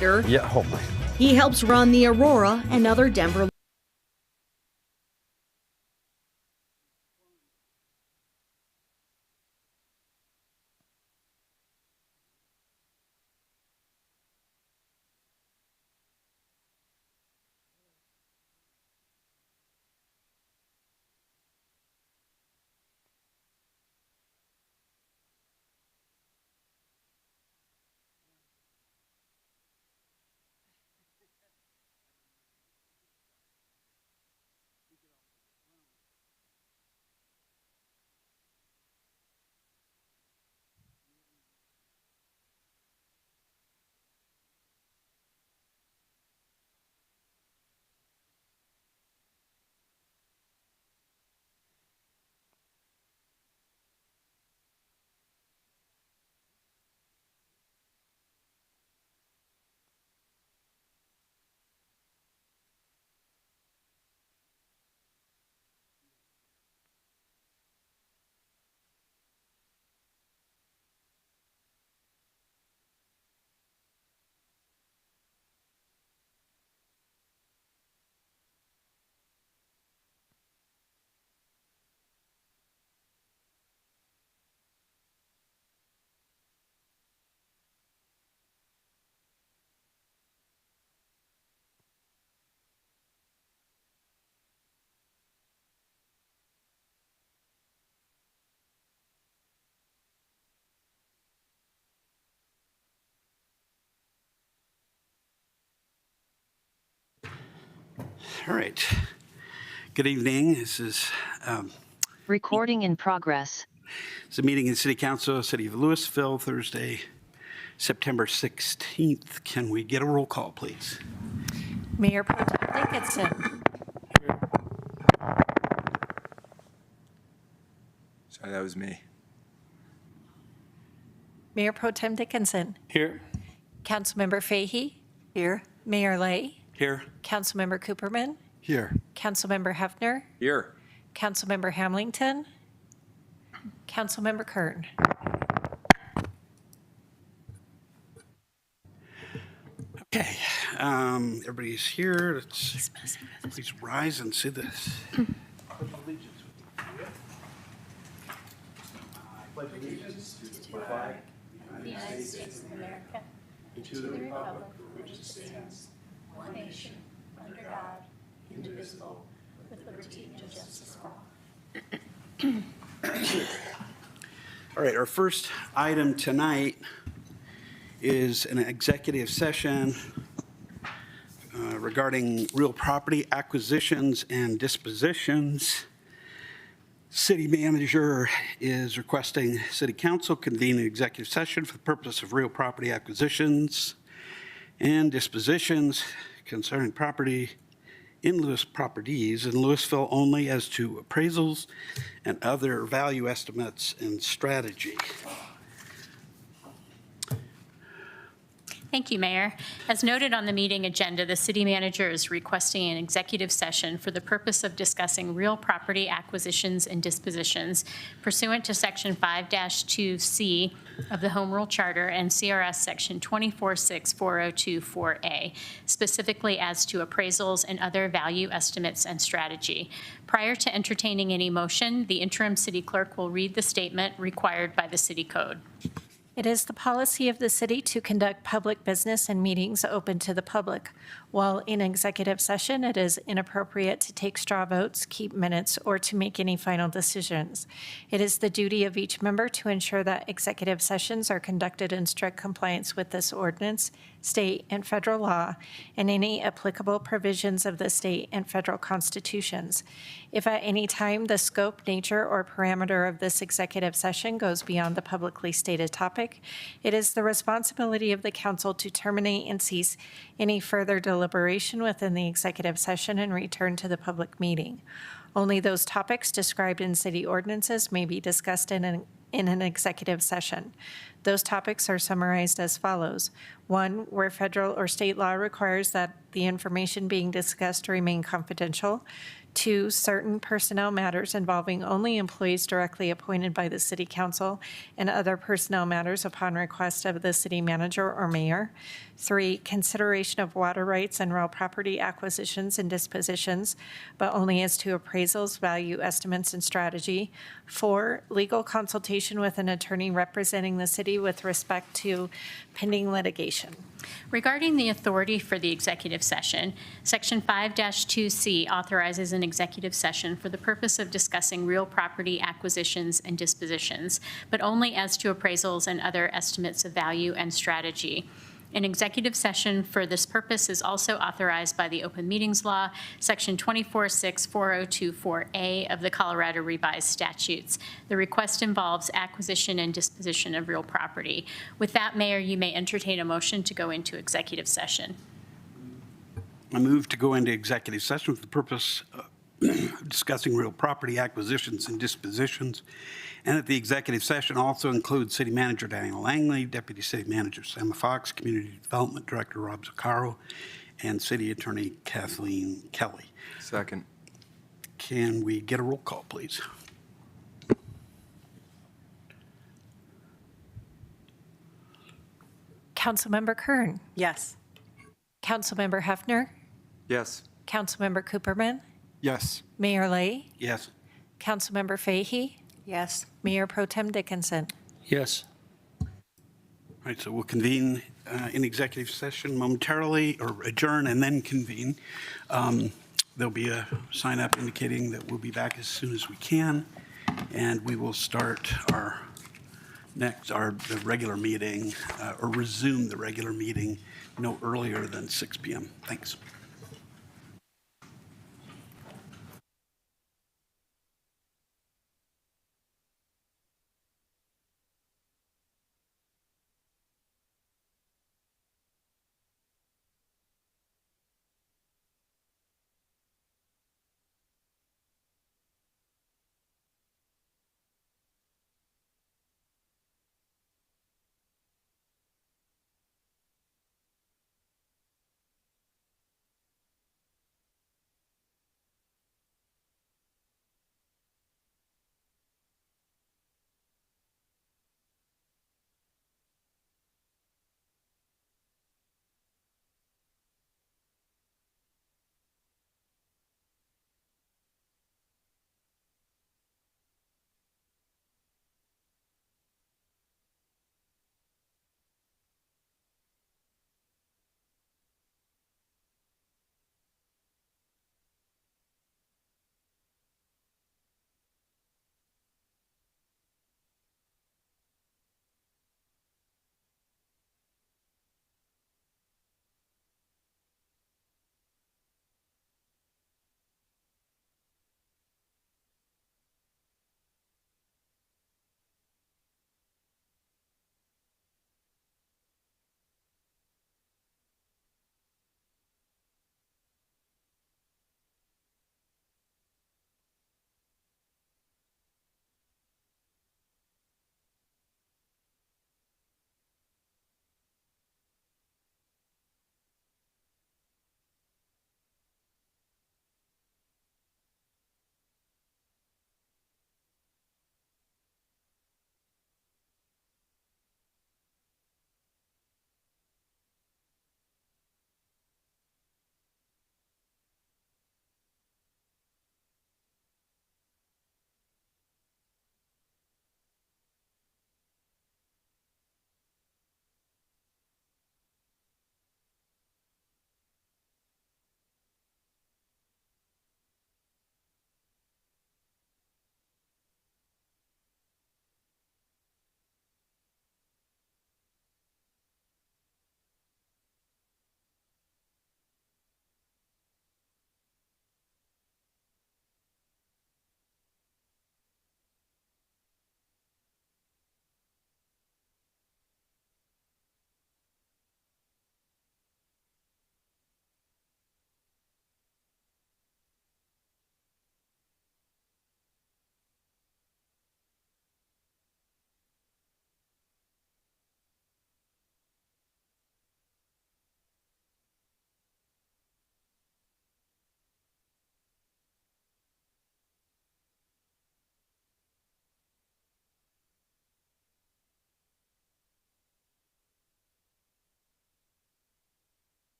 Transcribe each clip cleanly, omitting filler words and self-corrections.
Yeah, oh my. He helps run the Aurora and other Denver. All right. Good evening. This is Recording in progress. it's a meeting in City Council, City of Louisville, Thursday, September 16th. Can we get a roll call, please? Mayor Pro Tem Dickinson. Sorry, that was me. Mayor Pro Tem Dickinson. Here. Councilmember Fahey. Here. Mayor Lay. Here. Councilmember Cooperman. Here. Councilmember Hefner. Here. Councilmember Hamilton. Councilmember Kern. Okay. Everybody's here. Let's please rise and see this. All right, our first item tonight is an executive session regarding real property acquisitions and dispositions. City manager is requesting City Council convene an executive session for the purpose of real property acquisitions and dispositions concerning properties in Louisville only as to appraisals and other value estimates and strategy. Thank you, Mayor. As noted on the meeting agenda, the city manager is requesting an executive session for the purpose of discussing real property acquisitions and dispositions pursuant to Section 5-2C of the Home Rule Charter and CRS Section 246402-4A, specifically as to appraisals and other value estimates and strategy. Prior to entertaining any motion, the interim city clerk will read the statement required by the city code. It is the policy of the city to conduct public business and meetings open to the public. While in executive session, it is inappropriate to take straw votes, keep minutes, or to make any final decisions. It is the duty of each member to ensure that executive sessions are conducted in strict compliance with this ordinance, state and federal law, and any applicable provisions of the state and federal constitutions. If at any time the scope, nature, or parameter of this executive session goes beyond the publicly stated topic, it is the responsibility of the council to terminate and cease any further deliberation within the executive session and return to the public meeting. Only those topics described in city ordinances may be discussed in an executive session. Those topics are summarized as follows. 1, where federal or state law requires that the information being discussed remain confidential. 2, certain personnel matters involving only employees directly appointed by the city council and other personnel matters upon request of the city manager or mayor. 3, consideration of water rights and real property acquisitions and dispositions, but only as to appraisals, value estimates, and strategy. 4, legal consultation with an attorney representing the city with respect to pending litigation. Regarding the authority for the executive session, Section 5-2C authorizes an executive session for the purpose of discussing real property acquisitions and dispositions, but only as to appraisals and other estimates of value and strategy. An executive session for this purpose is also authorized by the Open Meetings Law, Section 24-64024A of the Colorado Revised Statutes. The request involves acquisition and disposition of real property. With that, Mayor, you may entertain a motion to go into executive session. I move to go into executive session for the purpose of discussing real property acquisitions and dispositions, and that the executive session also includes City Manager Daniel Langley, Deputy City Manager Sam Fox, Community Development Director Rob Zuccaro, and City Attorney Kathleen Kelly. Second. Can we get a roll call, please? Councilmember Kern. Yes. Councilmember Hefner. Yes. Councilmember Cooperman. Yes. Mayor Lay. Yes. Councilmember Fahey. Yes. Mayor Pro Tem Dickinson. Yes. All right, so we'll convene in executive session momentarily, or adjourn and then convene. There'll be a sign up indicating that we'll be back as soon as we can, and we will start the regular meeting, or resume the regular meeting no earlier than 6 p.m. Thanks.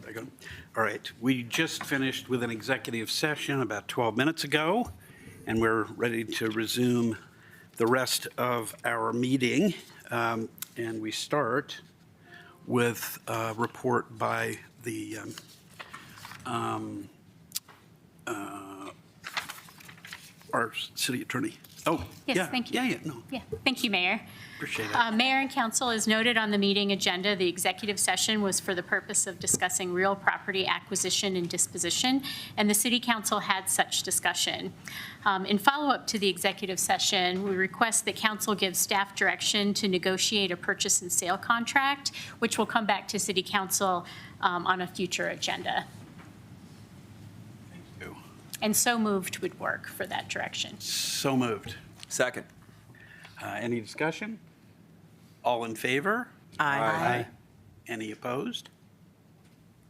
There you go. All right, we just finished with an executive session about 12 minutes ago, and we're ready to resume the rest of our meeting. And we start with a report by the our city attorney. Oh, Yes, yeah. thank you. No, Yeah, thank you, Mayor. appreciate it. Mayor and council, as noted on the meeting agenda, the executive session was for the purpose of discussing real property acquisition and disposition, and the city council had such discussion. In follow-up to the executive session, we request that council give staff direction to negotiate a purchase and sale contract, which will come back to city council on a future agenda. And so moved would work for that direction. So moved. Second. Any discussion? All in favor? Aye. Any opposed?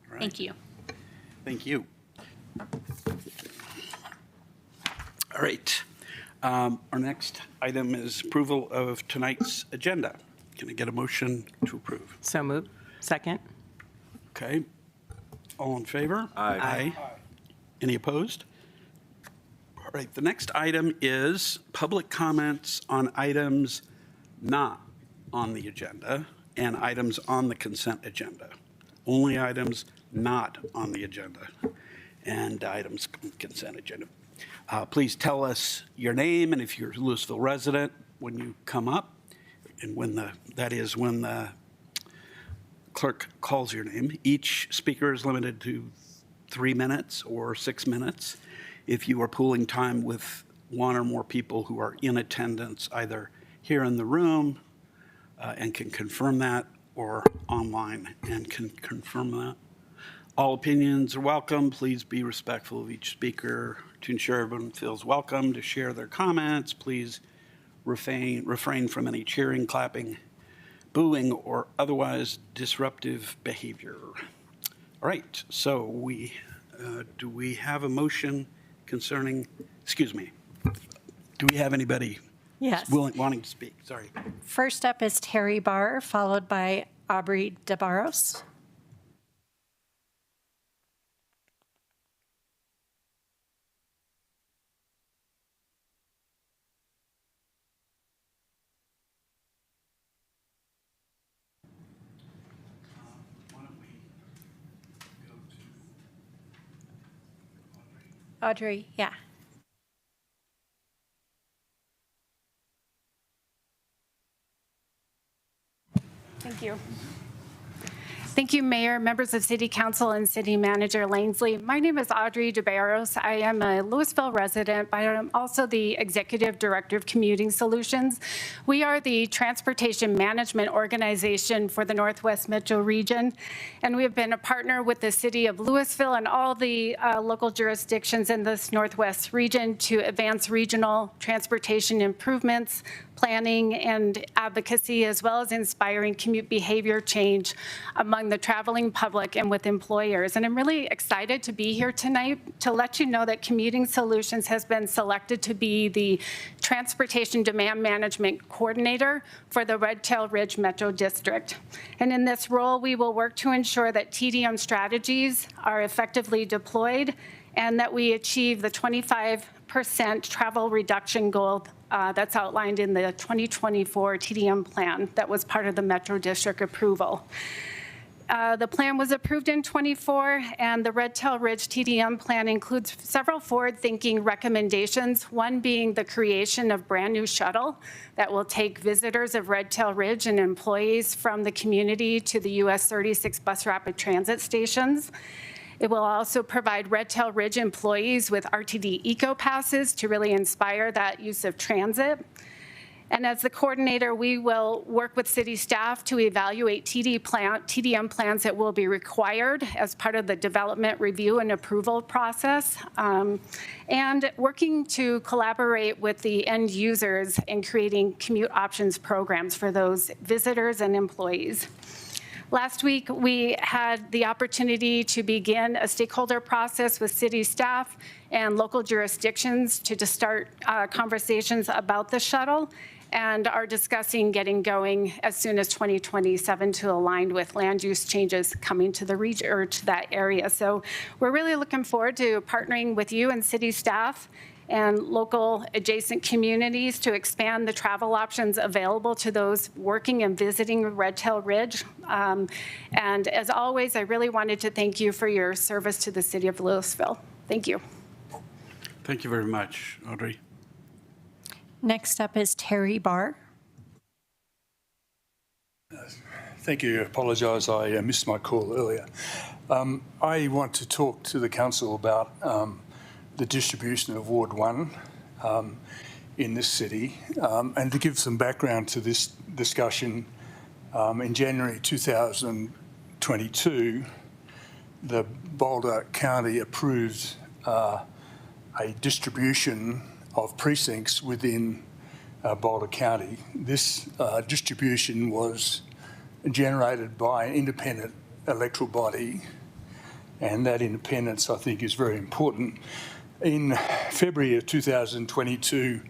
All right. Thank you. Thank you. All right. Our next item is approval of tonight's agenda. Can I get a motion to approve? So moved. Second. Okay. All in favor? Aye. Any opposed? All right, the next item is public comments on items not on the agenda and items on the consent agenda. Only items not on the agenda and items on the consent agenda. Please tell us your name and if you're a Louisville resident when you come up and when the clerk calls your name. Each speaker is limited to 3 minutes or 6 minutes. If you are pooling time with one or more people who are in attendance, either here in the room and can confirm that, or online and can confirm that. All opinions are welcome. Please be respectful of each speaker to ensure everyone feels welcome to share their comments. Please refrain from any cheering, clapping, booing, or otherwise disruptive behavior. All right, so do we have a motion concerning, excuse me, do we have anybody Yes. wanting to speak? Sorry. First up is Terry Barr, followed by Aubrey DeBarros. Audrey, yeah. Thank you. Thank you, Mayor, members of City Council, and City Manager Lanesley. My name is Audrey DeBarros. I am a Louisville resident, but I'm also the Executive Director of Commuting Solutions. We are the transportation management organization for the Northwest Metro region, and we have been a partner with the City of Louisville and all the local jurisdictions in this Northwest region to advance regional transportation improvements, planning and advocacy, as well as inspiring commute behavior change among the traveling public and with employers. And I'm really excited to be here tonight to let you know that Commuting Solutions has been selected to be the Transportation Demand Management Coordinator for the Red Tail Ridge Metro District. And in this role, we will work to ensure that TDM strategies are effectively deployed and that we achieve the 25% travel reduction goal that's outlined in the 2024 TDM plan that was part of the Metro District approval. The plan was approved in '24, and the Red Tail Ridge TDM plan includes several forward-thinking recommendations, one being the creation of brand new shuttle that will take visitors of Red Tail Ridge and employees from the community to the US 36 bus rapid transit stations. It will also provide Red Tail Ridge employees with RTD Eco Passes to really inspire that use of transit. And as the coordinator, we will work with city staff to evaluate TDM plans that will be required as part of the development review and approval process, and working to collaborate with the end users in creating commute options programs for those visitors and employees. Last week, we had the opportunity to begin a stakeholder process with city staff and local jurisdictions to start conversations about the shuttle. and are discussing getting going as soon as 2027 to align with land use changes coming to the region or to that area. So we're really looking forward to partnering with you and city staff and local adjacent communities to expand the travel options available to those working and visiting Red Tail Ridge. And as always, I really wanted to thank you for your service to the city of Louisville. Thank you. Thank you very much, Audrey. Next up is Terry Barr. Thank you. I apologise, I missed my call earlier. I want to talk to the council about the distribution of Ward 1 in this city, and to give some background to this discussion. In January 2022, the Boulder County approved a distribution of precincts within Boulder County. This distribution was generated by an independent electoral body, and that independence, I think, is very important. In February of 2022,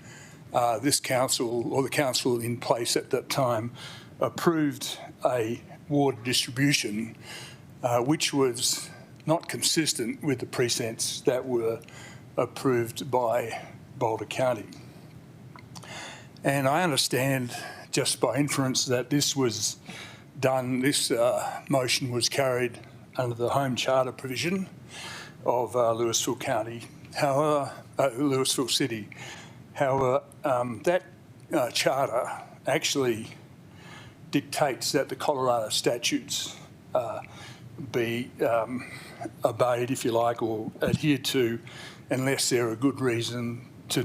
this council, or the council in place at that time, approved a ward distribution which was not consistent with the precincts that were approved by Boulder County. And I understand just by inference that this was done, this motion was carried under the home charter provision of Louisville County, however, Louisville City. However, that charter actually dictates that the Colorado statutes be obeyed, if you like, or adhered to, unless there are good reason to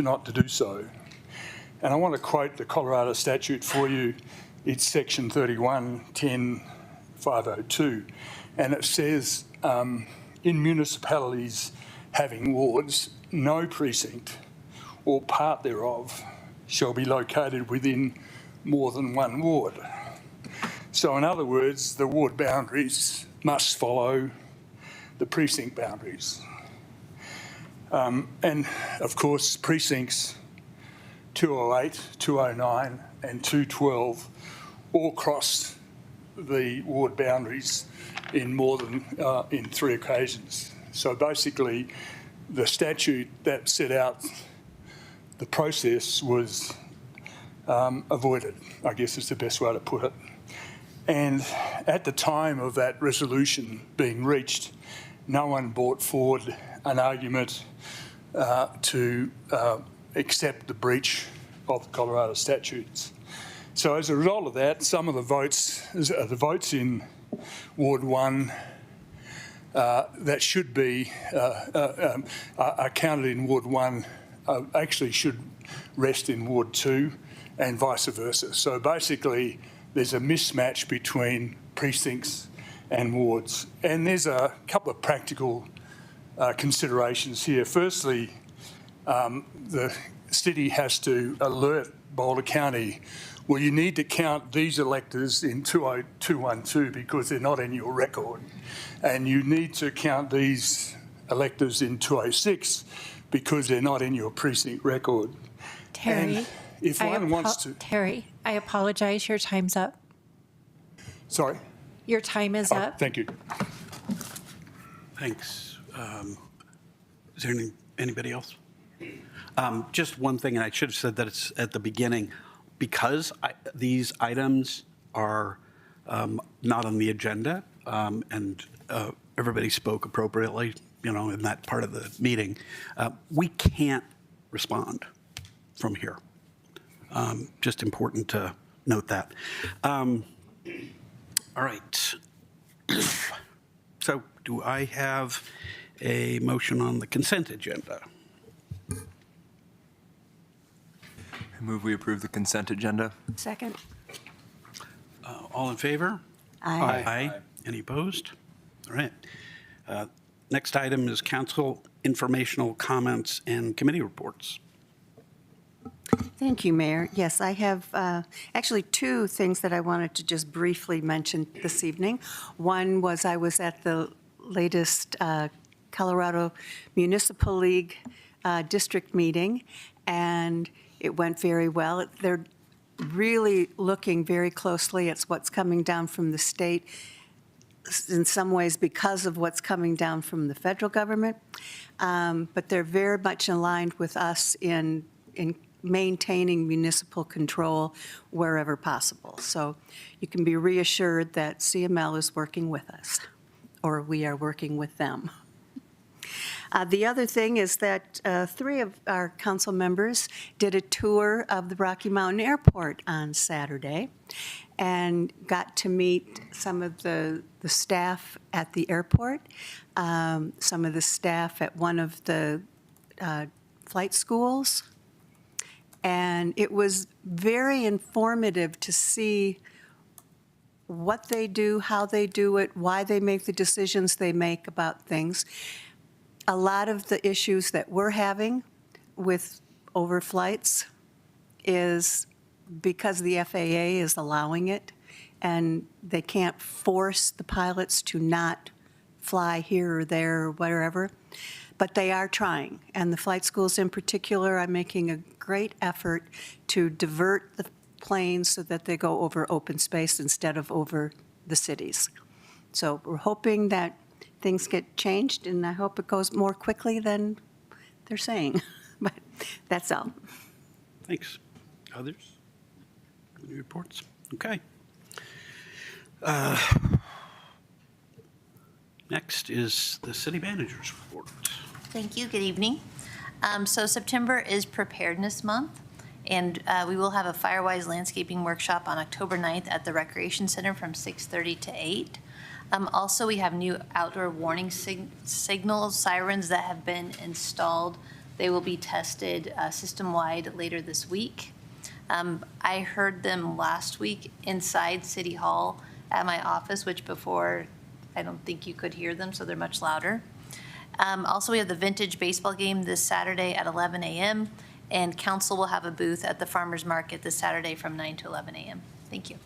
not to do so. And I want to quote the Colorado statute for you. It's section 31-10-502, and it says, in municipalities having wards, no precinct or part thereof shall be located within more than one ward. So in other words, the ward boundaries must follow the precinct boundaries. And of course, precincts 208, 209 and 212 all cross the ward boundaries in more than in 3 occasions. So basically, the statute that set out the process was avoided, I guess is the best way to put it. And at the time of that resolution being reached, no one brought forward an argument to accept the breach of the Colorado statutes. So as a result of that, some of the votes in Ward 1 that should be are counted in Ward 1 actually should rest in Ward 2 and vice versa. So basically, there's a mismatch between precincts and wards. And there's a couple of practical considerations here. Firstly, the city has to alert Boulder County, well, you need to count these electors in 20212 because they're not in your record. And you need to count these electors in 206 because they're not in your precinct record. Terry, and if one wants to... Terry, I apologize. Your time's up. Sorry? Your time is up. Thank you. Thanks. Is there anybody else? Just one thing, and I should have said that it's at the beginning, because these items are not on the agenda, and everybody spoke appropriately, in that part of the meeting, we can't respond from here. Just important to note that. All right. So do I have a motion on the consent agenda? I move we approve the consent agenda. Second. All in favor? Aye. Aye. Any opposed? All right. Next item is council informational comments and committee reports. Thank you, Mayor. Yes, I have actually 2 things that I wanted to just briefly mention this evening. One was I was at the latest Colorado Municipal League district meeting, and It went very well. They're really looking very closely at what's coming down from the state, in some ways because of what's coming down from the federal government. But they're very much aligned with us in maintaining municipal control wherever possible. So you can be reassured that CML is working with us, or we are working with them. The other thing is that 3 of our council members did a tour of the Rocky Mountain Airport on Saturday and got to meet some of the staff at the airport, some of the staff at one of the flight schools. And it was very informative to see what they do, how they do it, why they make the decisions they make about things. A lot of the issues that we're having with overflights is because the FAA is allowing it, and they can't force the pilots to not fly here or there or wherever, but they are trying. And the flight schools in particular are making a great effort to divert the planes so that they go over open space instead of over the cities. So we're hoping that things get changed, and I hope it goes more quickly than they're saying. But that's all. Thanks. Others? Any reports? Okay. Next is the city manager's report. Thank you. Good evening. So September is Preparedness Month, and we will have a Firewise landscaping workshop on October 9th at the Recreation Center from 6:30 to 8. Also, we have new outdoor warning signals, sirens that have been installed. They will be tested system-wide later this week. I heard them last week inside City Hall at my office, which before I don't think you could hear them, so they're much louder. Also, we have the vintage baseball game this Saturday at 11 a.m., and council will have a booth at the Farmers Market this Saturday from 9 to 11 a.m. Thank you.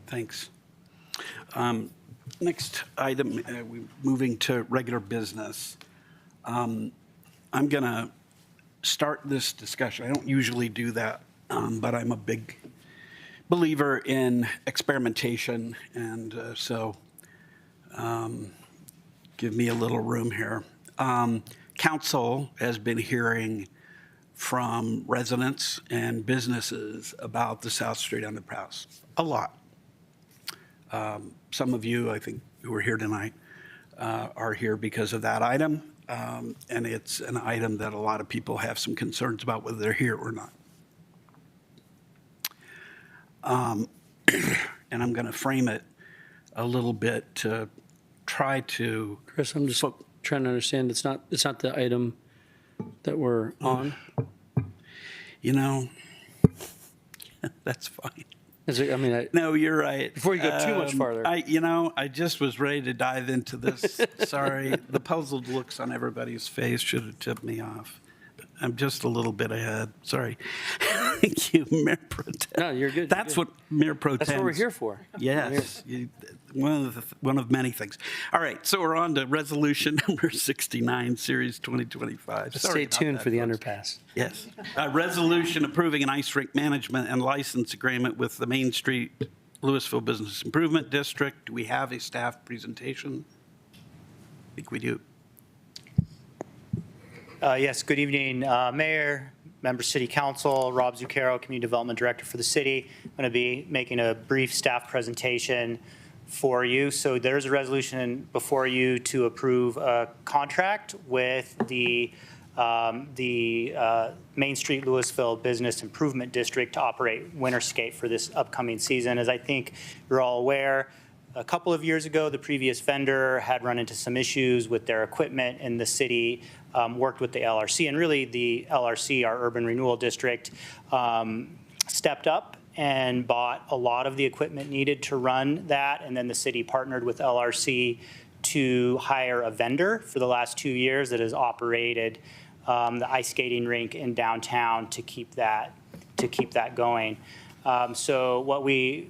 Thanks. Next item, we're moving to regular business. I'm going to start this discussion. I don't usually do that, but I'm a big believer in experimentation, and so give me a little room here. Council has been hearing from residents and businesses about the South Street underpass a lot. Some of you, I think, who are here tonight are here because of that item, and it's an item that a lot of people have some concerns about whether they're here or not. And I'm going to frame it a little bit to try to. Chris, I'm just trying to understand. It's not the item that we're on. You know, that's fine. No, you're right. Before you go too much farther. I just was ready to dive into this. Sorry, the puzzled looks on everybody's face should have tipped me off. I'm just a little bit ahead. Sorry. Thank you, Mayor Pro Tem. No, you're good. That's what Mayor Pro Tem. That's what we're here for. Yes, one of many things. All right, so we're on to resolution number 69, series 2025. Stay tuned for the underpass. Yes. A resolution approving an ice rink management and license agreement with the Main Street Louisville Business Improvement District. Do we have a staff presentation? I think we do. Yes, good evening, Mayor, members of City Council, Rob Zucchero, Community Development Director for the city. I'm going to be making a brief staff presentation for you. So there's a resolution before you to approve a contract with the Main Street Louisville Business Improvement District to operate winter skate for this upcoming season. As I think you're all aware, a couple of years ago, the previous vendor had run into some issues with their equipment, and the city worked with the LRC. And really, the LRC, our Urban Renewal District, stepped up and bought a lot of the equipment needed to run that. And then the city partnered with LRC to hire a vendor for the last 2 years that has operated the ice skating rink in downtown to keep that going. So what we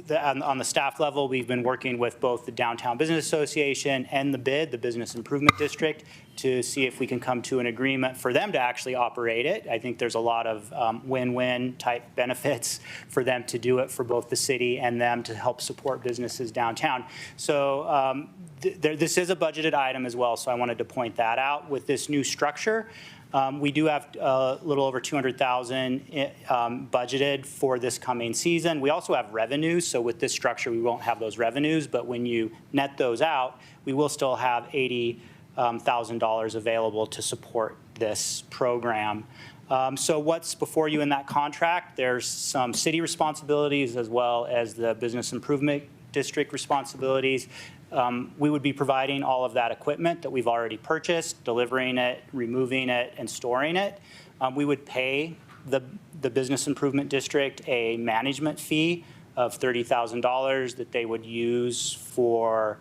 On the staff level, we've been working with both the Downtown Business Association and the BID, the Business Improvement District, to see if we can come to an agreement for them to actually operate it. I think there's a lot of win-win type benefits for them to do it for both the city and them to help support businesses downtown. So this is a budgeted item as well, so I wanted to point that out. With this new structure, we do have a little over $200,000 budgeted for this coming season. We also have revenues, so with this structure, we won't have those revenues, but when you net those out, we will still have $80,000 available to support this program. So what's before you in that contract? There's some city responsibilities as well as the Business Improvement District responsibilities. We would be providing all of that equipment that we've already purchased, delivering it, removing it, and storing it. We would pay the Business Improvement District a management fee of $30,000 that they would use for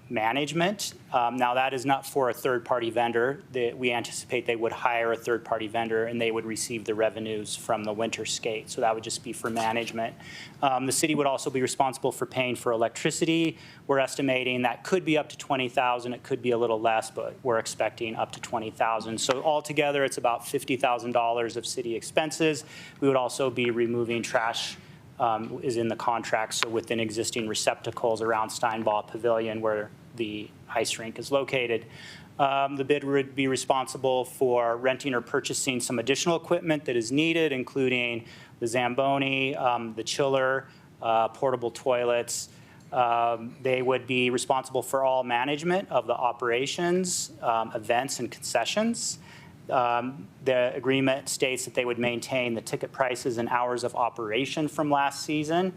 management. Now, that is not for a third-party vendor. We anticipate they would hire a third-party vendor, and they would receive the revenues from the winter skate. So that would just be for management. The city would also be responsible for paying for electricity. We're estimating that could be up to $20,000. It could be a little less, but we're expecting up to $20,000. So altogether, it's about $50,000 of city expenses. We would also be removing trash is in the contract, so within existing receptacles around Steinball Pavilion where the ice rink is located. The bid would be responsible for renting or purchasing some additional equipment that is needed, including the Zamboni, the chiller, portable toilets. They would be responsible for all management of the operations, events, and concessions. The agreement states that they would maintain the ticket prices and hours of operation from last season,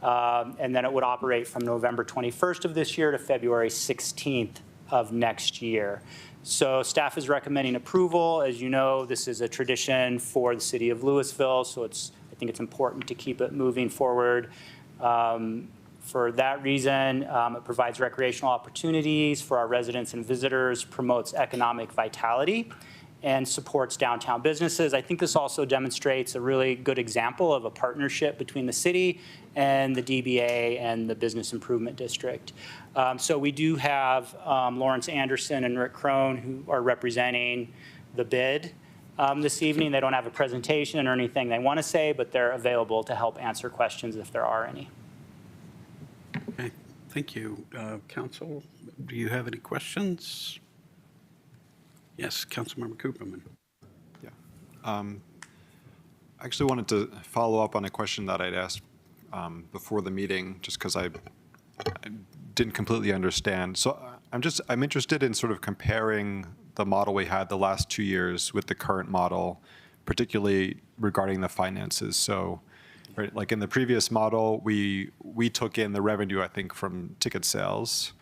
and then it would operate from November 21st of this year to February 16th of next year. So staff is recommending approval. As you know, this is a tradition for the city of Louisville, so I think it's important to keep it moving forward. For that reason, it provides recreational opportunities for our residents and visitors, promotes economic vitality, and supports downtown businesses. I think this also demonstrates a really good example of a partnership between the city and the DBA and the Business Improvement District. So we do have Lawrence Anderson and Rick Crone who are representing the bid this evening. They don't have a presentation or anything they want to say, but they're available to help answer questions if there are any. Okay, thank you. Council, do you have any questions? Yes, Councilmember Cooperman. Yeah. I actually wanted to follow up on a question that I'd asked before the meeting, just because I didn't completely understand. So I'm interested in sort of comparing the model we had the last 2 years with the current model, particularly regarding the finances. So, right, like in the previous model, we took in the revenue, I think, from ticket sales.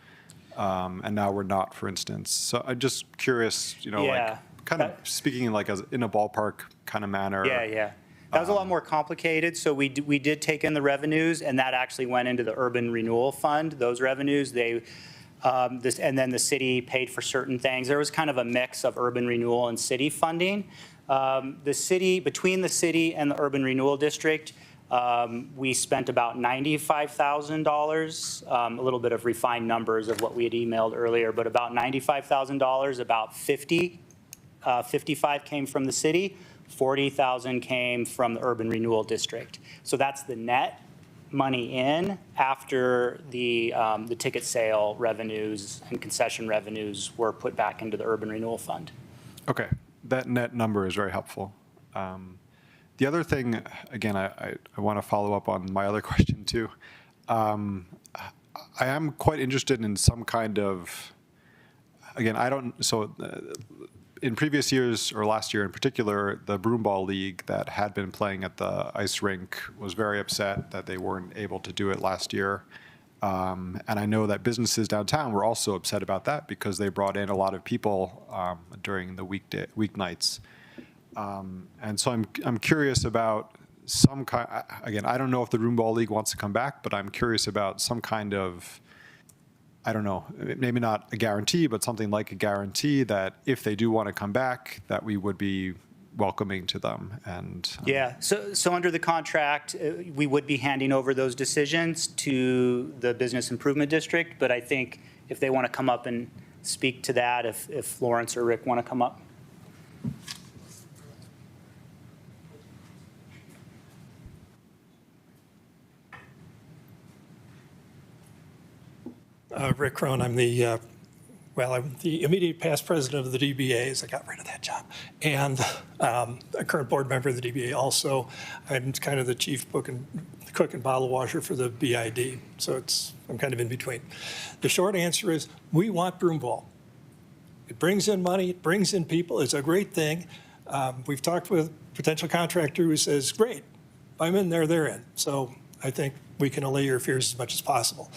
And now we're not, for instance. So I'm just curious, like kind of speaking in a ballpark kind of manner. Yeah. That was a lot more complicated. So we did take in the revenues, and that actually went into the Urban Renewal Fund. Those revenues, and then the city paid for certain things. There was kind of a mix of urban renewal and city funding. Between the city and the Urban Renewal District, we spent about $95,000, a little bit of refined numbers of what we had emailed earlier, but about $95,000, about 55 came from the city, 40,000 came from the Urban Renewal District. So that's the net money in after the ticket sale revenues and concession revenues were put back into the Urban Renewal Fund. Okay, that net number is very helpful. The other thing, again, I want to follow up on my other question too. I am quite interested in some kind of, again, in previous years, or last year in particular, the Broomball League that had been playing at the ice rink was very upset that they weren't able to do it last year. And I know that businesses downtown were also upset about that because they brought in a lot of people during the weeknights. And so I'm curious about some kind, again, I don't know if the Broomball League wants to come back, but I'm curious about some kind of, I don't know, maybe not a guarantee, but something like a guarantee that if they do want to come back, that we would be welcoming to them. And Yeah, so under the contract, we would be handing over those decisions to the Business Improvement District, but I think if they want to come up and speak to that, if Lawrence or Rick want to come up. Rick Crone, I'm the immediate past president of the DBAs. I got rid of that job. And a current board member of the DBA also. I'm kind of the chief cook and bottle washer for the BID. So I'm kind of in between. The short answer is we want Broomball. It brings in money, it brings in people, it's a great thing. We've talked with a potential contractor who says, great, if I'm in there, they're in. So I think we can allay your fears as much as possible.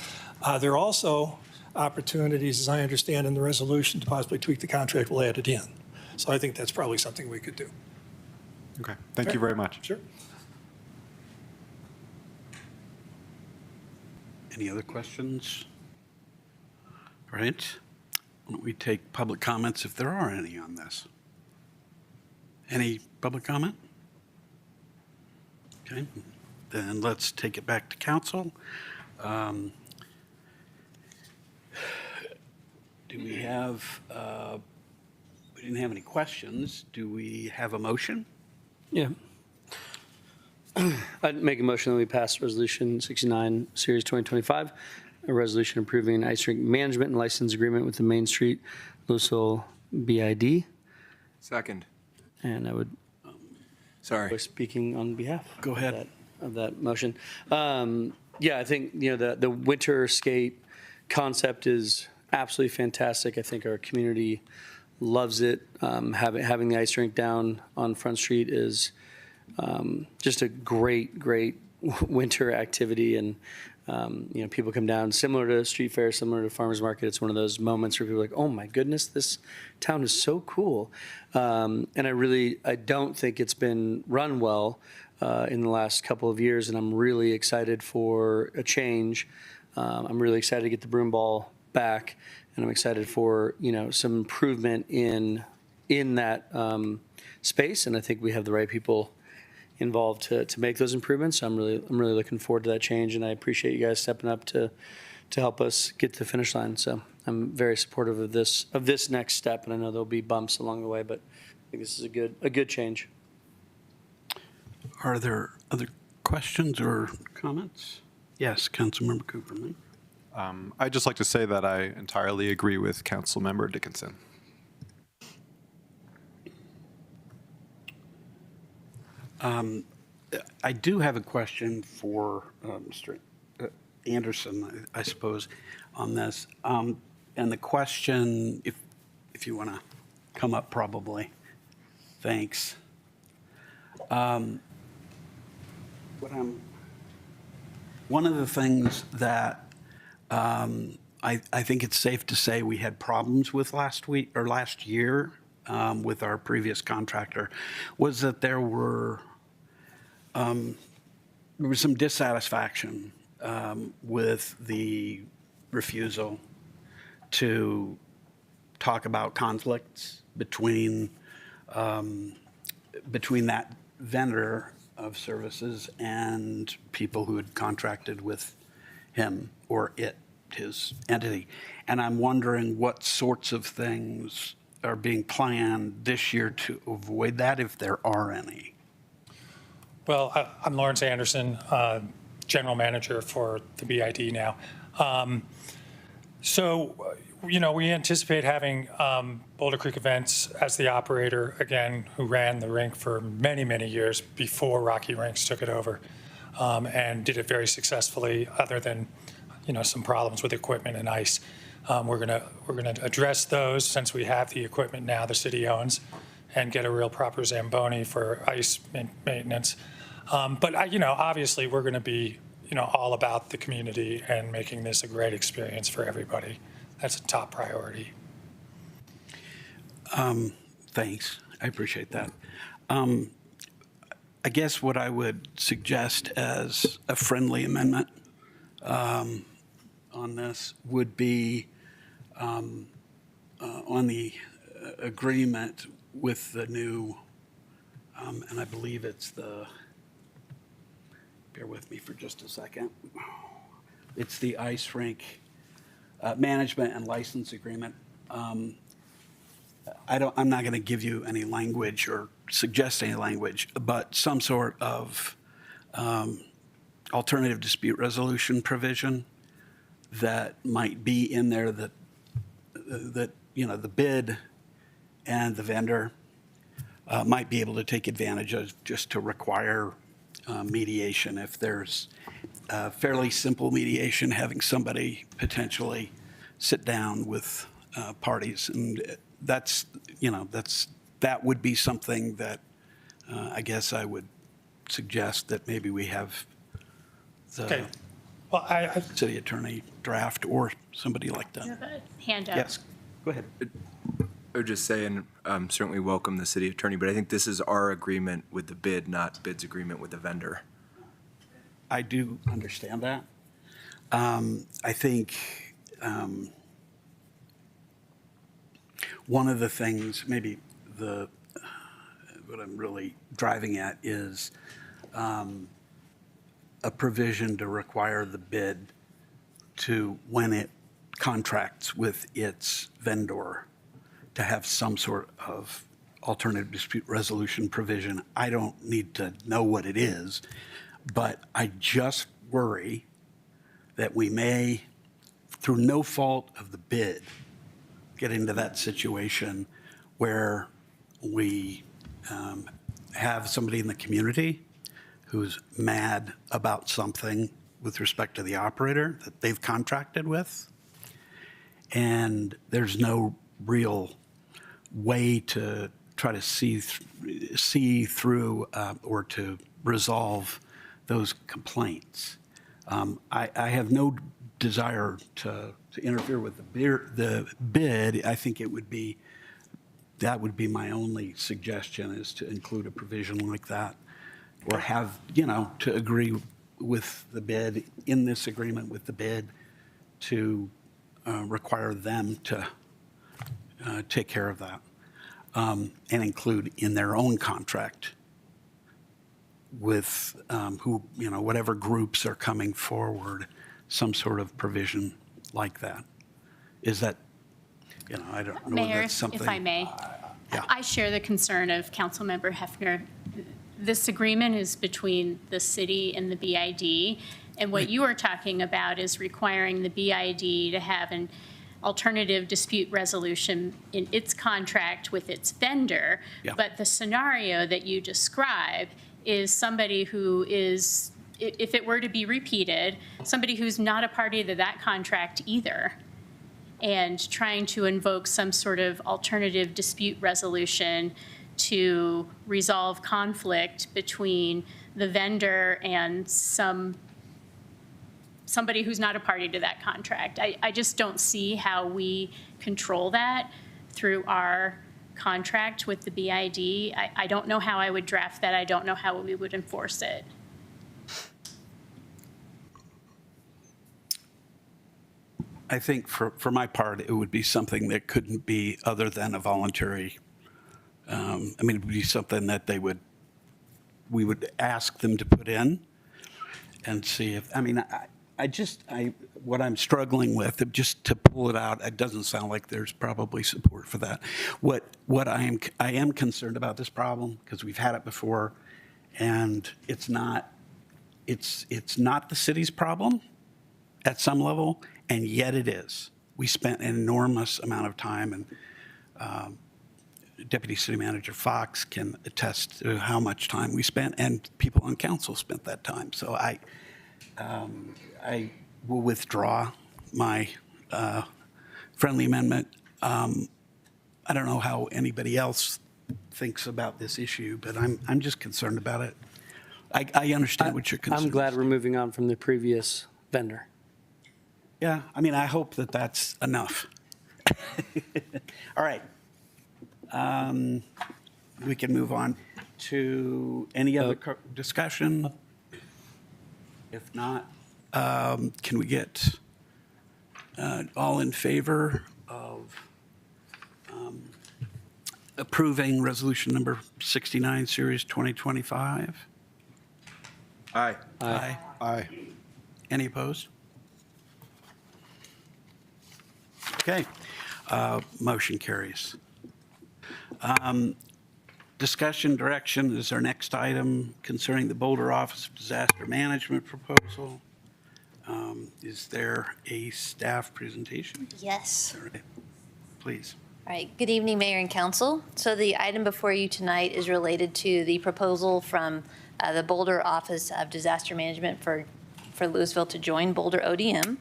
There are also opportunities, as I understand in the resolution, to possibly tweak the contract. We'll add it in. So I think that's probably something we could do. Okay, thank you very much. Sure. Any other questions? All right. Why don't we take public comments if there are any on this? Any public comment? Okay, then let's take it back to council. Do we have, we didn't have any questions. Do we have a motion? Yeah. I'd make a motion that we pass Resolution 69, Series 2025, a resolution approving an ice rink management and license agreement with the Main Street Louisville BID. Second. And I would, Sorry. speaking on behalf. Go ahead. Of that motion. Yeah, I think, the winter skate concept is absolutely fantastic. I think our community loves it. Having the ice rink down on Front Street is just a great winter activity. And, people come down similar to street fair, similar to farmers market. It's one of those moments where people are like, oh my goodness, this town is so cool. And I don't think it's been run well in the last couple of years. And I'm really excited for a change. I'm really excited to get the broom ball back, and I'm excited for some improvement in that space. And I think we have the right people involved to make those improvements. I'm really looking forward to that change, and I appreciate you guys stepping up to help us get to the finish line. So I'm very supportive of this next step, and I know there'll be bumps along the way, but I think this is a good change. Are there other questions or comments? Yes, Councilmember Cooperman. I'd just like to say that I entirely agree with Councilmember Dickinson. I do have a question for Mr. Anderson, I suppose, on this. And the question, if you want to come up, probably. Thanks. One of the things that I think it's safe to say we had problems with last year with our previous contractor was that there was some dissatisfaction with the refusal to talk about conflicts between that vendor of services and people who had contracted with him or his entity. And I'm wondering what sorts of things are being planned this year to avoid that, if there are any. Well, I'm Lawrence Anderson, General Manager for the BID now. We anticipate having Boulder Creek Events as the operator, again, who ran the rink for many, many years before Rocky Rinks took it over, and did it very successfully, other than, some problems with equipment and ice. We're gonna address those since we have the equipment now the city owns, and get a real proper Zamboni for ice maintenance. But obviously we're going to be, all about the community and making this a great experience for everybody. That's a top priority. Thanks. I appreciate that. I guess what I would suggest as a friendly amendment on this would be on the agreement with the new And I believe it's bear with me for just a second. It's the ice rink management and license agreement. I'm not going to give you any language or suggest any language, but some sort of alternative dispute resolution provision that might be in there that the bid and the vendor might be able to take advantage of, just to require mediation. If there's fairly simple mediation, having somebody potentially sit down with parties, and that would be something that I guess I would suggest that maybe we have the Okay. Well, I city attorney draft or somebody like You that. have a hand up. Yes, go ahead. I would just say, and certainly welcome the city attorney, but I think this is our agreement with the bid, not bid's agreement with the vendor. I do understand that. I think one of the things, maybe what I'm really driving at is a provision to require the bid to, when it contracts with its vendor, to have some sort of alternative dispute resolution provision. I don't need to know what it is, but I just worry that we may, through no fault of the bid, get into that situation where we have somebody in the community who's mad about something with respect to the operator that they've contracted with, and there's no real way to try to see through or to resolve those complaints. I have no desire to interfere with the bid. I think that would be my only suggestion, is to include a provision like that, or have, to agree with the bid, in this agreement with the bid, to require them to take care of that, and include in their own contract with whatever groups are coming forward, some sort of provision like that. Is that, I don't know if Mayor, that's something. if I may, Yeah. I share the concern of Councilmember Hefner. This agreement is between the city and the BID, and what you are talking about is requiring the BID to have an alternative dispute resolution in its contract with its vendor. Yeah. But the scenario that you describe is somebody who is, if it were to be repeated, somebody who's not a party to that contract either, and trying to invoke some sort of alternative dispute resolution to resolve conflict between the vendor and somebody who's not a party to that contract. I just don't see how we control that through our contract with the BID. I don't know how I would draft that. I don't know how we would enforce it. I think for my part, it would be something that couldn't be other than a voluntary, it would be something that we would ask them to put in and see if, what I'm struggling with, just to pull it out, it doesn't sound like there's probably support for that. What I am concerned about this problem, because we've had it before, and it's not the city's problem at some level, and yet it is. We spent an enormous amount of time, and Deputy City Manager Fox can attest to how much time we spent, and people on council spent that time. So I will withdraw my friendly amendment. I don't know how anybody else thinks about this issue, but I'm just concerned about it. I understand what your concern is. I'm glad we're moving on from the previous vendor. Yeah, I hope that that's enough. All right. We can move on to any other discussion. If not, can we get all in favor of approving resolution number 69, series 2025? Aye. Aye. Aye. Any opposed? Okay, motion carries. Discussion direction is our next item concerning the Boulder Office of Disaster Management proposal. Is there a staff presentation? Yes. All right. Please. All right, good evening, Mayor and Council. So the item before you tonight is related to the proposal from the Boulder Office of Disaster Management for Louisville to join Boulder ODM.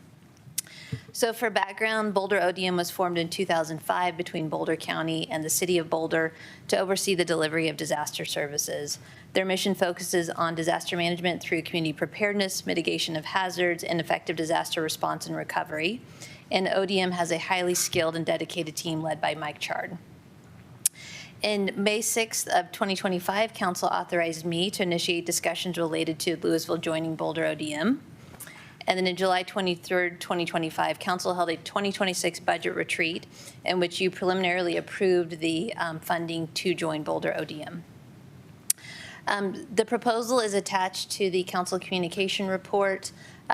So for background, Boulder ODM was formed in 2005 between Boulder County and the City of Boulder to oversee the delivery of disaster services. Their mission focuses on disaster management through community preparedness, mitigation of hazards, and effective disaster response and recovery. And ODM has a highly skilled and dedicated team led by Mike Chard. In May 6th of 2025, Council authorized me to initiate discussions related to Louisville joining Boulder ODM. And then in July 23rd, 2025, Council held a 2026 budget retreat in which you preliminarily approved the funding to join Boulder ODM. The proposal is attached to the Council communication report.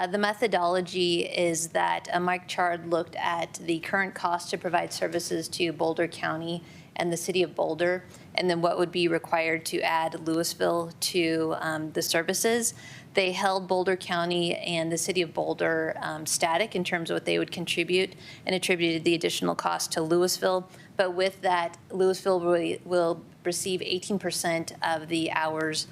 The methodology is that Mike Chard looked at the current cost to provide services to Boulder County and the City of Boulder, and then what would be required to add Louisville to the services. They held Boulder County and the City of Boulder static in terms of what they would contribute and attributed the additional cost to Louisville. But with that, Louisville will receive 18% of the hours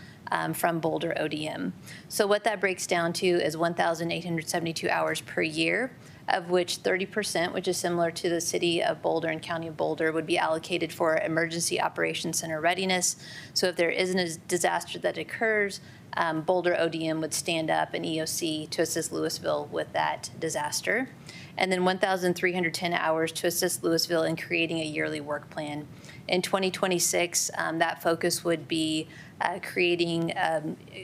from Boulder ODM. So what that breaks down to is 1,872 hours per year, of which 30%, which is similar to the City of Boulder and County of Boulder, would be allocated for Emergency Operations Center readiness. So if there isn't a disaster that occurs, Boulder ODM would stand up an EOC to assist Louisville with that disaster. And then 1,310 hours to assist Louisville in creating a yearly work plan. In 2026, that focus would be creating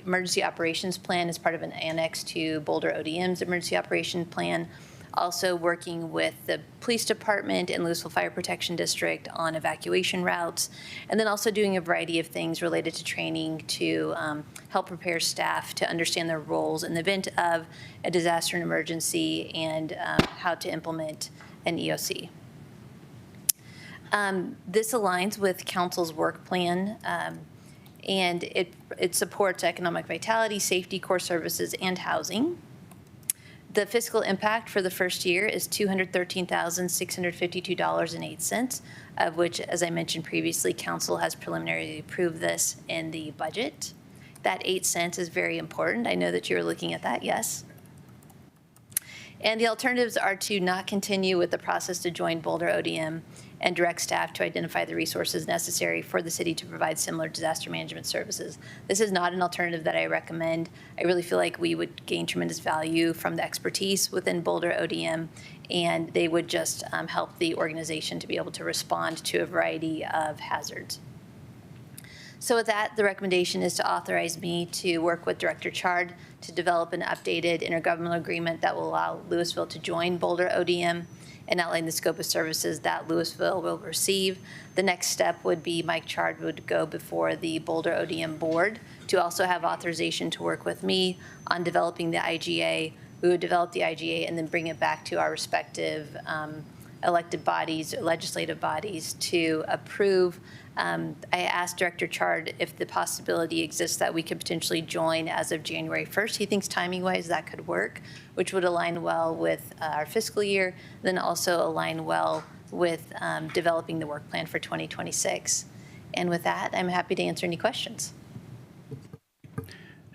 emergency operations plan as part of an annex to Boulder ODM's emergency operation plan. Also working with the police department and Louisville Fire Protection District on evacuation routes, and then also doing a variety of things related to training to help prepare staff to understand their roles in the event of a disaster and emergency and how to implement an EOC. This aligns with Council's work plan, and it supports economic vitality, safety, core services, and housing. The fiscal impact for the first year is $213,652.08, of which, as I mentioned previously, Council has preliminarily approved this in the budget. That 8 cents is very important. I know that you're looking at that, yes. And the alternatives are to not continue with the process to join Boulder ODM and direct staff to identify the resources necessary for the city to provide similar disaster management services. This is not an alternative that I recommend. I really feel like we would gain tremendous value from the expertise within Boulder ODM, and they would just help the organization to be able to respond to a variety of hazards. So with that, the recommendation is to authorize me to work with Director Chard to develop an updated intergovernmental agreement that will allow Louisville to join Boulder ODM and outline the scope of services that Louisville will receive. The next step would be Mike Chard would go before the Boulder ODM board to also have authorization to work with me on developing the IGA. We would develop the IGA and then bring it back to our respective elected bodies, legislative bodies, to approve. I asked Director Chard if the possibility exists that we could potentially join as of January 1st. He thinks timing-wise that could work, which would align well with our fiscal year, then also align well with developing the work plan for 2026. And with that, I'm happy to answer any questions.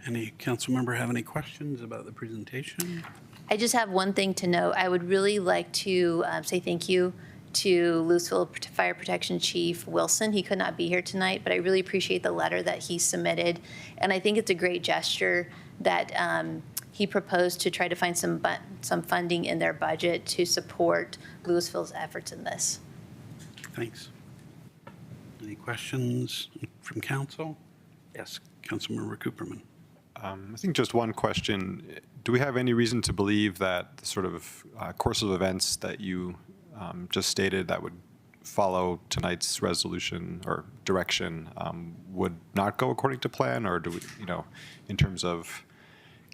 Any council member have any questions about the presentation? I just have one thing to note. I would really like to say thank you to Louisville Fire Protection Chief Wilson. He could not be here tonight, but I really appreciate the letter that he submitted. And I think it's a great gesture that he proposed to try to find some funding in their budget to support Louisville's efforts in this. Thanks. Any questions from council? Yes, Councilmember Cooperman. I think just one question. Do we have any reason to believe that the sort of course of events that you just stated that would follow tonight's resolution or direction, would not go according to plan, or do we, in terms of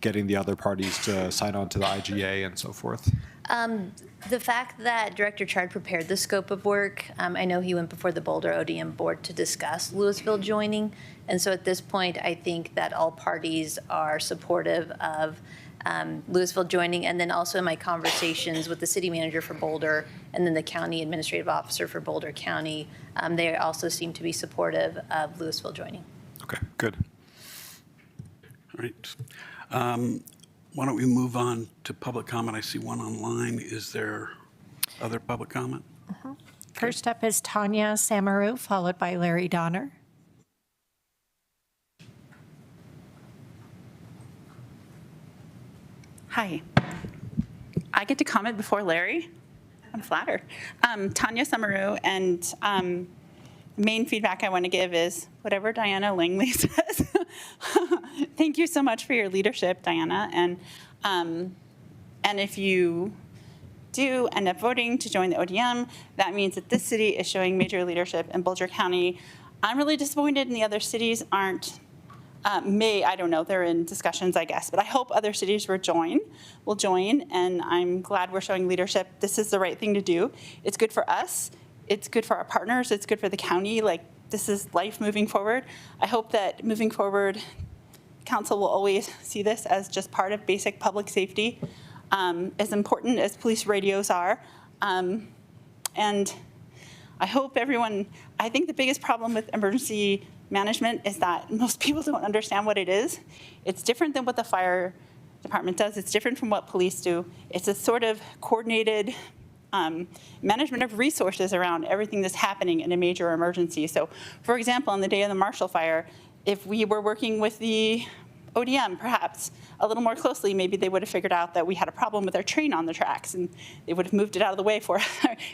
getting the other parties to sign on to the IGA and so forth? The fact that Director Chard prepared the scope of work, I know he went before the Boulder ODM board to discuss Louisville joining. And so at this point, I think that all parties are supportive of Louisville joining. And then also in my conversations with the city manager for Boulder and then the county administrative officer for Boulder County, they also seem to be supportive of Louisville joining. Okay, good. All right. Why don't we move on to public comment? I see one online. Is there other public comment? First up is Tanya Samaru, followed by Larry Donner. Hi. I get to comment before Larry? I'm flattered. Tanya Samaru, and main feedback I want to give is whatever Diana Langley says. Thank you so much for your leadership, Diana. And if you do end up voting to join the ODM, that means that this city is showing major leadership in Boulder County. I'm really disappointed in the other cities aren't. I don't know, they're in discussions, I guess, but I hope other cities will join, and I'm glad we're showing leadership. This is the right thing to do. It's good for us. It's good for our partners. It's good for the county. Like, this is life moving forward. I hope that moving forward, council will always see this as just part of basic public safety, as important as police radios are. And I hope everyone, I think the biggest problem with emergency management is that most people don't understand what it is. It's different than what the fire department does. It's different from what police do. It's a sort of coordinated management of resources around everything that's happening in a major emergency. So, for example, on the day of the Marshall Fire, if we were working with the ODM, perhaps a little more closely, maybe they would have figured out that we had a problem with our train on the tracks, and they would have moved it out of the way for us,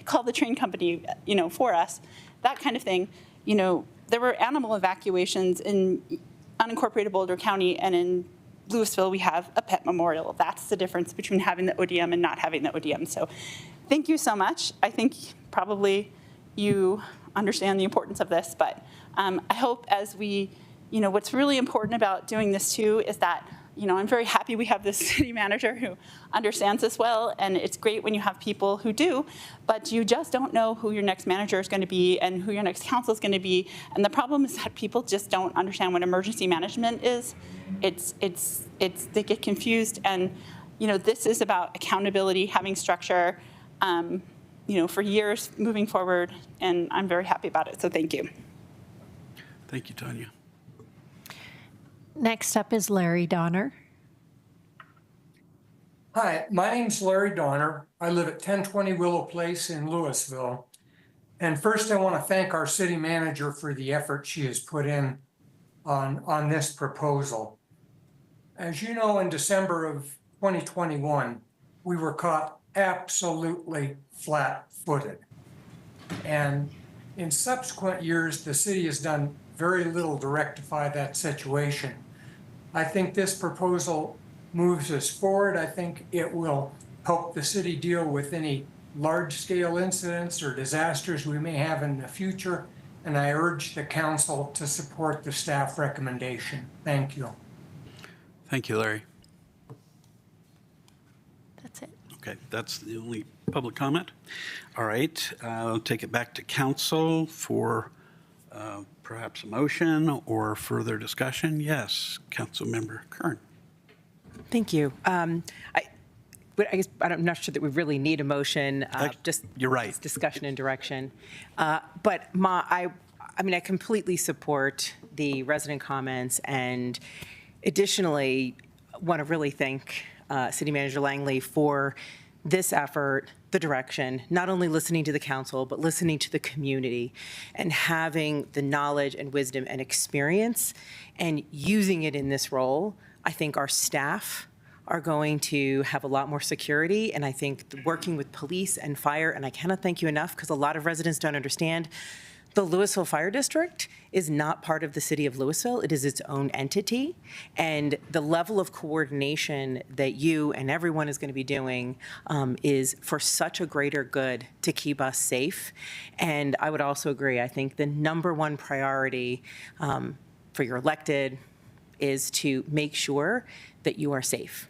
called the train company, for us, that kind of thing. There were animal evacuations in unincorporated Boulder County, and in Louisville, we have a pet memorial. That's the difference between having the ODM and not having the ODM. So thank you so much. I think probably you understand the importance of this, but I hope as we, what's really important about doing this too is that, I'm very happy we have this city manager who understands this well, and it's great when you have people who do, but you just don't know who your next manager is going to be and who your next council is going to be. And the problem is that people just don't understand what emergency management is. They get confused, and this is about accountability, having structure, for years moving forward, and I'm very happy about it. So thank you. Thank you, Tanya. Next up is Larry Donner. Hi, my name's Larry Donner. I live at 1020 Willow Place in Louisville. And first, I want to thank our city manager for the effort she has put in on this proposal. As you know, in December of 2021, we were caught absolutely flat-footed. And in subsequent years, the city has done very little to rectify that situation. I think this proposal moves us forward. I think it will help the city deal with any large-scale incidents or disasters we may have in the future, and I urge the council to support the staff recommendation. Thank you. Thank you, Larry. That's it. Okay, that's the only public comment. All right, I'll take it back to council for perhaps a motion or further discussion. Yes, Councilmember Kern. Thank you. I guess I'm not sure that we really need a motion. You're right. Discussion and direction. But I completely support the resident comments, and additionally, want to really thank City Manager Langley for this effort, the direction, not only listening to the council, but listening to the community and having the knowledge and wisdom and experience and using it in this role. I think our staff are going to have a lot more security, and I think working with police and fire, and I cannot thank you enough because a lot of residents don't understand The Louisville Fire District is not part of the city of Louisville. It is its own entity. And the level of coordination that you and everyone is going to be doing is for such a greater good to keep us safe. And I would also agree, I think the number one priority for your elected is to make sure that you are safe.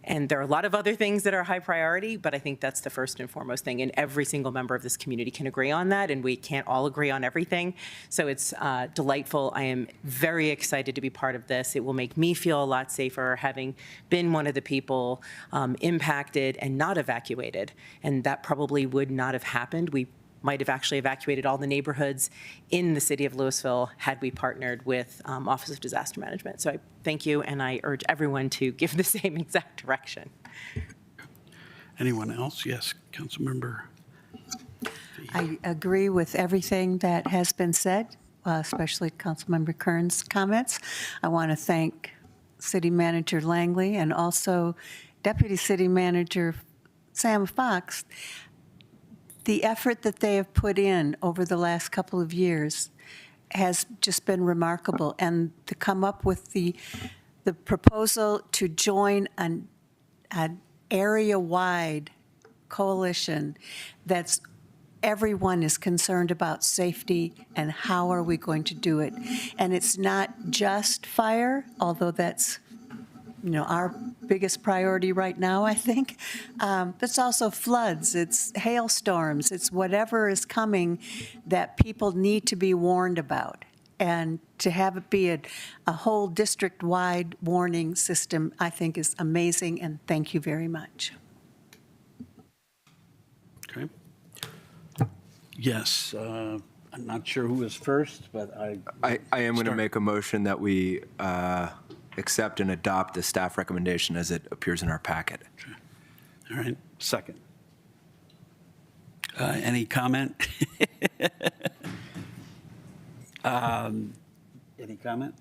And there are a lot of other things that are high priority, but I think that's the first and foremost thing. And every single member of this community can agree on that, and we can't all agree on everything. So it's delightful. I am very excited to be part of this. It will make me feel a lot safer, having been one of the people impacted and not evacuated. And that probably would not have happened. We might have actually evacuated all the neighborhoods in the city of Louisville had we partnered with Office of Disaster Management. So I thank you, and I urge everyone to give the same exact direction. Anyone else? Yes, Councilmember. I agree with everything that has been said, especially Councilmember Kern's comments. I want to thank City Manager Langley and also Deputy City Manager Sam Fox. The effort that they have put in over the last couple of years has just been remarkable. And to come up with the proposal to join an area-wide coalition that's everyone is concerned about safety and how are we going to do it. And it's not just fire, although that's our biggest priority right now, I think. It's also floods, it's hailstorms, it's whatever is coming that people need to be warned about. And to have it be a whole district-wide warning system, I think is amazing, and thank you very much. Okay. Yes, I'm not sure who was first, but I am going to make a motion that we accept and adopt the staff recommendation as it appears in our packet. All right, second. Any comment? Any comment?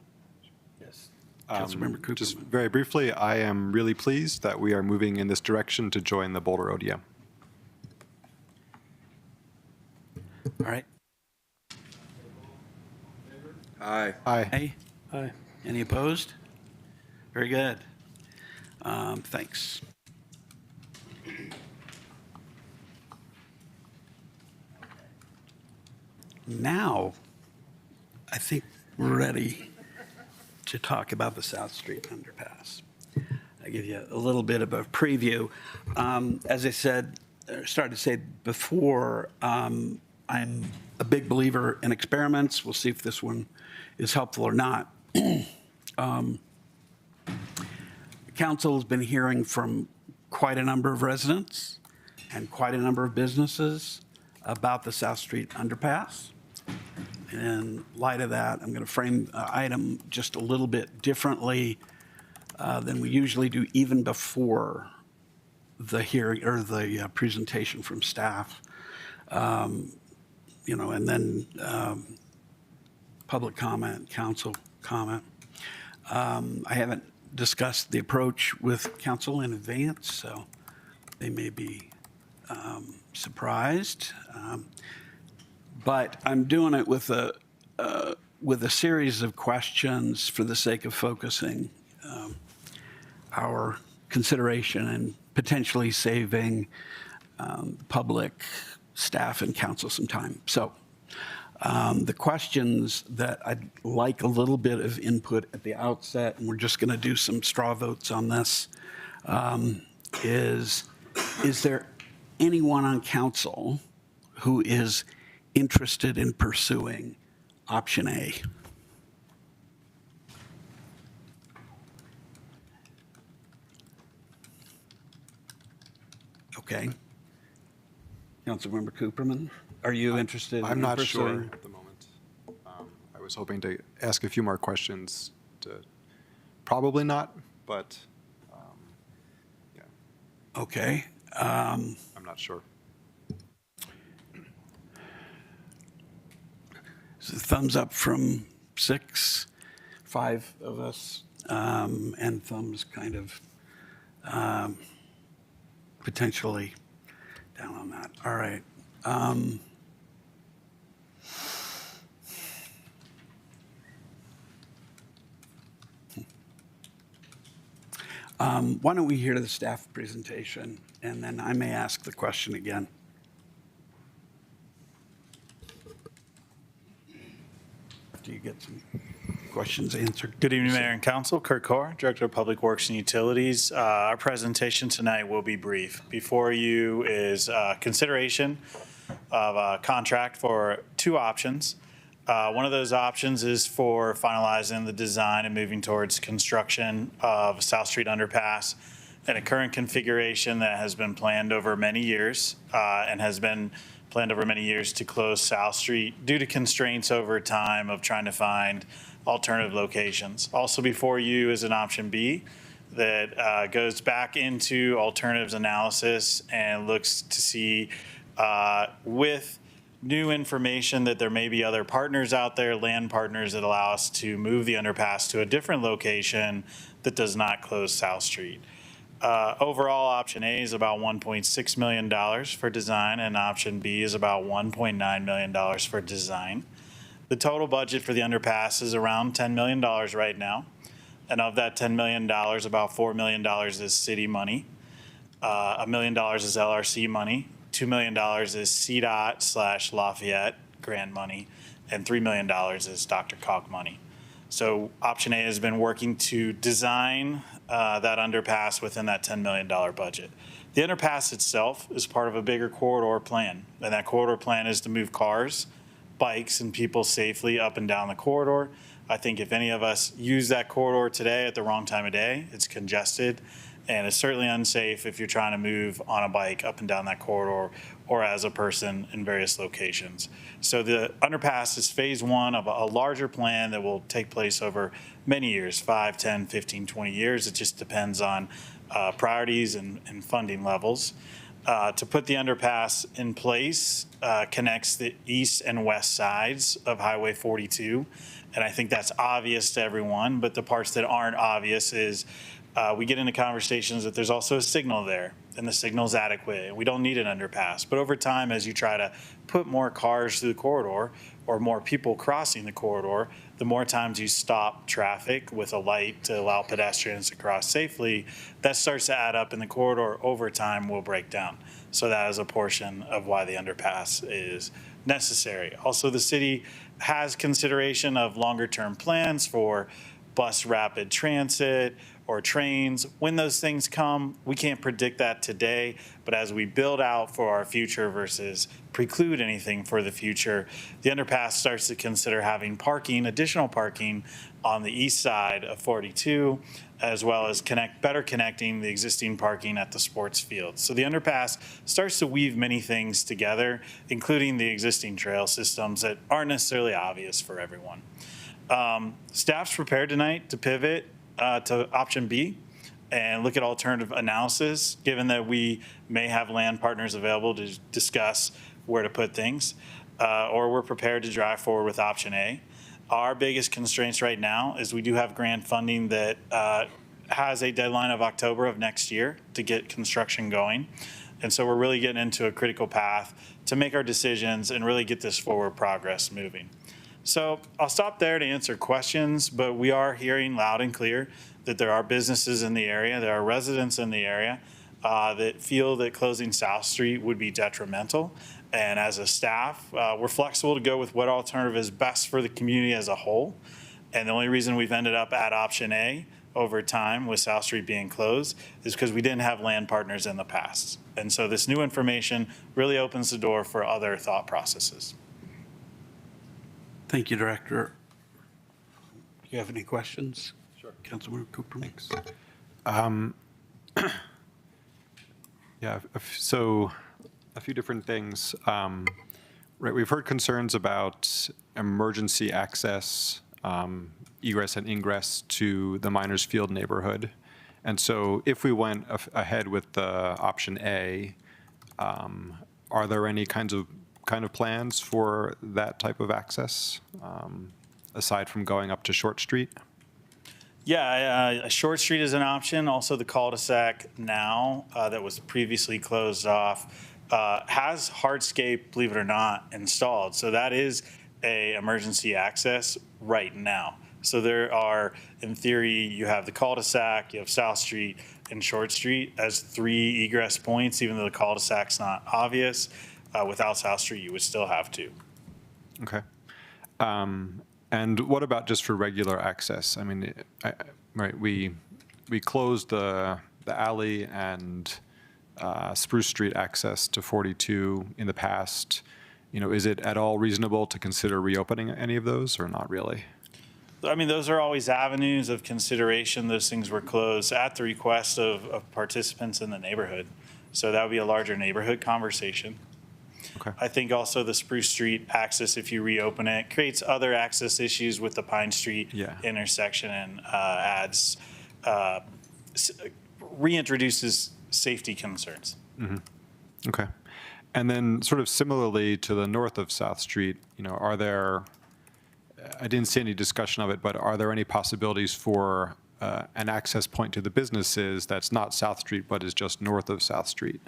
Yes. Councilmember Cooper. Just very briefly, I am really pleased that we are moving in this direction to join the Boulder ODM. All right. Aye. Aye. Aye. Any opposed? Very good. Thanks. Now, I think we're ready to talk about the South Street underpass. I'll give you a little bit of a preview. As I said, started to say before, I'm a big believer in experiments. We'll see if this one is helpful or not. Council has been hearing from quite a number of residents and quite a number of businesses about the South Street underpass. In light of that, I'm going to frame the item just a little bit differently than we usually do, even before the hearing or the presentation from staff. And then public comment, council comment. I haven't discussed the approach with council in advance, so they may be surprised. But I'm doing it with a series of questions for the sake of focusing our consideration and potentially saving public, staff, and council some time. So the questions that I'd like a little bit of input at the outset, and we're just going to do some straw votes on this, is there anyone on council who is interested in pursuing option A? Okay. Councilmember Cooperman, are you interested? I'm not sure pursuing? at the moment. I was hoping to ask a few more questions. Probably not, but yeah. Okay. I'm not sure. So thumbs up from 6, 5 of us, and thumbs kind of potentially down on that. All right. Why don't we hear the staff presentation, and then I may ask the question again. After you get some questions answered. Good evening, Mayor and Council. Kurt Carr, Director of Public Works and Utilities. Our presentation tonight will be brief. Before you is consideration of a contract for two options. One of those options is for finalizing the design and moving towards construction of South Street Underpass in a current configuration that has been planned over many years and has been planned over many years to close South Street due to constraints over time of trying to find alternative locations. Also before you is an option B that goes back into alternatives analysis and looks to see with new information that there may be other partners out there, land partners that allow us to move the underpass to a different location that does not close South Street. Overall, option A is about $1.6 million for design, and option B is about $1.9 million for design. The total budget for the underpass is around $10 million right now. And of that $10 million, about $4 million is city money. $1 million is LRC money. $2 million is CDOT/Lafayette grant money. And $3 million is Dr. Cog money. So option A has been working to design that underpass within that $10 million budget. The underpass itself is part of a bigger corridor plan. And that corridor plan is to move cars, bikes, and people safely up and down the corridor. I think if any of us use that corridor today at the wrong time of day, it's congested, and it's certainly unsafe if you're trying to move on a bike up and down that corridor or as a person in various locations. So the underpass is phase one of a larger plan that will take place over many years, 5, 10, 15, 20 years. It just depends on priorities and funding levels. To put the underpass in place connects the east and west sides of Highway 42. And I think that's obvious to everyone, but the parts that aren't obvious is we get into conversations that there's also a signal there, and the signal's adequate. We don't need an underpass. But over time, as you try to put more cars through the corridor or more people crossing the corridor, the more times you stop traffic with a light to allow pedestrians to cross safely, that starts to add up, and the corridor over time will break down. So that is a portion of why the underpass is necessary. Also, the city has consideration of longer-term plans for bus rapid transit or trains. When those things come, we can't predict that today, but as we build out for our future versus preclude anything for the future, the underpass starts to consider having parking, additional parking on the east side of 42, as well as better connecting the existing parking at the sports field. So the underpass starts to weave many things together, including the existing trail systems that aren't necessarily obvious for everyone. Staff's prepared tonight to pivot to option B and look at alternative analysis, given that we may have land partners available to discuss where to put things, or we're prepared to drive forward with option A. Our biggest constraints right now is we do have grant funding that has a deadline of October of next year to get construction going. And so we're really getting into a critical path to make our decisions and really get this forward progress moving. So I'll stop there to answer questions, but we are hearing loud and clear that there are businesses in the area, there are residents in the area that feel that closing South Street would be detrimental. And as a staff, we're flexible to go with what alternative is best for the community as a whole. And the only reason we've ended up at option A over time with South Street being closed is because we didn't have land partners in the past. And so this new information really opens the door for other thought processes. Thank you, Director. Do you have any questions? Sure. Councilmember Cooper. Thanks. Yeah, so a few different things. Right, we've heard concerns about emergency access, egress and ingress to the Miners Field neighborhood. And so if we went ahead with the option A, are there any kind of plans for that type of access, aside from going up to Short Street? Yeah, Short Street is an option. Also, the cul-de-sac now that was previously closed off has hardscape, believe it or not, installed. So that is a emergency access right now. So there are, in theory, you have the cul-de-sac, you have South Street, and Short Street as 3 egress points, even though the cul-de-sac's not obvious. Without South Street, you would still have 2. Okay. And what about just for regular access? I mean, right, we closed the alley and Spruce Street access to 42 in the past. You know, is it at all reasonable to consider reopening any of those or not really? I mean, those are always avenues of consideration. Those things were closed at the request of participants in the neighborhood. So that would be a larger neighborhood conversation. Okay. I think also the Spruce Street access, if you reopen it, creates other access issues with the Pine Street intersection and reintroduces safety concerns. Mm-hmm. Okay. And then sort of similarly to the north of South Street, you know, are there, I didn't see any discussion of it, but are there any possibilities for an access point to the businesses that's not South Street, but is just north of South Street?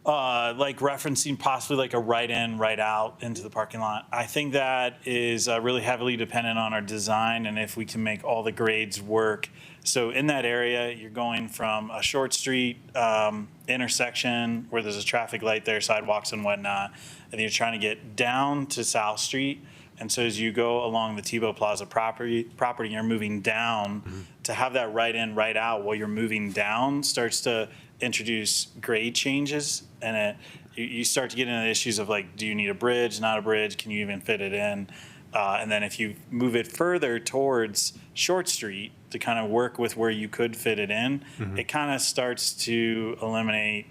Like referencing possibly like a right in, right out into the parking lot. I think that is really heavily dependent on our design and if we can make all the grades work. So in that area, you're going from a Short Street intersection where there's a traffic light there, sidewalks and whatnot, and you're trying to get down to South Street. And so as you go along the Tebow Plaza property, you're moving down to have that right in, right out while you're moving down starts to introduce grade changes. And you start to get into issues of like, do you need a bridge, not a bridge? Can you even fit it in? And then if you move it further towards Short Street to kind of work with where you could fit it in, it kind of starts to eliminate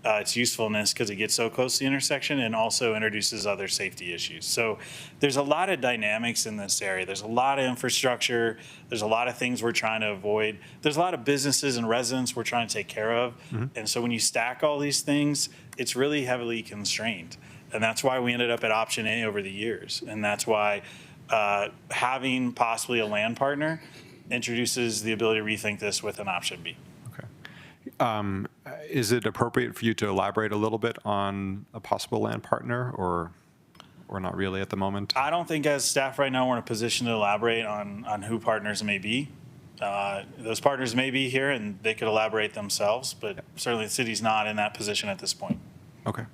its usefulness because it gets so close to the intersection and also introduces other safety issues. So there's a lot of dynamics in this area. There's a lot of infrastructure. There's a lot of things we're trying to avoid. There's a lot of businesses and residents we're trying to take care of. And so when you stack all these things, it's really heavily constrained. And that's why we ended up at option A over the years. And that's why having possibly a land partner introduces the ability to rethink this with an option B. Is it appropriate for you to elaborate a little bit on a possible land partner or not really at the moment? I don't think as staff right now we're in a position to elaborate on who partners may be. Those partners may be here and they could elaborate themselves, but certainly the city's not in that position at this point. Okay.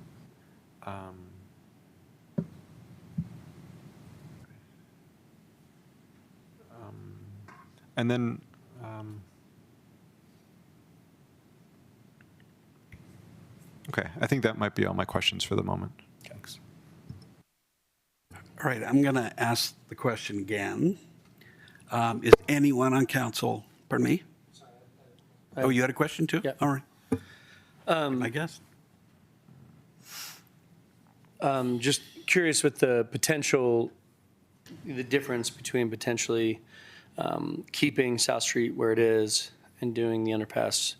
And then okay, I think that might be all my questions for the moment. Thanks. All right, I'm going to ask the question again. Is anyone on council, pardon me? Oh, you had a question too? Yeah. All right. I guess. Just curious with the potential, the difference between potentially keeping South Street where it is and doing the underpass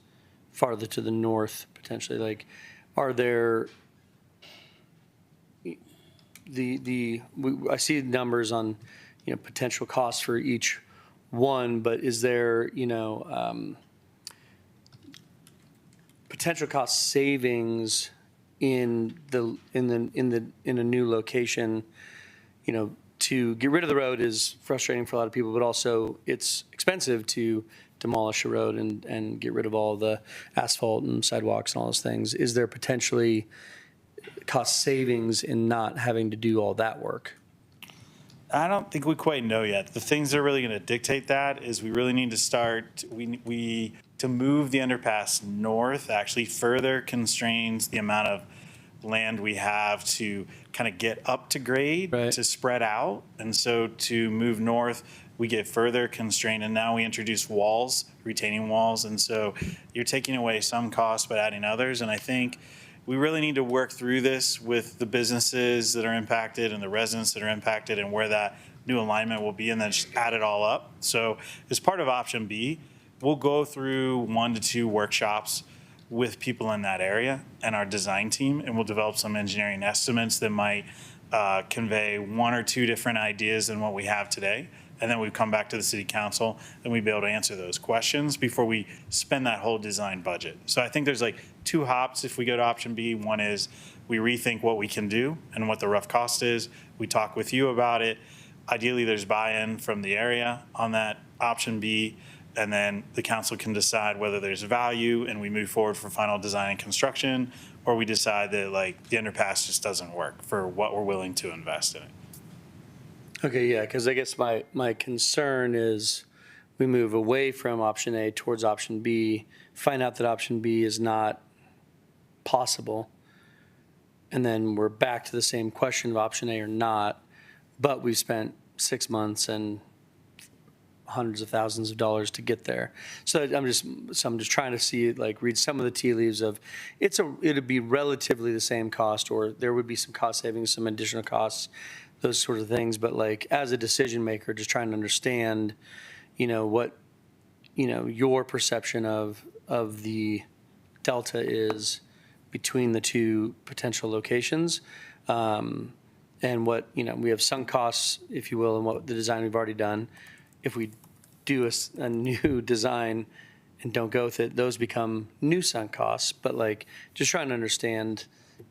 farther to the north, potentially. Like, are there I see numbers on, you know, potential costs for each one, but is there, you know, potential cost savings in a new location, you know, to get rid of the road is frustrating for a lot of people, but also it's expensive to demolish a road and get rid of all the asphalt and sidewalks and all those things. Is there potentially cost savings in not having to do all that work? I don't think we quite know yet. The things that are really going to dictate that is we really need to start, to move the underpass north actually further constrains the amount of land we have to kind of get up to grade, to spread out. And so to move north, we get further constrained. And now we introduce walls, retaining walls. And so you're taking away some costs but adding others. And I think we really need to work through this with the businesses that are impacted and the residents that are impacted and where that new alignment will be, and then just add it all up. So as part of option B, we'll go through 1 to 2 workshops with people in that area and our design team, and we'll develop some engineering estimates that might convey 1 or 2 different ideas than what we have today. And then we come back to the city council and we'd be able to answer those questions before we spend that whole design budget. So I think there's like 2 hops if we go to option B. One is we rethink what we can do and what the rough cost is. We talk with you about it. Ideally, there's buy-in from the area on that option B. and then the council can decide whether there's value and we move forward for final design and construction, or we decide that like the underpass just doesn't work for what we're willing to invest in it. Okay, yeah, because I guess my concern is we move away from option A towards option B, find out that option B is not possible, and then we're back to the same question of option A or not, but we've spent 6 months and hundreds of thousands of dollars to get there. So I'm just trying to see, like, read some of the tea leaves of it'd be relatively the same cost, or there would be some cost savings, some additional costs, those sort of things. But like, as a decision maker, just trying to understand, what, your perception of the delta is between the two potential locations. And what, we have sunk costs, if you will, and what the design we've already done. If we do a new design and don't go with it, those become new sunk costs. But like, just trying to understand,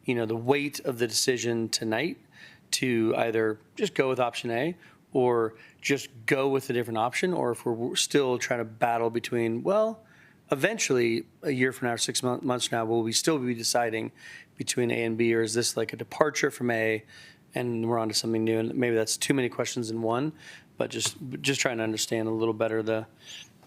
the weight of the decision tonight to either just go with option A or just go with a different option, or if we're still trying to battle between, well, eventually a year from now or 6 months from now, will we still be deciding between A and B, or is this like a departure from A and we're on to something new? And maybe that's too many questions in one, but just trying to understand a little better the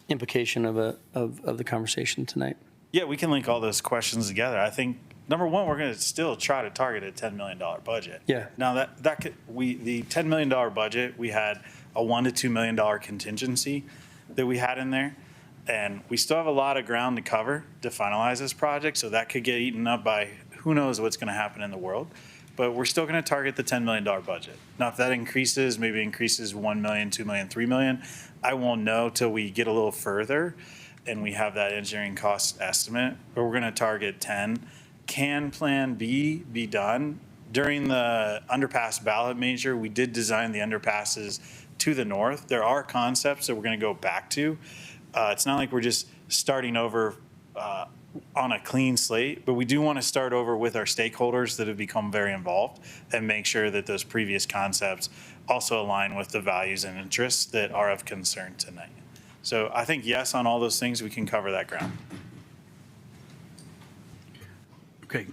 implication of the conversation tonight. Yeah, we can link all those questions together. I think number one, we're going to still try to target a $10 million budget. Yeah. Now the $10 million budget, we had a $1 to $2 million contingency that we had in there, and we still have a lot of ground to cover to finalize this project. So that could get eaten up by who knows what's going to happen in the world. But we're still going to target the $10 million budget. Now, if that increases, maybe increases 1 million, 2 million, 3 million, I won't know till we get a little further and we have that engineering cost estimate. But we're going to target 10. Can Plan B be done? During the underpass ballot measure, we did design the underpasses to the north. There are concepts that we're going to go back to. It's not like we're just starting over on a clean slate, but we do want to start over with our stakeholders that have become very involved and make sure that those previous concepts also align with the values and interests that are of concern tonight. So I think yes, on all those things, we can cover that ground. Okay.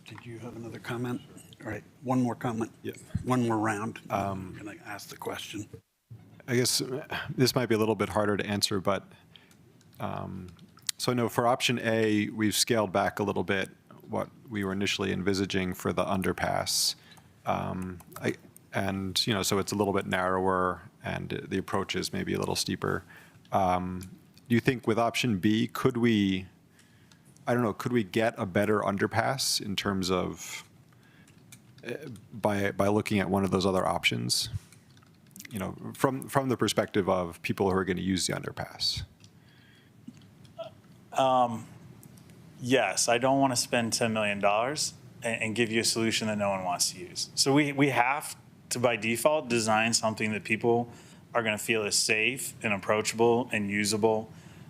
Did you have another comment? All right, one more comment. Yeah. One more round. I'm going to ask the question. I guess this might be a little bit harder to answer, but so I know for option A, we've scaled back a little bit what we were initially envisaging for the underpass. So it's a little bit narrower and the approach is maybe a little steeper. Do you think with option B, could we get a better underpass in terms of by looking at one of those other options? From the perspective of people who are going to use the underpass. Yes, I don't want to spend $10 million and give you a solution that no one wants to use. So we have to, by default, design something that people are going to feel is safe and approachable and usable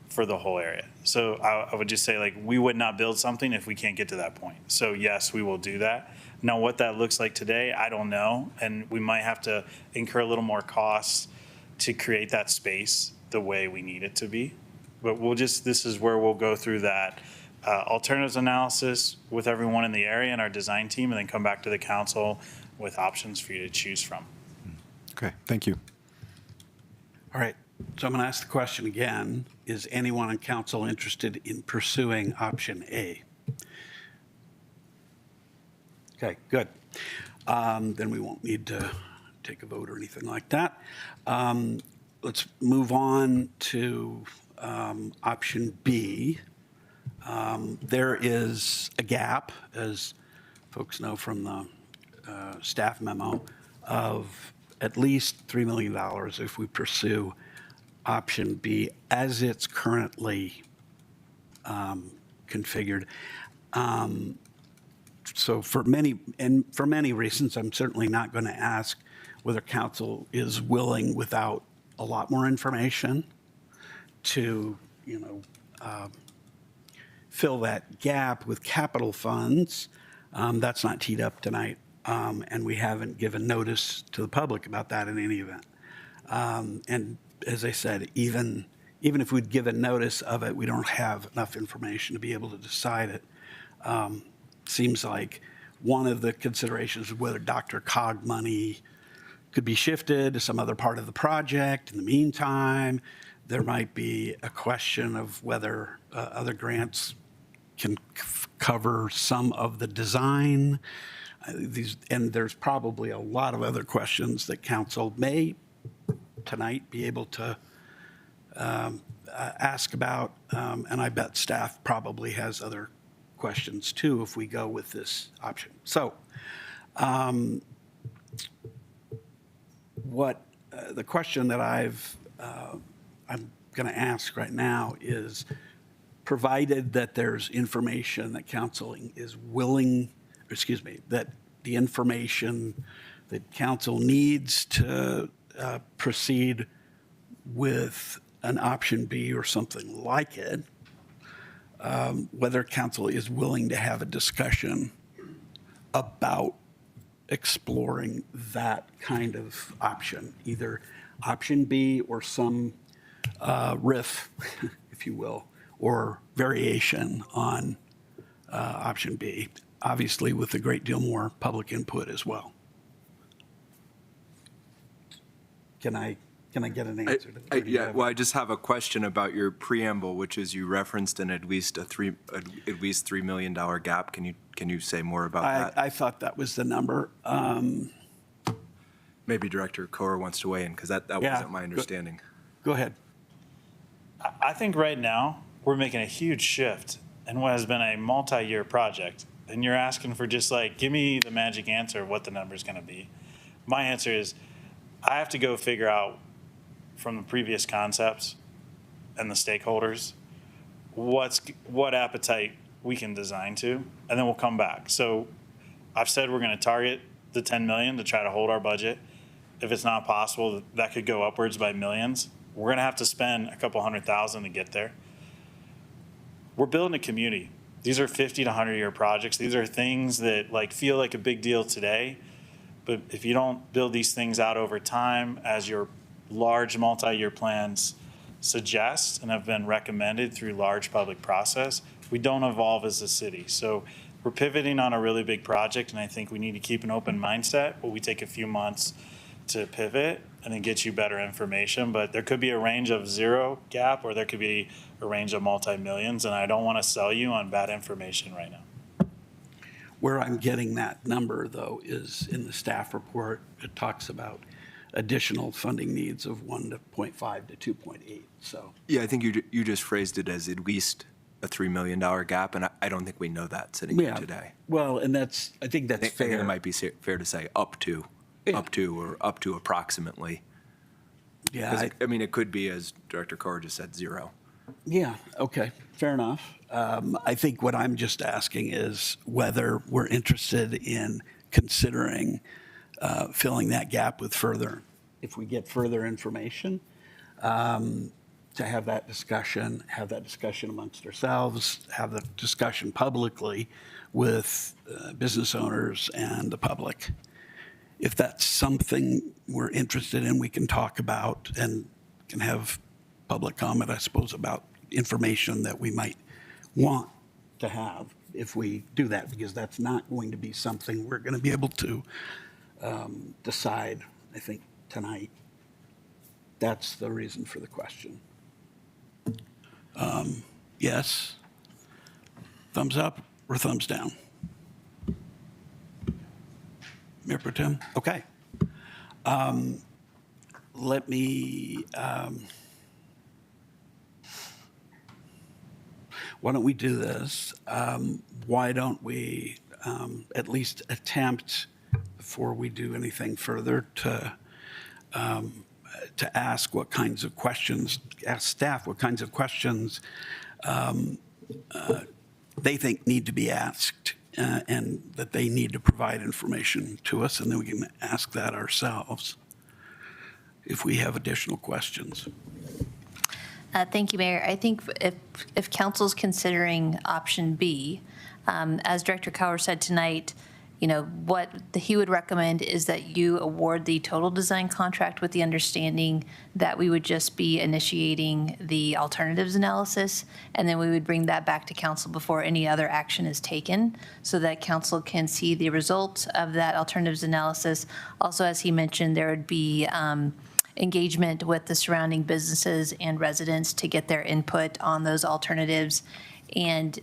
for the whole area. So I would just say, like, we would not build something if we can't get to that point. So yes, we will do that. Now, what that looks like today, I don't know. And we might have to incur a little more costs to create that space the way we need it to be. But this is where we'll go through that alternatives analysis with everyone in the area and our design team, and then come back to the council with options for you to choose from. Okay, thank you. All right, so I'm going to ask the question again. Is anyone on council interested in pursuing option A? Okay, good. Then we won't need to take a vote or anything like that. Let's move on to option B. There is a gap, as folks know from the staff memo, of at least $3 million if we pursue option B as it's currently configured. So for many reasons, I'm certainly not going to ask whether council is willing, without a lot more information, to fill that gap with capital funds. That's not teed up tonight, and we haven't given notice to the public about that in any event. And as I said, even even if we'd given notice of it, we don't have enough information to be able to decide it. Seems like one of the considerations is whether Dr. Cog money could be shifted to some other part of the project. In the meantime, there might be a question of whether other grants can cover some of the design. And there's probably a lot of other questions that council may tonight be able to ask about. And I bet staff probably has other questions too if we go with this option. So the question that I'm going to ask right now is, provided that there's information that council is willing, that the information that council needs to proceed with an option B or something like it, whether council is willing to have a discussion about exploring that kind of option, either option B or some riff, if you will, or variation on option B, obviously with a great deal more public input as well. Can I get an answer to that? Yeah, well, I just have a question about your preamble, which is you referenced an at least $3 million gap. Can you say more about that? I thought that was the number. Maybe Director Kohr wants to weigh in, because that wasn't my understanding. Go ahead. I think right now we're making a huge shift in what has been a multi-year project. And you're asking for just like, give me the magic answer of what the number is going to be. My answer is, I have to go figure out from the previous concepts and the stakeholders what appetite we can design to, and then we'll come back. So I've said we're going to target the 10 million to try to hold our budget. If it's not possible, that could go upwards by millions. We're going to have to spend a couple $100,000 to get there. We're building a community. These are 50 to 100-year projects. These are things that feel like a big deal today, but if you don't build these things out over time, as your large multi-year plans suggest and have been recommended through large public process, we don't evolve as a city. So we're pivoting on a really big project, and I think we need to keep an open mindset, but we take a few months to pivot and then get you better information. But there could be a range of zero gap, or there could be a range of multi-millions, and I don't want to sell you on bad information right now. Where I'm getting that number, though, is in the staff report. It talks about additional funding needs of 1.5 to 2.8. So yeah, I think you just phrased it as at least a $3 million gap, and I don't think we know that sitting here today. Well, and I think that's fair. I think it might be fair to say up to approximately. Yeah. I mean, it could be, as Director Kohr just said, zero. Yeah, okay, fair enough. I think what I'm just asking is whether we're interested in considering filling that gap with if we get further information, to have that discussion amongst ourselves, have the discussion publicly with business owners and the public. If that's something we're interested in, we can talk about and can have public comment, I suppose, about information that we might want to have if we do that, because that's not going to be something we're going to be able to decide, I think, tonight. That's the reason for the question. Yes? Thumbs up or thumbs down? Mayor Pro Tem? Okay. Let me, why don't we do this? Why don't we at least attempt, before we do anything further, to ask what kinds of questions, ask staff what kinds of questions they think need to be asked, and that they need to provide information to us, and then we can ask that ourselves if we have additional questions. Thank you, Mayor. I think if council's considering option B, as Director Kohr said tonight, what he would recommend is that you award the total design contract with the understanding that we would just be initiating the alternatives analysis, and then we would bring that back to council before any other action is taken, so that council can see the results of that alternatives analysis. Also, as he mentioned, there would be engagement with the surrounding businesses and residents to get their input on those alternatives. And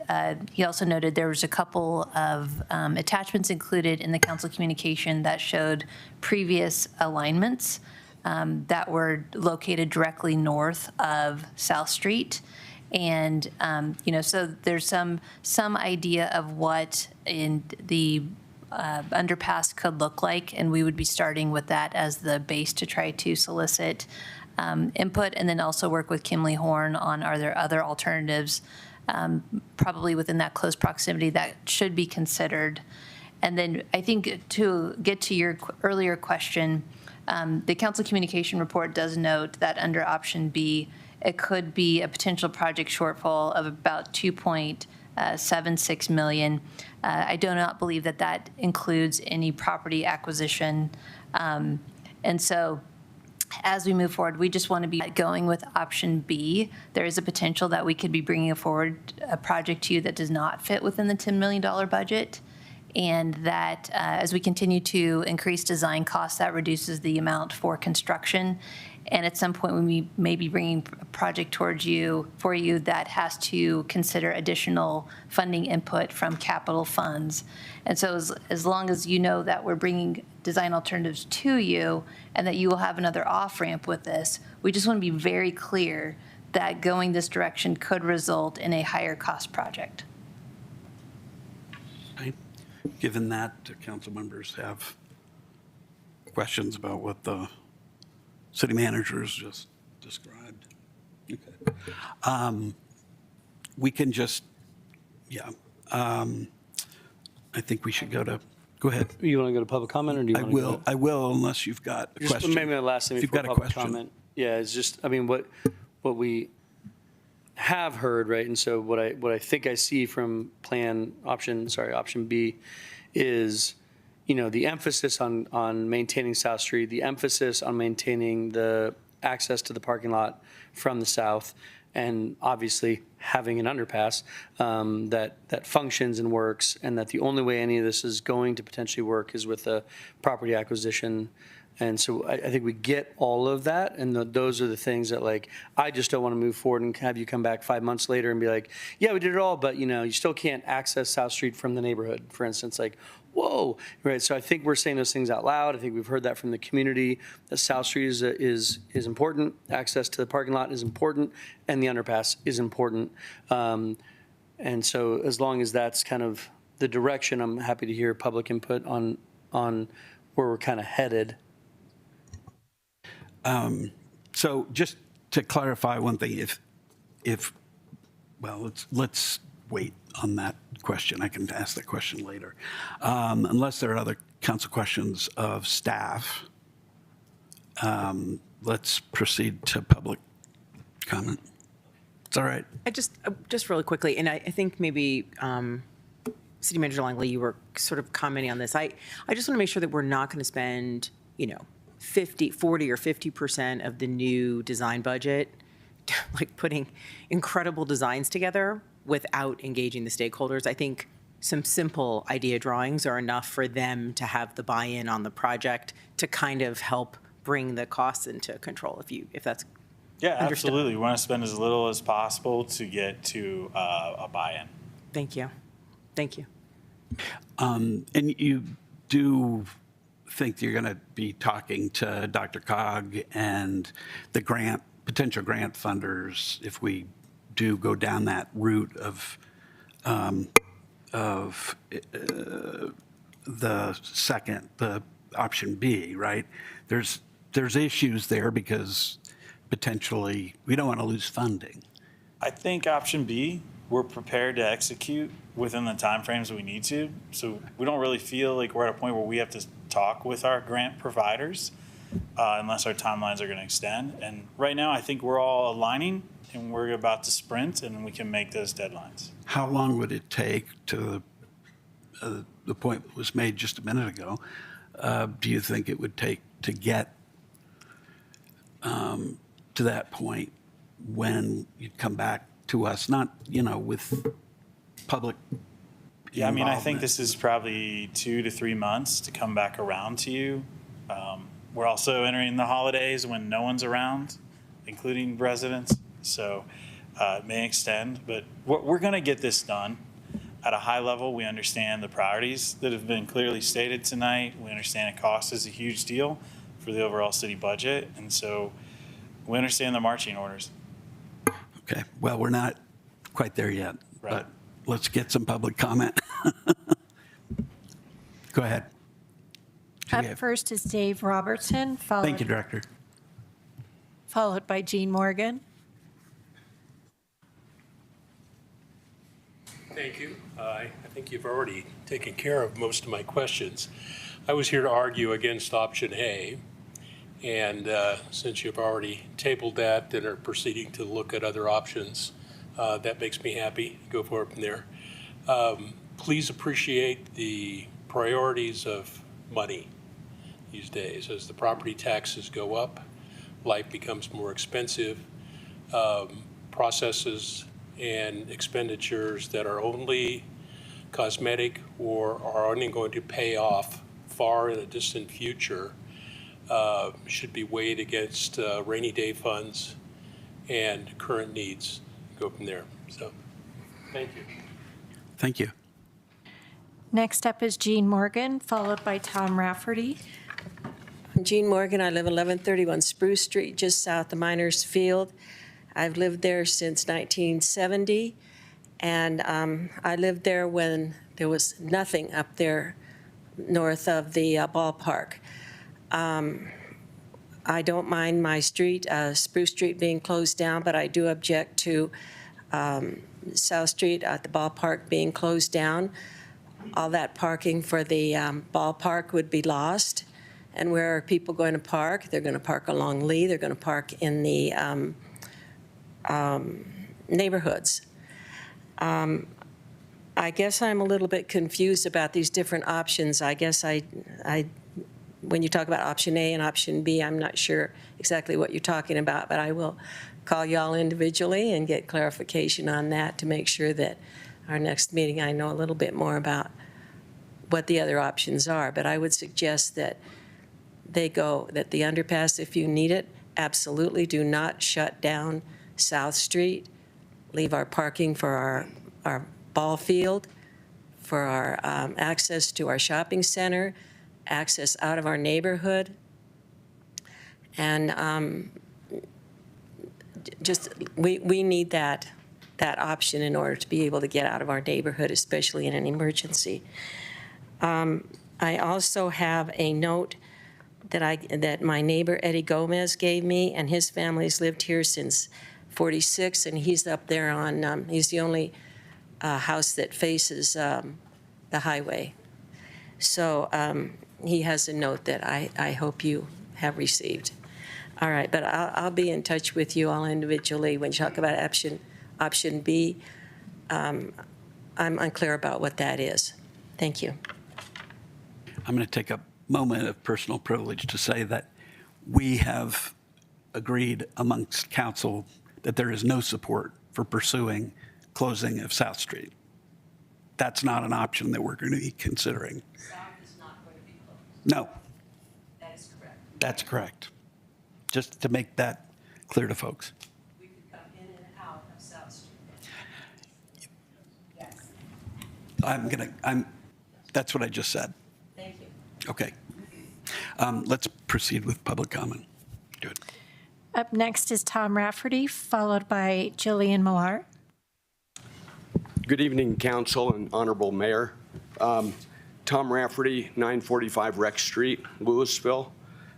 he also noted there was a couple of attachments included in the council communication that showed previous alignments that were located directly north of South Street. And, so there's some idea of what in the underpass could look like, and we would be starting with that as the base to try to solicit input, and then also work with Kimley Horn on are there other alternatives probably within that close proximity that should be considered. And then I think to get to your earlier question, the council communication report does note that under option B, it could be a potential project shortfall of about 2.76 million. I do not believe that that includes any property acquisition. And so as we move forward, we just want to be going with option B. There is a potential that we could be bringing forward a project to you that does not fit within the $10 million budget. And that as we continue to increase design costs, that reduces the amount for construction. And at some point, we may be bringing a project towards you for you that has to consider additional funding input from capital funds. And so as long as you know that we're bringing design alternatives to you and that you will have another off-ramp with this, we just want to be very clear that going this direction could result in a higher cost project. Okay. Given that, council members have questions about what the city manager has just described. Okay. We can just, I think we should go ahead. You want to go to public comment, or do you want to go? I will, unless you've got a Just question. maybe the last thing If you've before got a public question. comment. Yeah, it's just, I mean, what we have heard, right, and so what I think I see from option B is, the emphasis on maintaining South Street, the emphasis on maintaining the access to the parking lot from the south, and obviously having an underpass that functions and works, and that the only way any of this is going to potentially work is with a property acquisition. And so I think we get all of that, and those are the things that, like, I just don't want to move forward and have you come back 5 months later and be like, yeah, we did it all, but, you still can't access South Street from the neighborhood, for instance. Like, whoa, right? So I think we're saying those things out loud. I think we've heard that from the community, that South Street is important, access to the parking lot is important, and the underpass is important. And so as long as that's kind of the direction, I'm happy to hear public input on where we're kind of headed. So just to clarify one thing, let's wait on that question. I can ask that question later. Unless there are other council questions of staff, let's proceed to public comment. It's all right. I just really quickly, and I think maybe City Manager Langley, you were sort of commenting on this. I just want to make sure that we're not going to spend, 40 or 50% of the new design budget, like putting incredible designs together without engaging the stakeholders. I think some simple idea drawings are enough for them to have the buy-in on the project to kind of help bring the costs into control, if that's Yeah, understood. absolutely. We want to spend as little as possible to get to a buy-in. Thank you. Thank you. And you do think you're going to be talking to Dr. and the potential grant funders if we do go down that route of the option B, right? There's issues there because potentially we don't want to lose funding. I think option B, we're prepared to execute within the timeframes we need to. So we don't really feel like we're at a point where we have to talk with our grant providers unless our timelines are going to extend. And right now, I think we're all aligning and we're about to sprint and we can make those deadlines. How long would it take to the point was made just a minute ago, do you think it would take to get to that point when you'd come back to us, not, with public Yeah, I mean, I think involvement? this is probably 2 to 3 months to come back around to you. We're also entering the holidays when no one's around, including residents, so it may extend, but we're going to get this done. At a high level, we understand the priorities that have been clearly stated tonight. We understand cost is a huge deal for the overall city budget, and so we understand the marching orders. Okay, well, we're not quite there yet, Right. but let's get some public comment. Go ahead. Up first is Dave Robertson, Thank you, Director. followed by Jean Morgan. Thank you. I think you've already taken care of most of my questions. I was here to argue against option A, and since you've already tabled that and are proceeding to look at other options, that makes me happy. Go forward from there. Please appreciate the priorities of money these days. As the property taxes go up, life becomes more expensive. Processes and expenditures that are only cosmetic or are only going to pay off far in a distant future should be weighed against rainy day funds and current needs. Go from there. So, thank you. Thank you. Next up is Jean Morgan, followed by Tom Rafferty. I'm Jean Morgan. I live 1131 Spruce Street, just south of Miners Field. I've lived there since 1970, and I lived there when there was nothing up there north of the ballpark. I don't mind my street, Spruce Street, being closed down, but I do object to South Street at the ballpark being closed down. All that parking for the ballpark would be lost. And where are people going to park? They're going to park along Lee. They're going to park in the neighborhoods. I guess I'm a little bit confused about these different options. I guess when you talk about option A and option B, I'm not sure exactly what you're talking about, but I will call y'all individually and get clarification on that to make sure that our next meeting I know a little bit more about what the other options are. But I would suggest that that the underpass, if you need it, absolutely do not shut down South Street. Leave our parking for our ball field, for our access to our shopping center, access out of our neighborhood. And we need that option in order to be able to get out of our neighborhood, especially in an emergency. I also have a note that my neighbor Eddie Gomez gave me, and his family's lived here since '46, and he's up there on, he's the only house that faces the highway. So he has a note that I hope you have received. All right, but I'll be in touch with you all individually when you talk about option B. I'm unclear about what that is. Thank you. I'm going to take a moment of personal privilege to say that we have agreed amongst council that there is no support for pursuing closing of South Street. That's not an option that we're going to be considering. South is not going to be closed. No, That is correct. that's correct. Just to make that clear to folks. We could come in and out of South Street. Yes. That's what I just said. Thank you. Okay. Let's proceed with public comment. Good. Up next is Tom Rafferty, followed by Jillian Millar. Good evening, Council and Honorable Mayor. Tom Rafferty, 945 Rex Street, Louisville.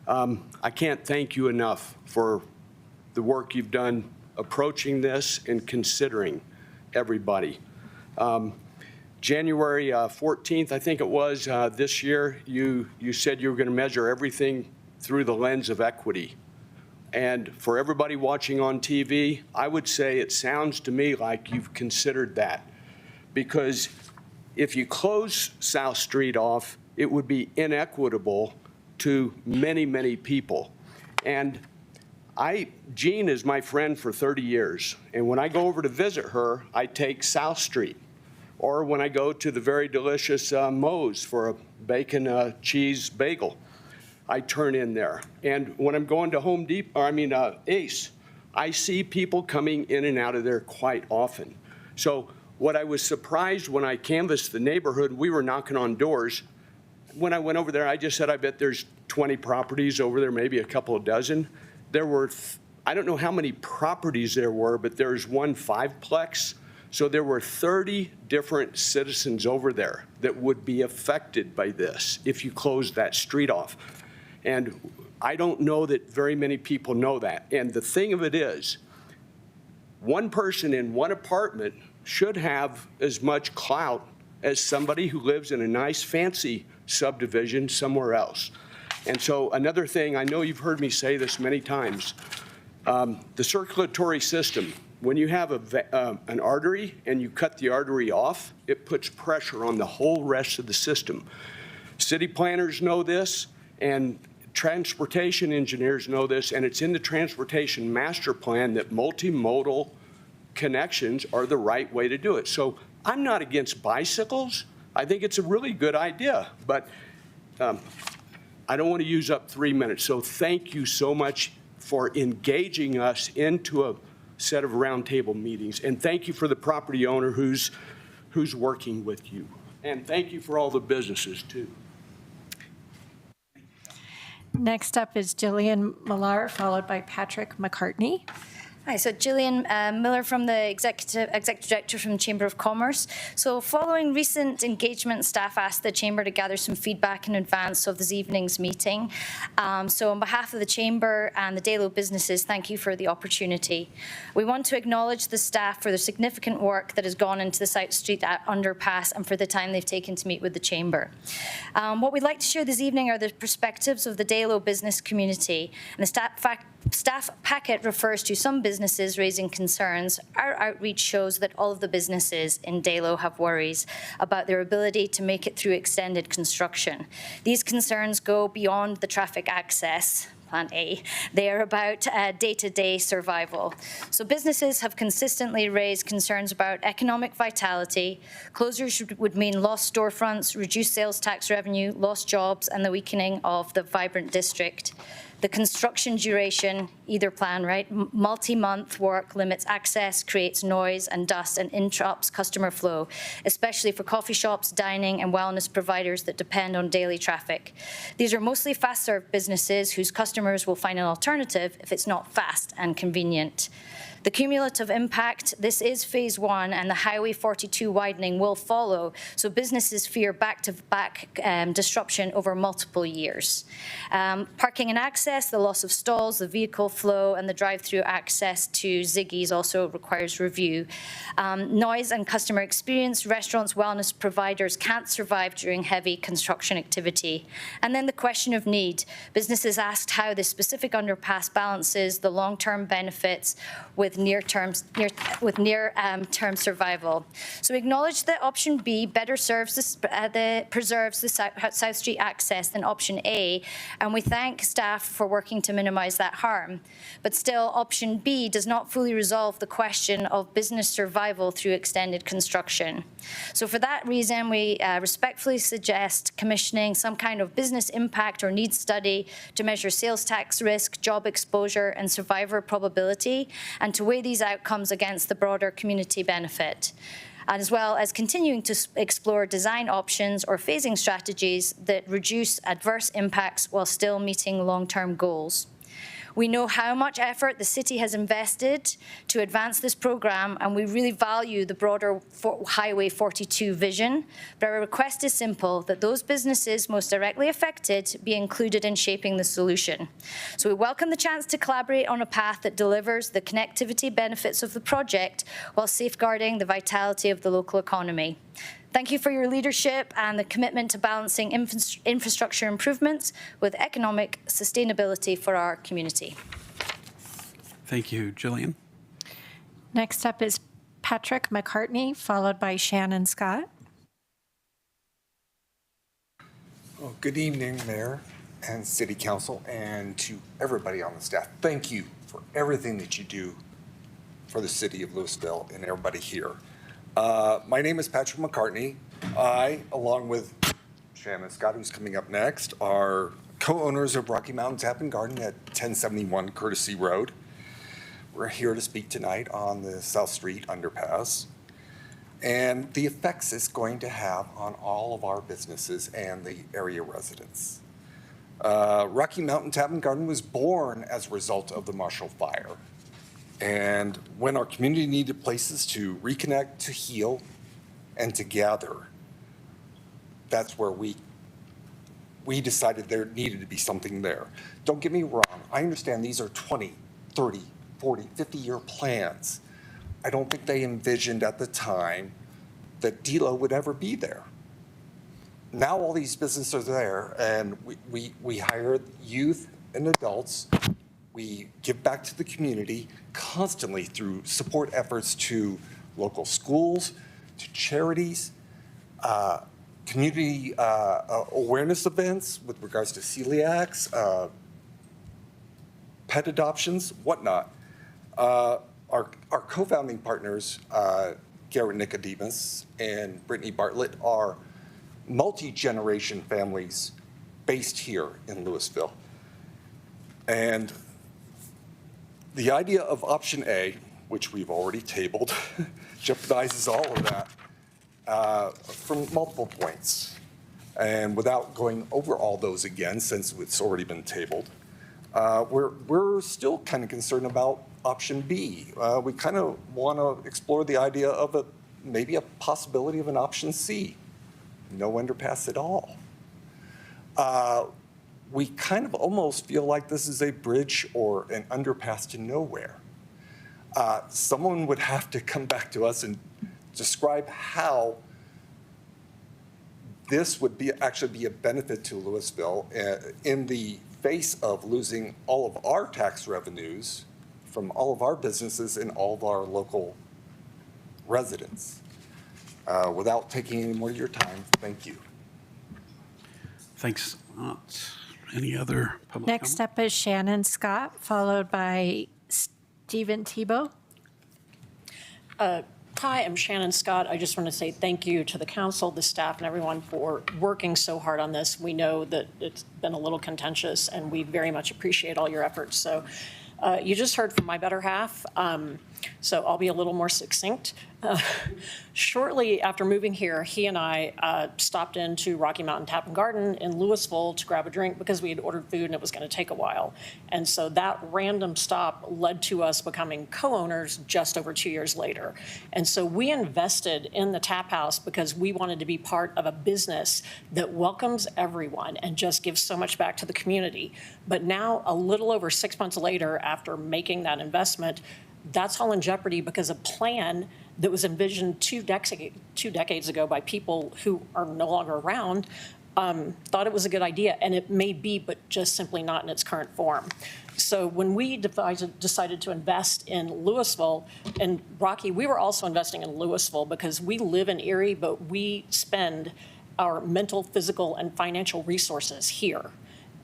I can't thank you enough for the work you've done approaching this and considering everybody. January 14th, I think it was, this year, you said you were going to measure everything through the lens of equity. And for everybody watching on TV, I would say it sounds to me like you've considered that, because if you close South Street off, it would be inequitable to many, many people. And Jean is my friend for 30 years, and when I go over to visit her, I take South Street. Or when I go to the very delicious Moe's for a bacon cheese bagel, I turn in there. And when I'm going to Ace, I see people coming in and out of there quite often. So what I was surprised when I canvassed the neighborhood, we were knocking on doors. When I went over there, I just said, I bet there's 20 properties over there, maybe a couple of dozen. There were, I don't know how many properties there were, but there's one 5-plex. So there were 30 different citizens over there that would be affected by this if you closed that street off. And I don't know that very many people know that. And the thing of it is, one person in one apartment should have as much clout as somebody who lives in a nice fancy subdivision somewhere else. And so another thing, I know you've heard me say this many times, the circulatory system, when you have an artery and you cut the artery off, it puts pressure on the whole rest of the system. City planners know this, and transportation engineers know this, and it's in the transportation master plan that multimodal connections are the right way to do it. So I'm not against bicycles. I think it's a really good idea, but I don't want to use up 3 minutes. So thank you so much for engaging us into a set of roundtable meetings. And thank you for the property owner who's working with you. And thank you for all the businesses too. Next up is Jillian Millar, followed by Patrick McCartney. Hi, so Gillian Miller from the Executive Director from the Chamber of Commerce. So following recent engagement, staff asked the Chamber to gather some feedback in advance of this evening's meeting. So on behalf of the Chamber and the DALO businesses, thank you for the opportunity. We want to acknowledge the staff for the significant work that has gone into the South Street underpass and for the time they've taken to meet with the Chamber. What we'd like to share this evening are the perspectives of the DALO business community. And the staff packet refers to some businesses raising concerns. Our outreach shows that all of the businesses in DALO have worries about their ability to make it through extended construction. These concerns go beyond the traffic access, Plan A. They are about day-to-day survival. So businesses have consistently raised concerns about economic vitality. Closures would mean lost storefronts, reduced sales tax revenue, lost jobs, and the weakening of the vibrant district. The construction duration, either plan, right? Multi-month work limits access, creates noise and dust, and interrupts customer flow, especially for coffee shops, dining, and wellness providers that depend on daily traffic. These are mostly fast-serve businesses whose customers will find an alternative if it's not fast and convenient. The cumulative impact, this is phase 1, and the Highway 42 widening will follow, so businesses fear back-to-back disruption over multiple years. Parking and access, the loss of stalls, the vehicle flow, and the drive-through access to Ziggy's also requires review. Noise and customer experience, restaurants, wellness providers can't survive during heavy construction activity. And then the question of need. Businesses asked how this specific underpass balances the long-term benefits with near-term survival. So we acknowledge that option B better serves preserves the South Street access than option A, and we thank staff for working to minimize that harm. But still, option B does not fully resolve the question of business survival through extended construction. So for that reason, we respectfully suggest commissioning some kind of business impact or needs study to measure sales tax risk, job exposure, and survivor probability, and to weigh these outcomes against the broader community benefit, and as well as continuing to explore design options or phasing strategies that reduce adverse impacts while still meeting long-term goals. We know how much effort the city has invested to advance this program, and we really value the broader Highway 42 vision. But our request is simple, that those businesses most directly affected be included in shaping the solution. So we welcome the chance to collaborate on a path that delivers the connectivity benefits of the project while safeguarding the vitality of the local economy. Thank you for your leadership and the commitment to balancing infrastructure improvements with economic sustainability for our community. Thank you, Jillian. Next up is Patrick McCartney, followed by Shannon Scott. Well, good evening, Mayor and City Council, and to everybody on the staff. Thank you for everything that you do for the city of Louisville and everybody here. My name is Patrick McCartney. I, along with Shannon Scott, who's coming up next, are co-owners of Rocky Mountain Tap and Garden at 1071 Courtesy Road. We're here to speak tonight on the South Street underpass and the effects it's going to have on all of our businesses and the area residents. Rocky Mountain Tap and Garden was born as a result of the Marshall Fire. And when our community needed places to reconnect, to heal, and to gather, that's where we decided there needed to be something there. Don't get me wrong, I understand these are 20, 30, 40, 50-year plans. I don't think they envisioned at the time that DELO would ever be there. Now all these businesses are there, and we hire youth and adults. We give back to the community constantly through support efforts to local schools, to charities, community awareness events with regards to celiacs, pet adoptions, whatnot. Our co-founding partners, Garrett Nicodemus and Brittany Bartlett, are multi-generation families based here in Louisville. And the idea of option A, which we've already tabled, jeopardizes all of that from multiple points. And without going over all those again, since it's already been tabled, we're still kind of concerned about option B. We kind of want to explore the idea of maybe a possibility of an option C, no underpass at all. We kind of almost feel like this is a bridge or an underpass to nowhere. Someone would have to come back to us and describe how this would actually be a benefit to Louisville in the face of losing all of our tax revenues from all of our businesses and all of our local residents. Without taking any more of your time, thank you. Thanks a lot. Any other public Next up is Shannon Scott, followed by Stephen Tebow. Hi, I'm Shannon Scott. I just want to say thank you to the council, the staff, and everyone for working so hard on this. We know that it's been a little contentious, and we very much appreciate all your efforts. So you just heard from my better half, so I'll be a little more succinct. Shortly after moving here, he and I stopped into Rocky Mountain Tap and Garden in Louisville to grab a drink because we had ordered food and it was going to take a while. And so that random stop led to us becoming co-owners just over 2 years later. And so we invested in the tap house because we wanted to be part of a business that welcomes everyone and just gives so much back to the community. But now, a little over 6 months later, after making that investment, that's all in jeopardy because a plan that was envisioned two decades ago by people who are no longer around thought it was a good idea, and it may be, but just simply not in its current form. So when we decided to invest in Louisville and Rocky, we were also investing in Louisville because we live in Erie, but we spend our mental, physical, and financial resources here.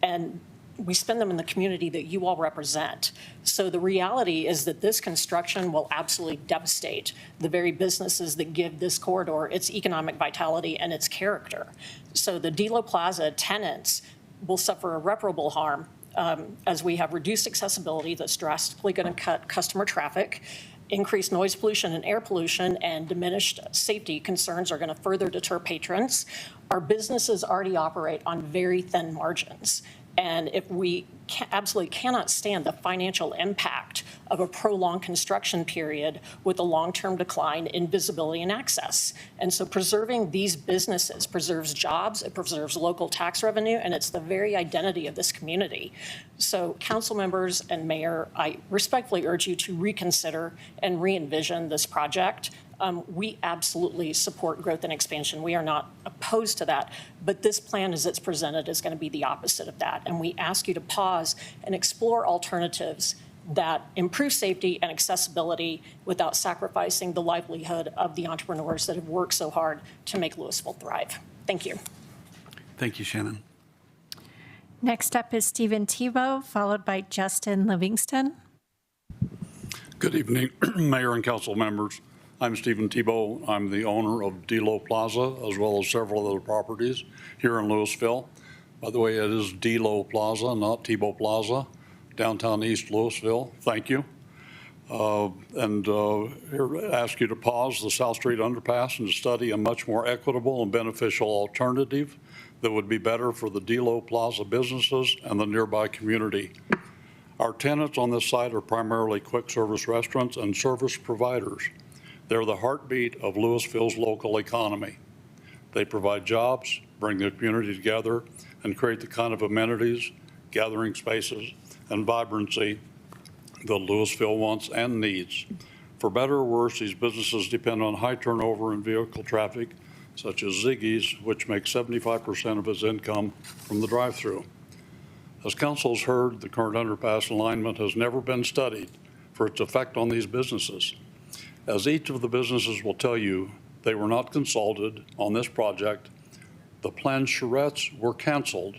And we spend them in the community that you all represent. So the reality is that this construction will absolutely devastate the very businesses that give this corridor its economic vitality and its character. So the DELO Plaza tenants will suffer irreparable harm as we have reduced accessibility that's drastically going to cut customer traffic. Increased noise pollution and air pollution and diminished safety concerns are going to further deter patrons. Our businesses already operate on very thin margins. And if we absolutely cannot stand the financial impact of a prolonged construction period with a long-term decline in visibility and access. And so preserving these businesses preserves jobs, it preserves local tax revenue, and it's the very identity of this community. So council members and mayor, I respectfully urge you to reconsider and re-envision this project. We absolutely support growth and expansion. We are not opposed to that. But this plan as it's presented is going to be the opposite of that. And we ask you to pause and explore alternatives that improve safety and accessibility without sacrificing the livelihood of the entrepreneurs that have worked so hard to make Louisville thrive. Thank you. Thank you, Shannon. Next up is Stephen Tebow, followed by Justin Livingston. Good evening, Mayor and council members. I'm Stephen Tebow. I'm the owner of Delo Plaza, as well as several other properties here in Louisville. By the way, it is Delo Plaza, not Tebow Plaza, downtown East Louisville. Thank you. Here ask you to pause the South Street underpass and to study a much more equitable and beneficial alternative that would be better for the Delo Plaza businesses and the nearby community. Our tenants on this site are primarily quick service restaurants and service providers. They're the heartbeat of Louisville's local economy. They provide jobs, bring the community together, and create the kind of amenities, gathering spaces, and vibrancy that Louisville wants and needs. For better or worse, these businesses depend on high turnover in vehicle traffic, such as Ziggy's, which makes 75% of its income from the drive-through. As council has heard, the current underpass alignment has never been studied for its effect on these businesses. As each of the businesses will tell you, they were not consulted on this project. The planned charrettes were canceled,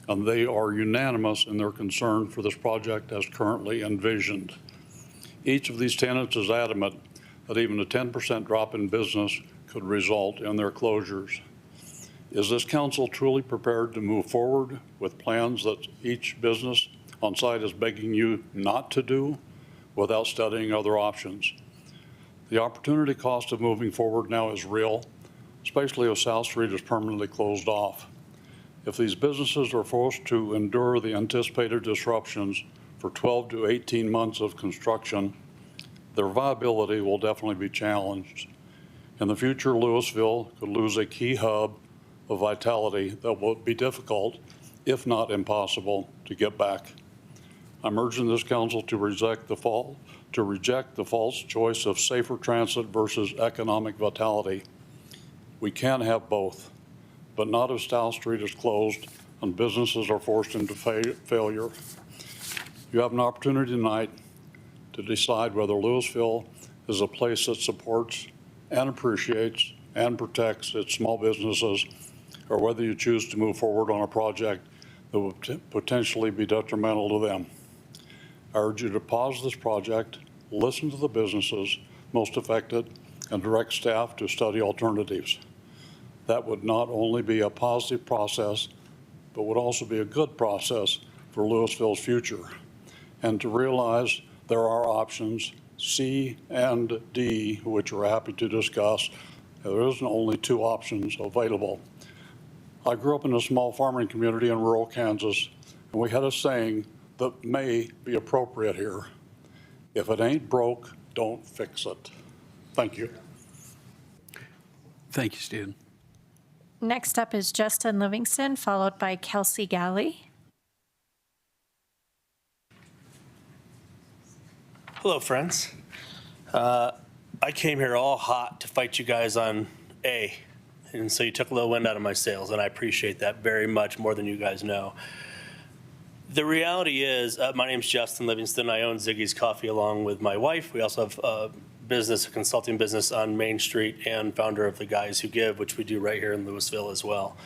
and they are unanimous in their concern for this project as currently envisioned. Each of these tenants is adamant that even a 10% drop in business could result in their closures. Is this council truly prepared to move forward with plans that each business on site is begging you not to do without studying other options? The opportunity cost of moving forward now is real, especially if South Street is permanently closed off. If these businesses are forced to endure the anticipated disruptions for 12 to 18 months of construction, their viability will definitely be challenged. In the future, Louisville could lose a key hub of vitality that will be difficult, if not impossible, to get back. I'm urging this council to reject the false choice of safer transit versus economic vitality. We can have both, but not if South Street is closed and businesses are forced into failure. You have an opportunity tonight to decide whether Louisville is a place that supports and appreciates and protects its small businesses, or whether you choose to move forward on a project that would potentially be detrimental to them. I urge you to pause this project, listen to the businesses most affected, and direct staff to study alternatives. That would not only be a positive process, but would also be a good process for Louisville's future. And to realize there are options C and D, which we're happy to discuss. There isn't only two options available. I grew up in a small farming community in rural Kansas, and we had a saying that may be appropriate here. If it ain't broke, don't fix it. Thank you. Thank you, Stephen. Next up is Justin Livingston, followed by Kelsey Galley. Hello, friends. I came here all hot to fight you guys on A, and so you took a little wind out of my sails, and I appreciate that very much, more than you guys know. The reality is, my name's Justin Livingston. I own Ziggy's Coffee along with my wife. We also have a consulting business on Main Street, and founder of The Guys Who Give, which we do right here in Louisville as well.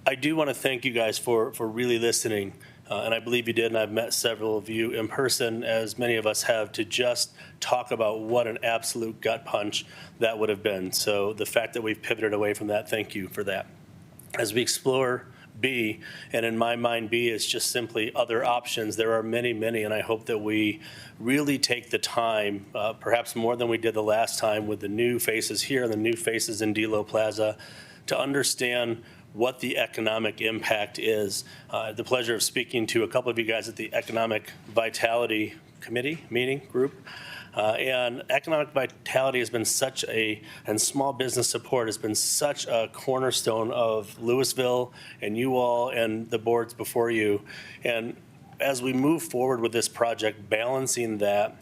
I do want to thank you guys for really listening. And I believe you did, and I've met several of you in person, as many of us have, to just talk about what an absolute gut punch that would have been. So the fact that we've pivoted away from that, thank you for that. As we explore B, and in my mind, B is just simply other options. There are many, many, and I hope that we really take the time, perhaps more than we did the last time with the new faces here and the new faces in Delo Plaza, to understand what the economic impact is. I had the pleasure of speaking to a couple of you guys at the Economic Vitality Committee meeting group. And economic vitality has been and small business support has been such a cornerstone of Louisville and you all and the boards before you. And as we move forward with this project, balancing that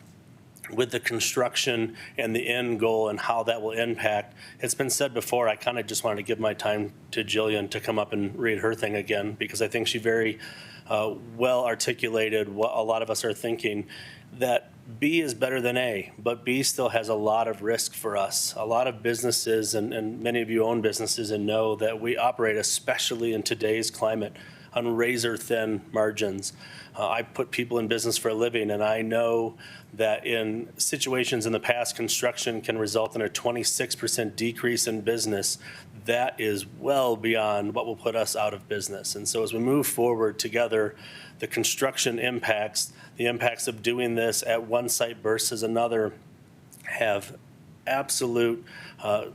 with the construction and the end goal and how that will impact. It's been said before, I kind of just wanted to give my time to Jillian to come up and read her thing again, because I think she very well articulated what a lot of us are thinking, that B is better than A, but B still has a lot of risk for us. A lot of businesses, and many of you own businesses and know that we operate, especially in today's climate, razor-thin margins. I put people in business for a living, and I know that in situations in the past, construction can result in a 26% decrease in business. That is well beyond what will put us out of business. And so as we move forward together, the construction impacts, the impacts of doing this at one site versus another have absolute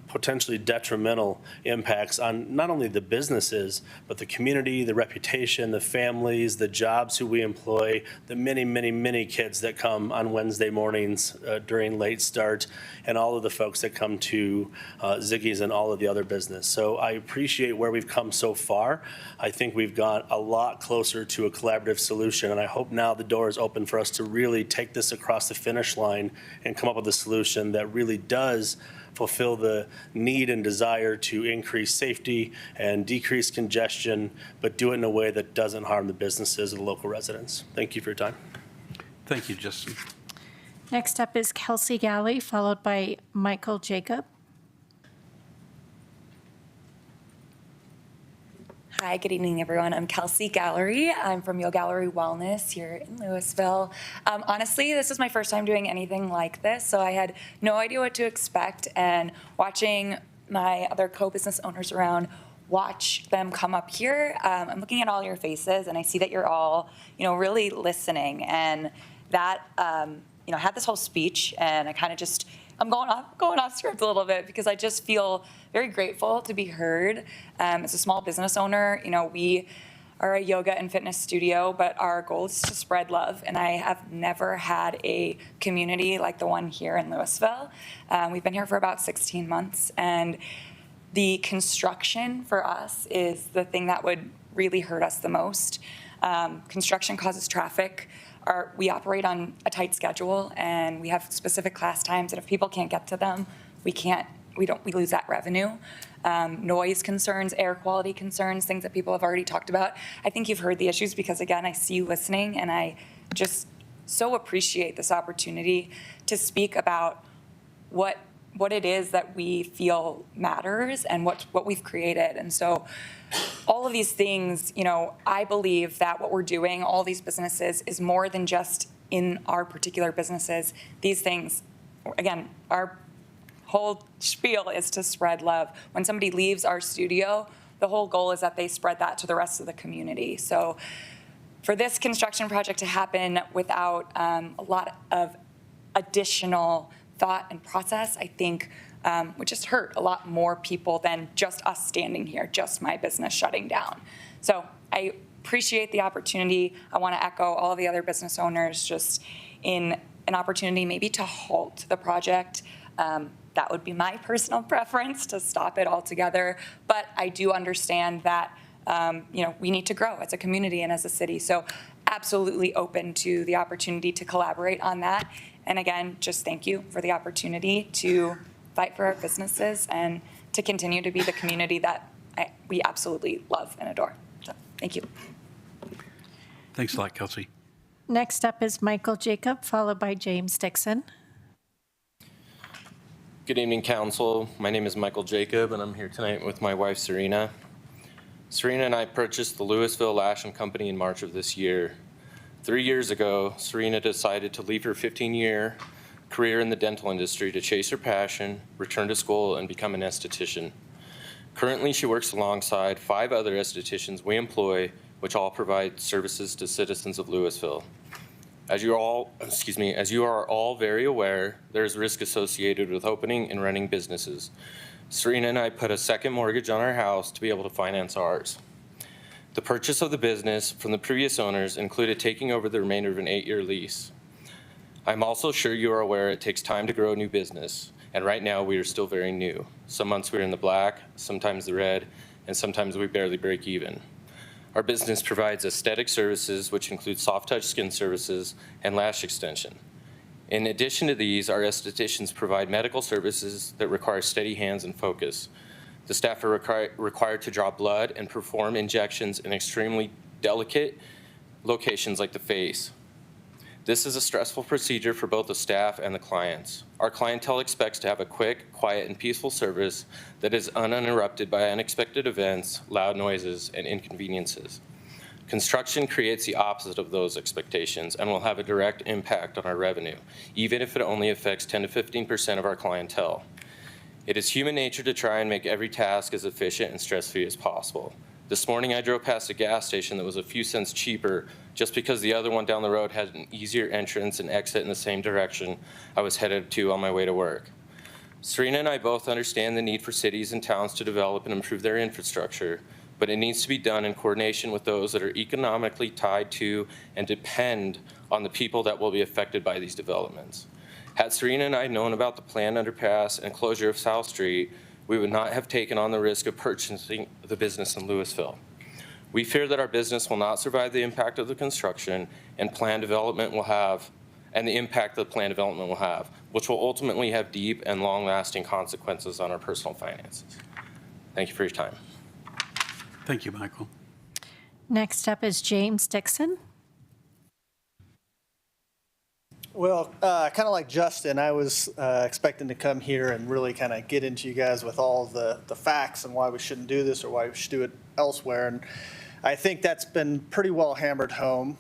potentially detrimental impacts on not only the businesses, but the community, the reputation, the families, the jobs who we employ, the many, many, many kids that come on Wednesday mornings during late start, and all of the folks that come to Ziggy's and all of the other business. So I appreciate where we've come so far. I think we've got a lot closer to a collaborative solution, and I hope now the door is open for us to really take this across the finish line and come up with a solution that really does fulfill the need and desire to increase safety and decrease congestion, but do it in a way that doesn't harm the businesses and the local residents. Thank you for your time. Thank you, Justin. Next up is Kelsey Galley, followed by Michael Jacob. Hi, good evening, everyone. I'm Kelsey Gallery. I'm from Yo Gallery Wellness here in Louisville. Honestly, this is my first time doing anything like this, so I had no idea what to expect. And watching my other co-business owners around, watch them come up here, I'm looking at all your faces, and I see that you're all, really listening. And that, I had this whole speech, and I kind of just, I'm going off script a little bit because I just feel very grateful to be heard. As a small business owner, we are a yoga and fitness studio, but our goal is to spread love. And I have never had a community like the one here in Louisville. We've been here for about 16 months, and the construction for us is the thing that would really hurt us the most. Construction causes traffic. We operate on a tight schedule, and we have specific class times, and if people can't get to them, we lose that revenue. Noise concerns, air quality concerns, things that people have already talked about. I think you've heard the issues because, again, I see you listening, and I just so appreciate this opportunity to speak about what it is that we feel matters and what we've created. And so all of these things, I believe that what we're doing, all these businesses, is more than just in our particular businesses. These things, again, our whole spiel is to spread love. When somebody leaves our studio, the whole goal is that they spread that to the rest of the community. So for this construction project to happen without a lot of additional thought and process, I think would just hurt a lot more people than just us standing here, just my business shutting down. So I appreciate the opportunity. I want to echo all of the other business owners just in an opportunity maybe to halt the project. That would be my personal preference, to stop it altogether. But I do understand that we need to grow as a community and as a city. So absolutely open to the opportunity to collaborate on that. And again, just thank you for the opportunity to fight for our businesses and to continue to be the community that we absolutely love and adore. So thank you. Thanks a lot, Kelsey. Next up is Michael Jacob, followed by James Dixon. Good evening, Council. My name is Michael Jacob, and I'm here tonight with my wife, Serena. Serena and I purchased the Louisville Lash & Company in March of this year. 3 years ago, Serena decided to leave her 15-year career in the dental industry to chase her passion, return to school, and become an esthetician. Currently, she works alongside 5 other estheticians we employ, which all provide services to citizens of Louisville. As you are all very aware, there's risk associated with opening and running businesses. Serena and I put a second mortgage on our house to be able to finance ours. The purchase of the business from the previous owners included taking over the remainder of an 8-year lease. I'm also sure you are aware it takes time to grow a new business, and right now we are still very new. Some months we're in the black, sometimes the red, and sometimes we barely break even. Our business provides aesthetic services, which include soft touch skin services and lash extension. In addition to these, our estheticians provide medical services that require steady hands and focus. The staff are required to draw blood and perform injections in extremely delicate locations like the face. This is a stressful procedure for both the staff and the clients. Our clientele expects to have a quick, quiet, and peaceful service that is uninterrupted by unexpected events, loud noises, and inconveniences. Construction creates the opposite of those expectations and will have a direct impact on our revenue, even if it only affects 10 to 15% of our clientele. It is human nature to try and make every task as efficient and stress-free as possible. This morning I drove past a gas station that was a few cents cheaper just because the other one down the road had an easier entrance and exit in the same direction I was headed to on my way to work. Serena and I both understand the need for cities and towns to develop and improve their infrastructure, but it needs to be done in coordination with those that are economically tied to and depend on the people that will be affected by these developments. Had Serena and I known about the planned underpass and closure of South Street, we would not have taken on the risk of purchasing the business in Louisville. We fear that our business will not survive the impact of the construction and planned development will have, and the impact the planned development will have, which will ultimately have deep and long-lasting consequences on our personal finances. Thank you for your time. Thank you, Michael. Next up is James Dixon. Well, kind of like Justin, I was expecting to come here and really kind of get into you guys with all the facts and why we shouldn't do this or why we should do it elsewhere. And I think that's been pretty well hammered home,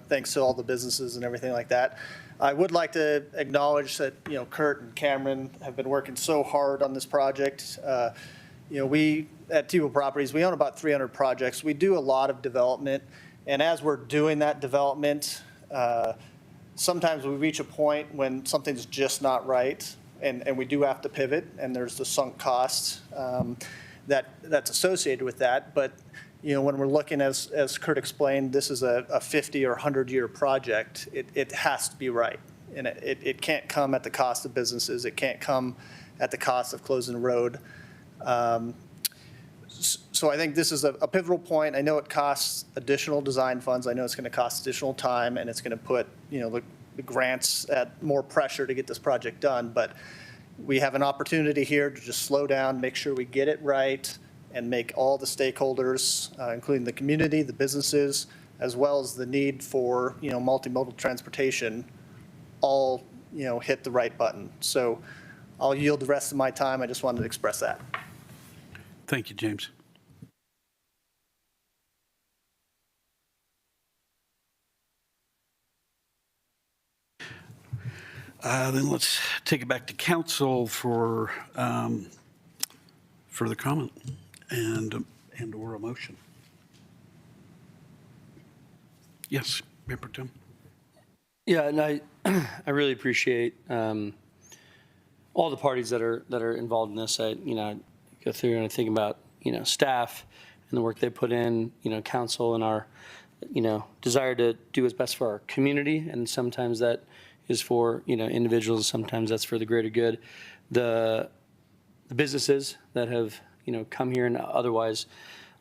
thanks to all the businesses and everything like that. I would like to acknowledge that, Kurt and Cameron have been working so hard on this project. We at Tebow Properties, we own about 300 projects. We do a lot of development. And as we're doing that development, sometimes we reach a point when something's just not right, and we do have to pivot, and there's the sunk costs that's associated with that. But when we're looking, as Kurt explained, this is a 50 or 100-year project. It has to be right, and it can't come at the cost of businesses. It can't come at the cost of closing the road. So I think this is a pivotal point. I know it costs additional design funds. I know it's going to cost additional time, and it's going to put the grants at more pressure to get this project done. But we have an opportunity here to just slow down, make sure we get it right, and make all the stakeholders, including the community, the businesses, as well as the need for multimodal transportation, all hit the right button. So I'll yield the rest of my time. I just wanted to express that. Thank you, James. Then let's take it back to council for further comment and/or a motion. Yes, Member Tim. Yeah, and I really appreciate all the parties that are involved in this. I go through and I think about staff and the work they put in, council and our desire to do what's best for our community, and sometimes that is for individuals, sometimes that's for the greater good. The businesses that have come here and otherwise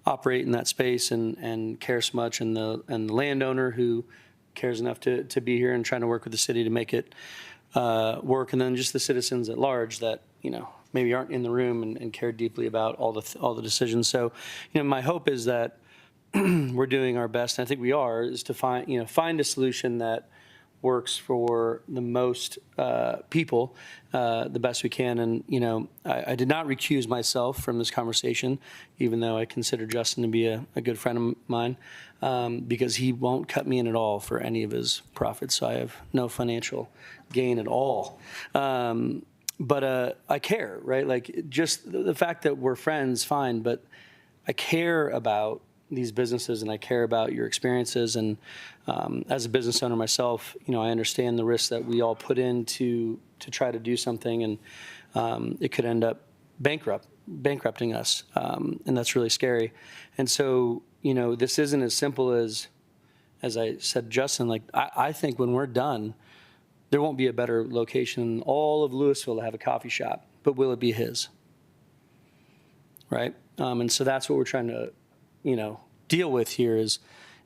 operate in that space and care so much, and the landowner who cares enough to be here and trying to work with the city to make it work, and then just the citizens at large that maybe aren't in the room and care deeply about all the decisions. So my hope is that we're doing our best, and I think we are, is to find a solution that works for the most people the best we can. And I did not recuse myself from this conversation, even though I consider Justin to be a good friend of mine, because he won't cut me in at all for any of his profits. So I have no financial gain at all. But I care, right? Like, just the fact that we're friends, fine, but I care about these businesses and I care about your experiences. And as a business owner myself, I understand the risks that we all put in to try to do something, and it could end up bankrupting us, and that's really scary. And so, this isn't as simple as I said, Justin, like, I think when we're done, there won't be a better location in all of Louisville to have a coffee shop, but will it be his? Right? And so that's what we're trying to, deal with here is,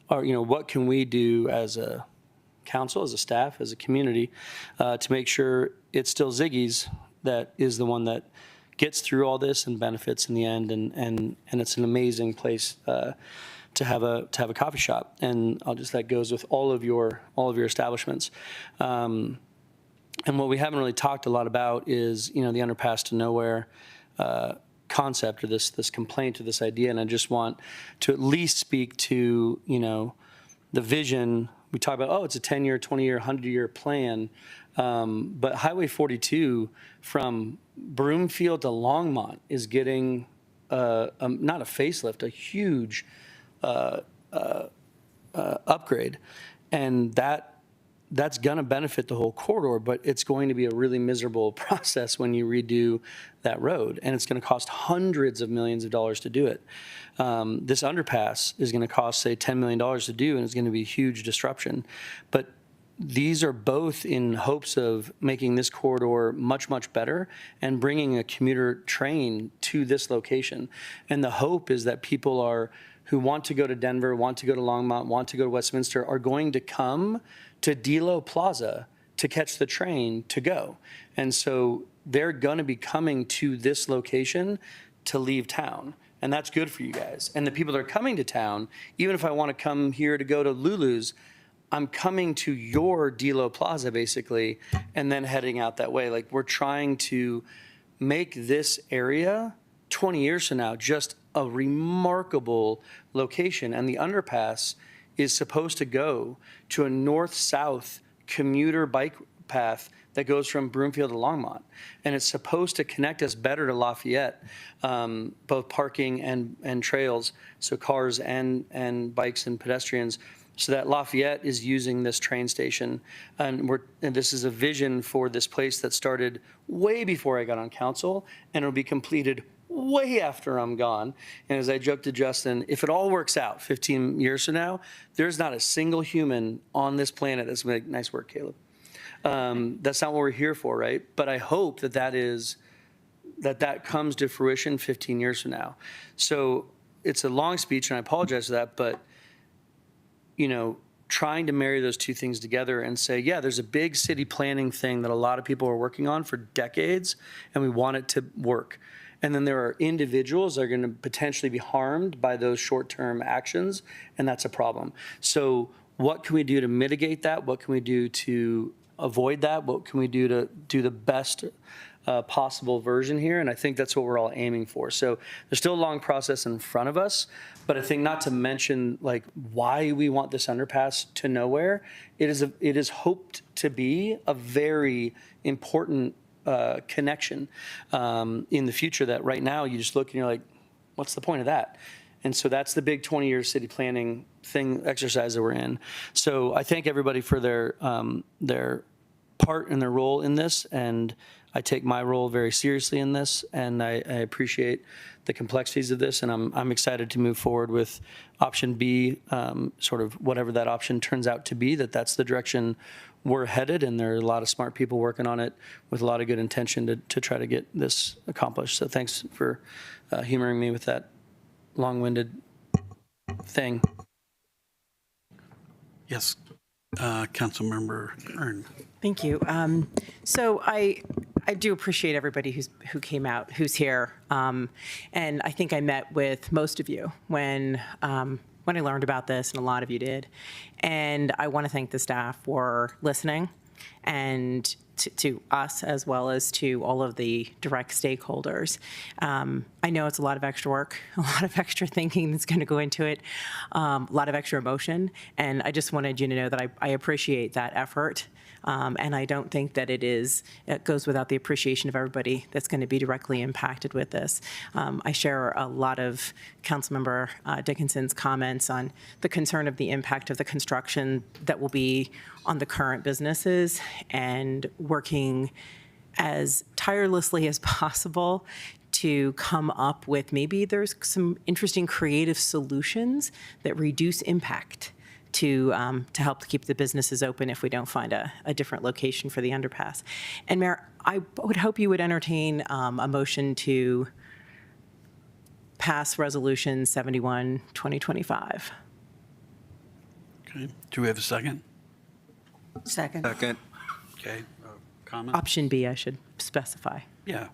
what can we do as a council, as a staff, as a community, to make sure it's still Ziggy's that is the one that gets through all this and benefits in the end, and it's an amazing place to have a coffee shop, and that goes with all of your establishments. And what we haven't really talked a lot about is the underpass to nowhere. concept or this complaint or this idea, and I just want to at least speak to, the vision. We talk about, it's a 10-year, 20-year, 100-year plan, but Highway 42 from Broomfield to Longmont is getting not a facelift, a huge upgrade, and that's going to benefit the whole corridor, but it's going to be a really miserable process when you redo that road, and it's going to cost hundreds of millions of dollars to do it. This underpass is going to cost, say, $10 million to do, and it's going to be a huge disruption. But these are both in hopes of making this corridor much, much better and bringing a commuter train to this location. And the hope is that people who want to go to Denver, want to go to Longmont, want to go to Westminster, are going to come to Delo Plaza to catch the train to go. And so they're going to be coming to this location to leave town. And that's good for you guys. And the people that are coming to town, even if I want to come here to go to Lulu's, I'm coming to your Delo Plaza, basically, and then heading out that way. Like, we're trying to make this area 20 years from now just a remarkable location. And the underpass is supposed to go to a north-south commuter bike path that goes from Broomfield to Longmont. And it's supposed to connect us better to Lafayette, both parking and trails, so cars and bikes and pedestrians, so that Lafayette is using this train station. And this is a vision for this place that started way before I got on council, and it'll be completed way after I'm gone. And as I joked to Justin, if it all works out 15 years from now, there's not a single human on this planet that's going to make nice work, Caleb. That's not what we're here for, right? But I hope that comes to fruition 15 years from now. So it's a long speech, and I apologize for that, but trying to marry those two things together and say, yeah, there's a big city planning thing that a lot of people are working on for decades, and we want it to work. And then there are individuals that are going to potentially be harmed by those short-term actions, and that's a problem. So what can we do to mitigate that? What can we do to avoid that? What can we do to do the best possible version here? And I think that's what we're all aiming for. So there's still a long process in front of us, but I think not to mention like why we want this underpass to nowhere. It is hoped to be a very important connection in the future that right now you just look and you're like, what's the point of that? And so that's the big 20-year city planning exercise that we're in. So I thank everybody for their part and their role in this, and I take my role very seriously in this, and I appreciate the complexities of this, and I'm excited to move forward with option B, sort of whatever that option turns out to be, that's the direction we're headed, and there are a lot of smart people working on it with a lot of good intention to try to get this accomplished. So thanks for humoring me with that long-winded thing. Yes, Councilmember Kern. Thank you. So I do appreciate everybody who came out, who's here. And I think I met with most of you when I learned about this, and a lot of you did. And I want to thank the staff for listening, and to us as well as to all of the direct stakeholders. I know it's a lot of extra work, a lot of extra thinking that's going to go into it, a lot of extra emotion, and I just wanted you to know that I appreciate that effort. And I don't think that it goes without the appreciation of everybody that's going to be directly impacted with this. I share a lot of Councilmember Dickinson's comments on the concern of the impact of the construction that will be on the current businesses, and working as tirelessly as possible to come up with maybe there's some interesting creative solutions that reduce impact to help keep the businesses open if we don't find a different location for the underpass. And Mayor, I would hope you would entertain a motion to pass Resolution 71, 2025. Okay, do we have a second? Second. Second. Okay, comment? Option B, I should specify. Yeah,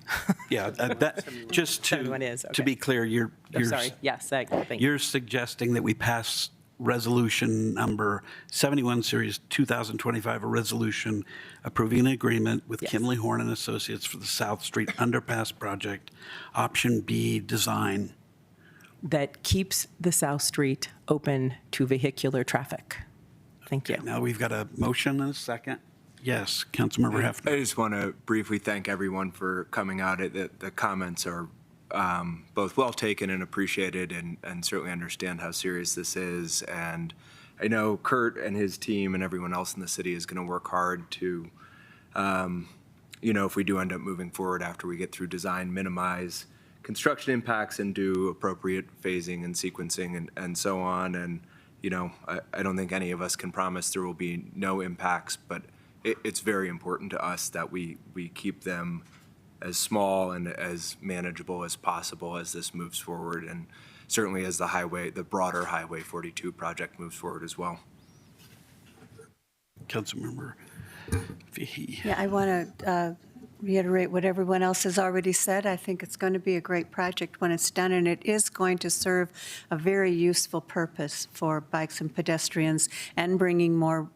just Everyone is, to okay. be clear, you're I'm sorry, yes, thank you. you're suggesting that we pass resolution number 71, series 2025, a resolution approving an agreement with Kimley Horn and Associates for the South Street Underpass Project, option B design. That keeps the South Street open to vehicular traffic. Thank you. Now we've got a motion and a second. Yes, Councilmember Hefner. I just want to briefly thank everyone for coming out. The comments are both well taken and appreciated, and certainly understand how serious this is. And I know Kurt and his team and everyone else in the city is going to work hard to, if we do end up moving forward after we get through design, minimize construction impacts and do appropriate phasing and sequencing and so on. And, I don't think any of us can promise there will be no impacts, but it's very important to us that we keep them as small and as manageable as possible as this moves forward, and certainly as the broader Highway 42 project moves forward as well. Councilmember Fahey. Yeah, I want to reiterate what everyone else has already said. I think it's going to be a great project when it's done, and it is going to serve a very useful purpose for bikes and pedestrians and bringing more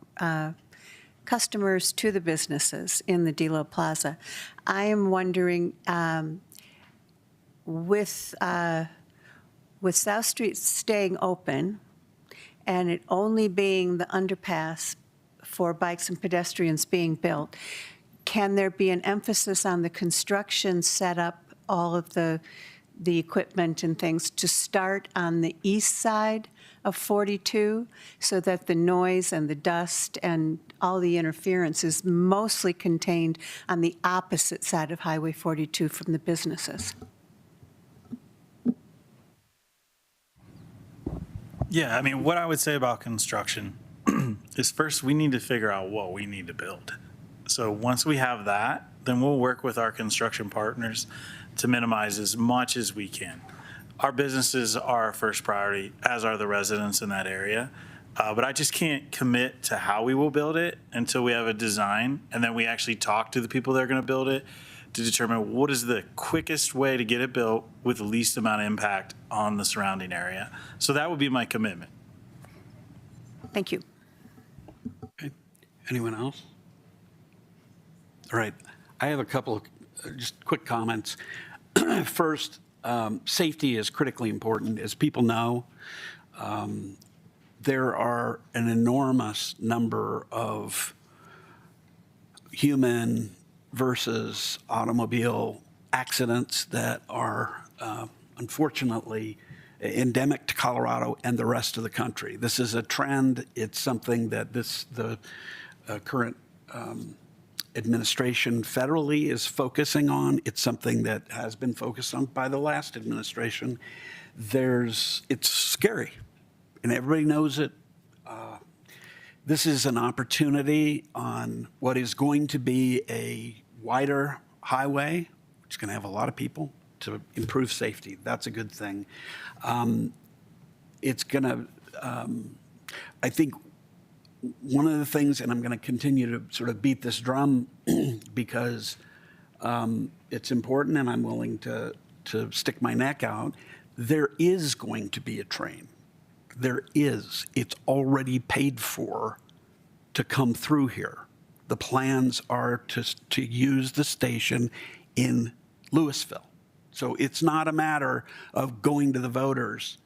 customers to the businesses in the Delo Plaza. I am wondering, with South Street staying open and it only being the underpass for bikes and pedestrians being built, can there be an emphasis on the construction setup, all of the equipment and things to start on the east side of 42 so that the noise and the dust and all the interference is mostly contained on the opposite side of Highway 42 from the businesses? Yeah, I mean, what I would say about construction is first we need to figure out what we need to build. So once we have that, then we'll work with our construction partners to minimize as much as we can. Our businesses are our first priority, as are the residents in that area. But I just can't commit to how we will build it until we have a design, and then we actually talk to the people that are going to build it to determine what is the quickest way to get it built with the least amount of impact on the surrounding area. So that would be my commitment. Thank you. Okay. Anyone else? All right. I have a couple of just quick comments. First, safety is critically important. As people know, there are an enormous number of human versus automobile accidents that are unfortunately endemic to Colorado and the rest of the country. This is a trend. It's something that the current administration federally is focusing on. It's something that has been focused on by the last administration. It's scary, and everybody knows it. This is an opportunity on what is going to be a wider highway, which is going to have a lot of people, to improve safety. That's a good thing. It's going to, I think, one of the things, and I'm going to continue to sort of beat this drum because it's important and I'm willing to stick my neck out, there is going to be a train. There is. It's already paid for to come through here. The plans are to use the station in Louisville. So it's not a matter of going to the voters.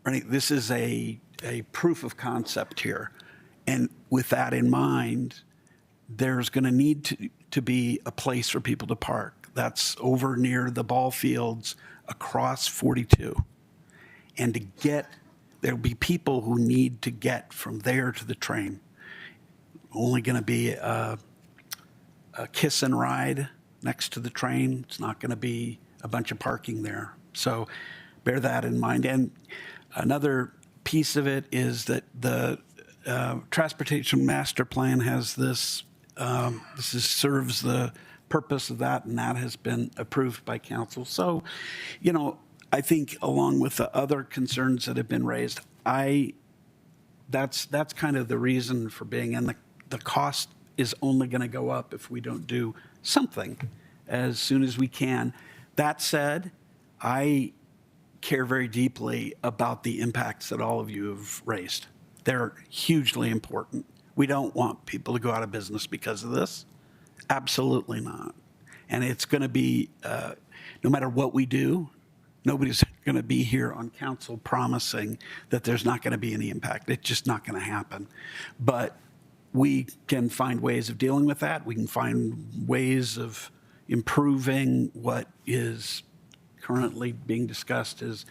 Right? This is a proof of concept here. And with that in mind, there's going to need to be a place for people to park. That's over near the ball fields across 42. And there'll be people who need to get from there to the train. Only going to be a kiss and ride next to the train. It's not going to be a bunch of parking there. So bear that in mind. And another piece of it is that the Transportation Master Plan has this. Serves the purpose of that, and that has been approved by council. So, I think along with the other concerns that have been raised, that's kind of the reason for being. And the cost is only going to go up if we don't do something as soon as we can. That said, I care very deeply about the impacts that all of you have raised. They're hugely important. We don't want people to go out of business because of this. Absolutely not. And it's going to be, no matter what we do, nobody's going to be here on council promising that there's not going to be any impact. It's just not going to happen. But we can find ways of dealing with that. We can find ways of improving what is currently being discussed as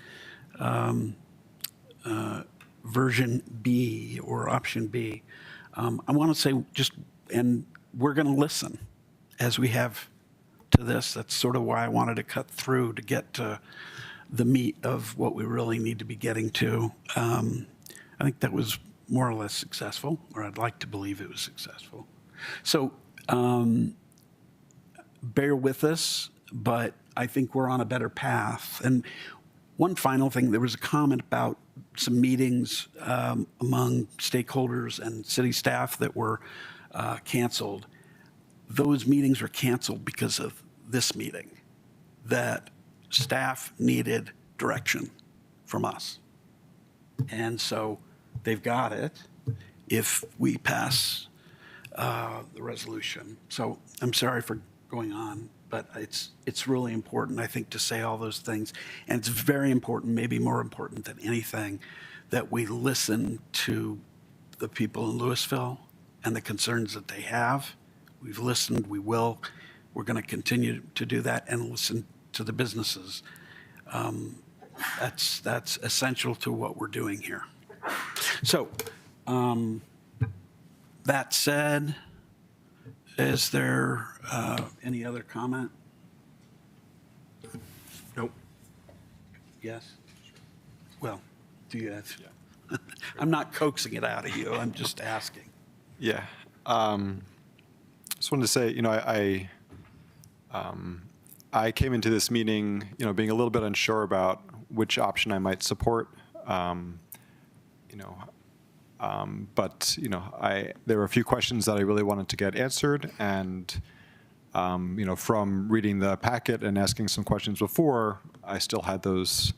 version B or option B. I want to say and we're going to listen as we have to this. That's sort of why I wanted to cut through to get to the meat of what we really need to be getting to. I think that was more or less successful, or I'd like to believe it was successful. So bear with us, but I think we're on a better path. And one final thing, there was a comment about some meetings among stakeholders and city staff that were canceled. Those meetings were canceled because of this meeting, that staff needed direction from us. And so they've got it if we pass the resolution. So I'm sorry for going on, but it's really important, I think, to say all those things. And it's very important, maybe more important than anything, that we listen to the people in Louisville and the concerns that they have. We've listened, we will. We're going to continue to do that and listen to the businesses. That's essential to what we're doing here. So, that said, is there any other comment? Nope. Yes? Well, do you have? Yeah. I'm not coaxing it out of you. I'm just asking. Yeah. Just wanted to say, I came into this meeting, being a little bit unsure about which option I might support. But there were a few questions that I really wanted to get answered, and from reading the packet and asking some questions before, I still had those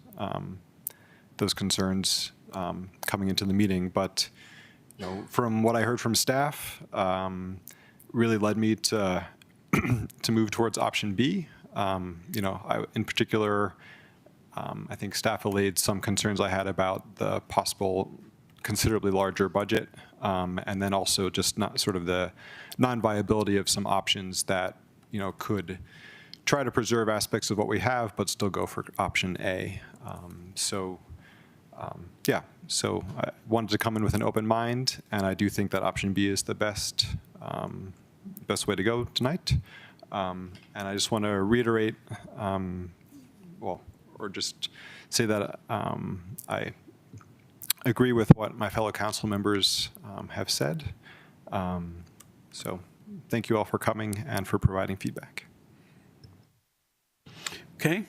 concerns coming into the meeting. But from what I heard from staff, really led me to to move towards option B. In particular, I think staff allayed some concerns I had about the possible considerably larger budget, and then also just not sort of the non-viability of some options that could try to preserve aspects of what we have, but still go for option A. So I wanted to come in with an open mind, and I do think that option B is the best way to go tonight. And I just want to reiterate, or just say that I agree with what my fellow council members have said. So thank you all for coming and for providing feedback. Okay.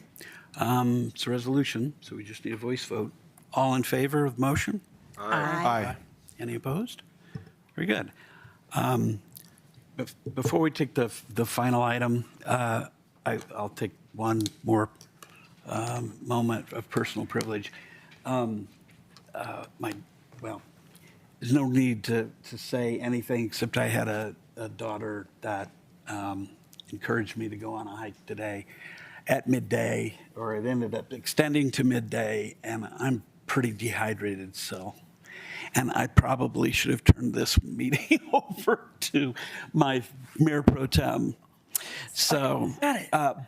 It's a resolution, so we just need a voice vote. All in favor of the motion? Aye. Any opposed? Very good. Before we take the final item, I'll take one more moment of personal privilege. There's no need to say anything except I had a daughter that encouraged me to go on a hike today at midday, or it ended up extending to midday, and I'm pretty dehydrated, and I probably should have turned this meeting over to my Mayor Pro Tem. So,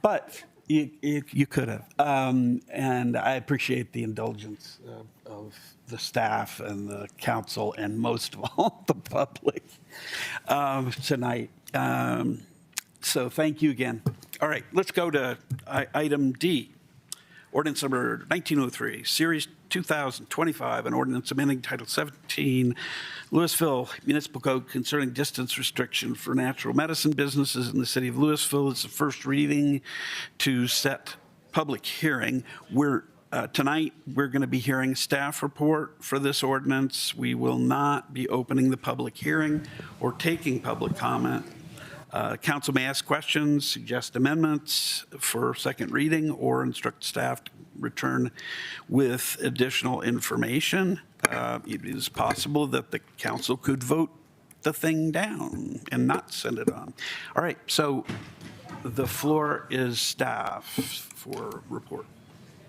but you could have. And I appreciate the indulgence of the staff and the council, and most of all, the public tonight. So thank you again. All right, let's go to item D. Ordinance number 1903, Series 2025, an ordinance amending Title 17, Louisville Municipal Code concerning distance restriction for natural medicine businesses in the city of Louisville. It's the first reading to set public hearing. Tonight, we're going to be hearing staff report for this ordinance. We will not be opening the public hearing or taking public comment. Council may ask questions, suggest amendments for second reading, or instruct staff to return with additional information. It is possible that the council could vote the thing down and not send it on. All right, so the floor is staff for report.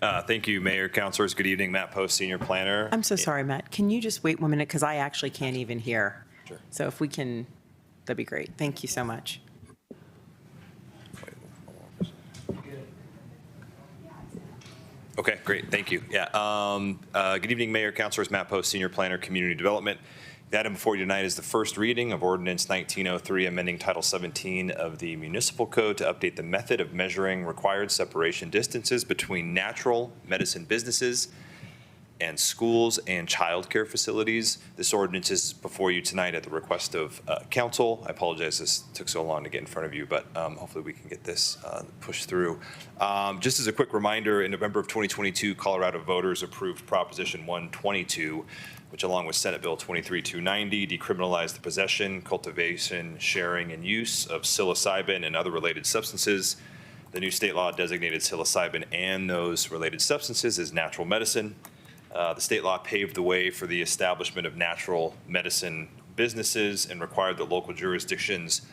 Thank you, Mayor, councilors. Good evening. Matt Post, Senior Planner. I'm so sorry, Matt. Can you just wait 1 minute? Because I actually can't even hear. Sure. So if we can, that'd be great. Thank you so much. Okay, great. Thank you. Yeah. Good evening, Mayor, councilors. Matt Post, Senior Planner, Community Development. The item before you tonight is the first reading of Ordinance 1903, amending Title 17 of the Municipal Code to update the method of measuring required separation distances between natural medicine businesses and schools and childcare facilities. This ordinance is before you tonight at the request of council. I apologize this took so long to get in front of you, but hopefully we can get this pushed through. Just as a quick reminder, in November of 2022, Colorado voters approved Proposition 122, which along with Senate Bill 23290 decriminalized the possession, cultivation, sharing, and use of psilocybin and other related substances. The new state law designated psilocybin and those related substances as natural medicine. The state law paved the way for the establishment of natural medicine businesses and required that local jurisdictions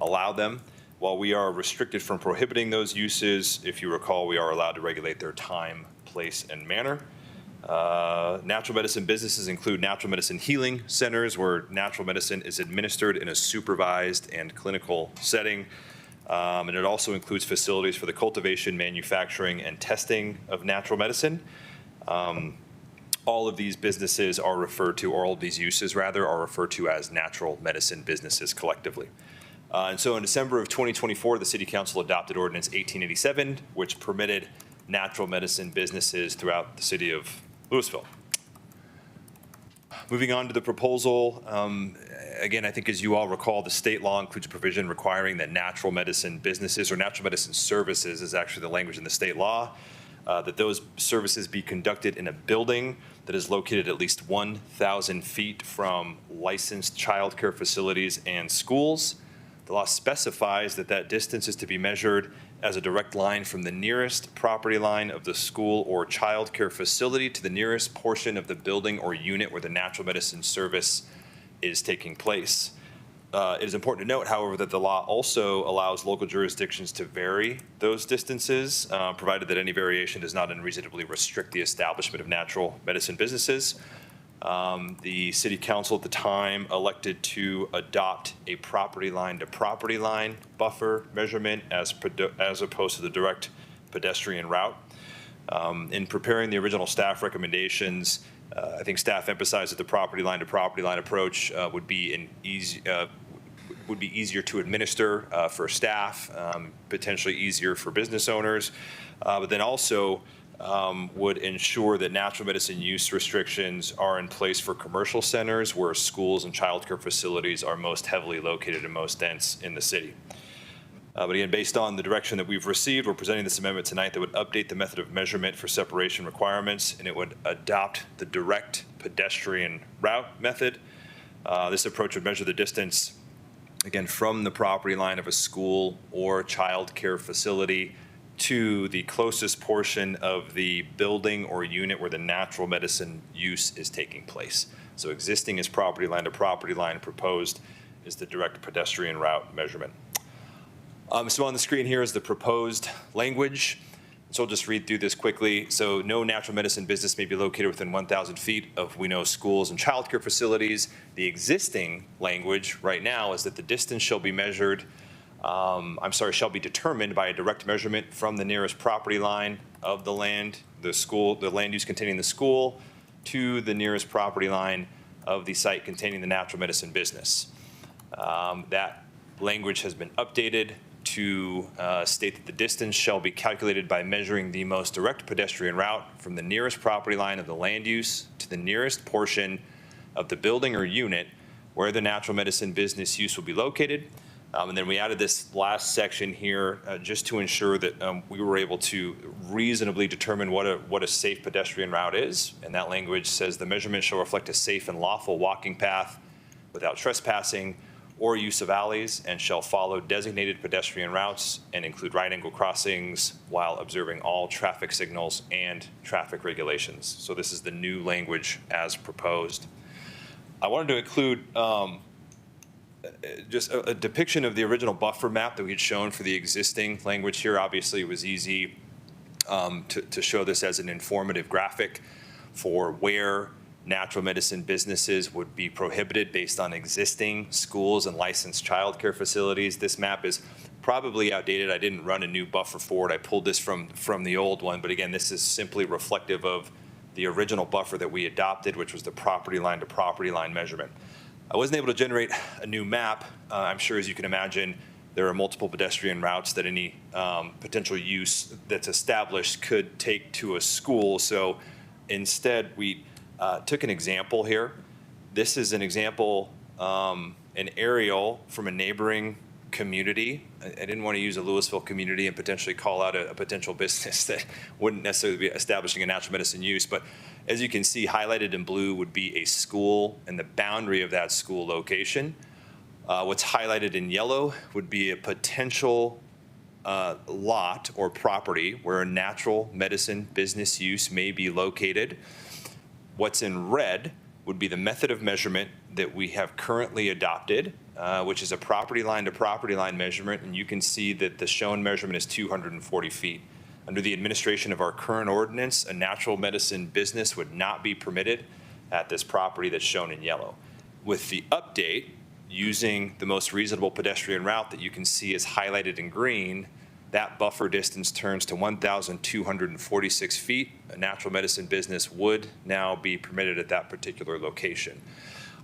allow them. While we are restricted from prohibiting those uses, if you recall, we are allowed to regulate their time, place, and manner. Natural medicine businesses include natural medicine healing centers where natural medicine is administered in a supervised and clinical setting. And it also includes facilities for the cultivation, manufacturing, and testing of natural medicine. All of these businesses are referred to, or all of these uses rather, are referred to as natural medicine businesses collectively. And so in December of 2024, the City Council adopted Ordinance 1887, which permitted natural medicine businesses throughout the city of Louisville. Moving on to the proposal, again, I think as you all recall, the state law includes a provision requiring that natural medicine businesses or natural medicine services is actually the language in the state law, that those services be conducted in a building that is located at least 1,000 feet from licensed childcare facilities and schools. The law specifies that that distance is to be measured as a direct line from the nearest property line of the school or childcare facility to the nearest portion of the building or unit where the natural medicine service is taking place. It is important to note, however, that the law also allows local jurisdictions to vary those distances, provided that any variation does not unreasonably restrict the establishment of natural medicine businesses. The city council at the time elected to adopt a property line to property line buffer measurement as opposed to the direct pedestrian route. In preparing the original staff recommendations, I think staff emphasized that the property line to property line approach would be easier to administer for staff, potentially easier for business owners, but then also would ensure that natural medicine use restrictions are in place for commercial centers where schools and childcare facilities are most heavily located and most dense in the city. But again, based on the direction that we've received, we're presenting this amendment tonight that would update the method of measurement for separation requirements, and it would adopt the direct pedestrian route method. This approach would measure the distance, again, from the property line of a school or child care facility to the closest portion of the building or unit where the natural medicine use is taking place. So existing is property line to property line, proposed is the direct pedestrian route measurement. So on the screen here is the proposed language. So I'll just read through this quickly. So no natural medicine business may be located within 1,000 feet of, we know, schools and childcare facilities. The existing language right now is that the distance shall be measured, shall be determined by a direct measurement from the nearest property line of the land, the school, the land use containing the school, to the nearest property line of the site containing the natural medicine business. That language has been updated to state that the distance shall be calculated by measuring the most direct pedestrian route from the nearest property line of the land use to the nearest portion of the building or unit where the natural medicine business use will be located. And then we added this last section here just to ensure that we were able to reasonably determine what a safe pedestrian route is. And that language says the measurement shall reflect a safe and lawful walking path without trespassing or use of alleys and shall follow designated pedestrian routes and include right-angle crossings while observing all traffic signals and traffic regulations. So this is the new language as proposed. I wanted to include just a depiction of the original buffer map that we had shown for the existing language here. Obviously, it was easy to show this as an informative graphic for where natural medicine businesses would be prohibited based on existing schools and licensed childcare facilities. This map is probably outdated. I didn't run a new buffer for it. I pulled this from the old one, but again, this is simply reflective of the original buffer that we adopted, which was the property line to property line measurement. I wasn't able to generate a new map. I'm sure, as you can imagine, there are multiple pedestrian routes that any potential use that's established could take to a school. So instead, we took an example here. This is an example, an aerial from a neighboring community. I didn't want to use a Louisville community and potentially call out a potential business that wouldn't necessarily be establishing a natural medicine use. But as you can see, highlighted in blue would be a school and the boundary of that school location. What's highlighted in yellow would be a potential lot or property where a natural medicine business use may be located. What's in red would be the method of measurement that we have currently adopted, which is a property line to property line measurement. And you can see that the shown measurement is 240 feet. Under the administration of our current ordinance, a natural medicine business would not be permitted at this property that's shown in yellow. With the update, using the most reasonable pedestrian route that you can see is highlighted in green, that buffer distance turns to 1,246 feet. A natural medicine business would now be permitted at that particular location.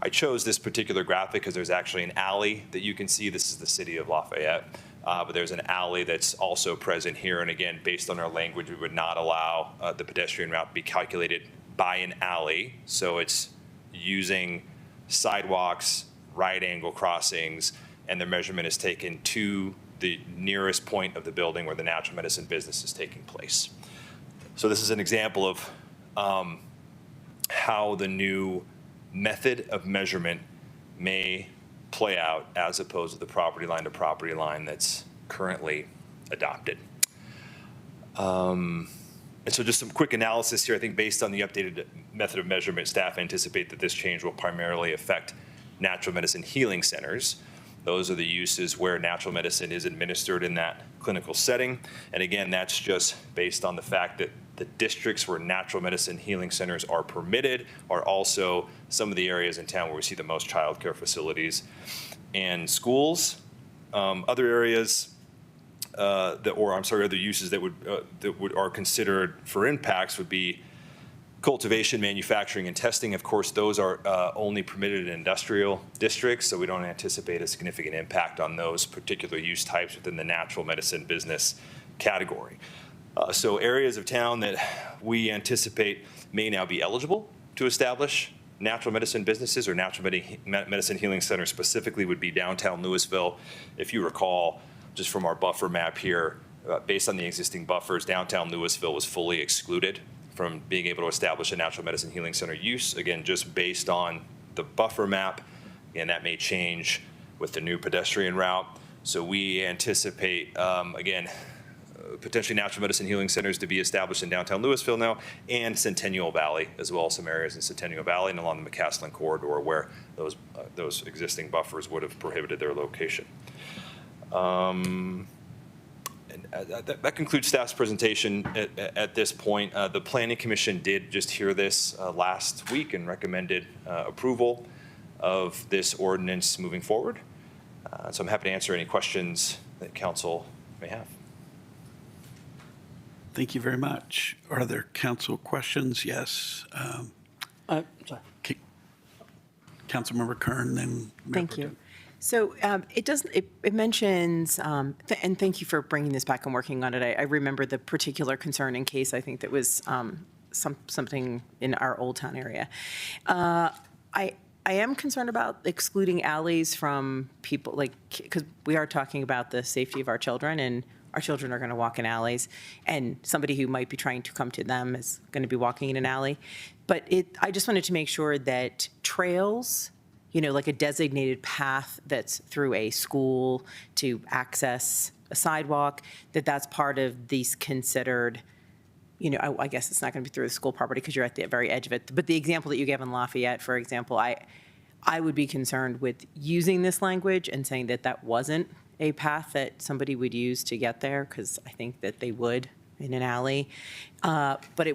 I chose this particular graphic because there's actually an alley that you can see. This is the city of Lafayette, but there's an alley that's also present here. And again, based on our language, we would not allow the pedestrian route to be calculated by an alley. So it's using sidewalks, right angle crossings, and the measurement is taken to the nearest point of the building where the natural medicine business is taking place. So this is an example of how the new method of measurement may play out as opposed to the property line to property line that's currently adopted. And so just some quick analysis here. I think based on the updated method of measurement, staff anticipate that this change will primarily affect natural medicine healing centers. Those are the uses where natural medicine is administered in that clinical setting. And again, that's just based on the fact that the districts where natural medicine healing centers are permitted are also some of the areas in town where we see the most childcare facilities and schools. Other areas other uses that are considered for impacts would be cultivation, manufacturing, and testing. Of course, those are only permitted in industrial districts, so we don't anticipate a significant impact on those particular use types within the natural medicine business category. So areas of town that we anticipate may now be eligible to establish natural medicine businesses or natural medicine healing centers specifically would be downtown Louisville. If you recall, just from our buffer map here, based on the existing buffers, downtown Louisville was fully excluded from being able to establish a natural medicine healing center use, again, just based on the buffer map, and that may change with the new pedestrian route. So we anticipate, again, potentially natural medicine healing centers to be established in downtown Louisville now, and Centennial Valley as well, some areas in Centennial Valley and along the McCaslin corridor where those existing buffers would have prohibited their location. That concludes staff's presentation at this point. The Planning Commission did just hear this last week and recommended approval of this ordinance moving forward. So I'm happy to answer any questions that council may have. Thank you very much. Are there council questions? Yes. Sorry. Councilmember Kern, then Mayor Thank Pro Tem. you. So it mentions, and thank you for bringing this back and working on it. I remember the particular concern in case I think that was something in our Old Town area. I am concerned about excluding alleys from people, like, because we are talking about the safety of our children, and our children are going to walk in alleys, and somebody who might be trying to come to them is going to be walking in an alley. But I just wanted to make sure that trails, like a designated path that's through a school to access a sidewalk, that's part of these considered, I guess it's not going to be through the school property because you're at the very edge of it. But the example that you gave in Lafayette, for example, I would be concerned with using this language and saying that wasn't a path that somebody would use to get there, because I think that they would in an alley. But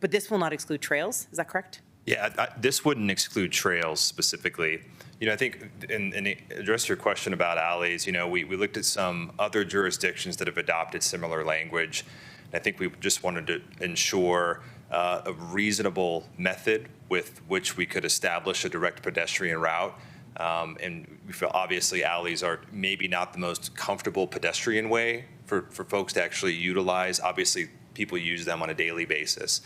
this will not exclude trails, is that correct? Yeah, this wouldn't exclude trails specifically. I think in address your question about alleys, we looked at some other jurisdictions that have adopted similar language. I think we just wanted to ensure a reasonable method with which we could establish a direct pedestrian route. And we feel obviously alleys are maybe not the most comfortable pedestrian way for folks to actually utilize. Obviously, people use them on a daily basis.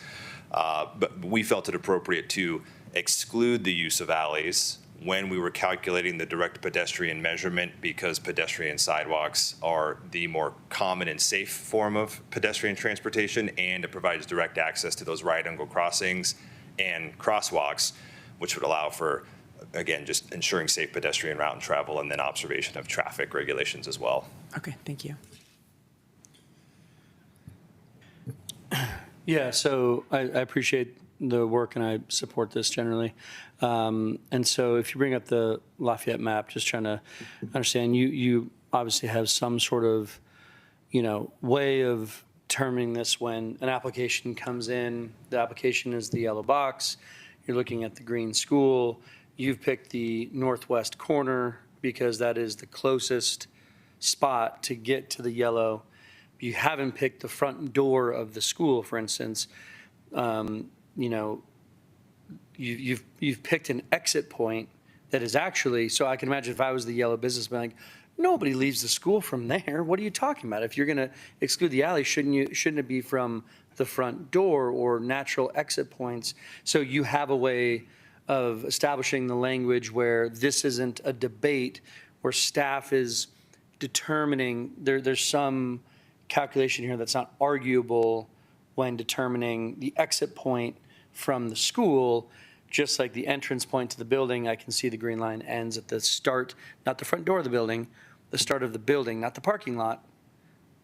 But we felt it appropriate to exclude the use of alleys when we were calculating the direct pedestrian measurement, because pedestrian sidewalks are the more common and safe form of pedestrian transportation, and it provides direct access to those right-angle crossings and crosswalks, which would allow for, again, just ensuring safe pedestrian route and travel, and then observation of traffic regulations as well. Okay, thank you. Yeah, so I appreciate the work and I support this generally. And so if you bring up the Lafayette map, just trying to understand, you obviously have some sort of, way of determining this when an application comes in. The application is the yellow box. You're looking at the green school. You've picked the northwest corner because that is the closest spot to get to the yellow. You haven't picked the front door of the school, for instance. You've picked an exit point that is actually, so I can imagine if I was the yellow businessman, like, nobody leaves the school from there. What are you talking about? If you're going to exclude the alley, shouldn't it be from the front door or natural exit points? So you have a way of establishing the language where this isn't a debate, where staff is determining, there's some calculation here that's not arguable when determining the exit point from the school. Just like the entrance point to the building, I can see the green line ends at the start, not the front door of the building, the start of the building, not the parking lot,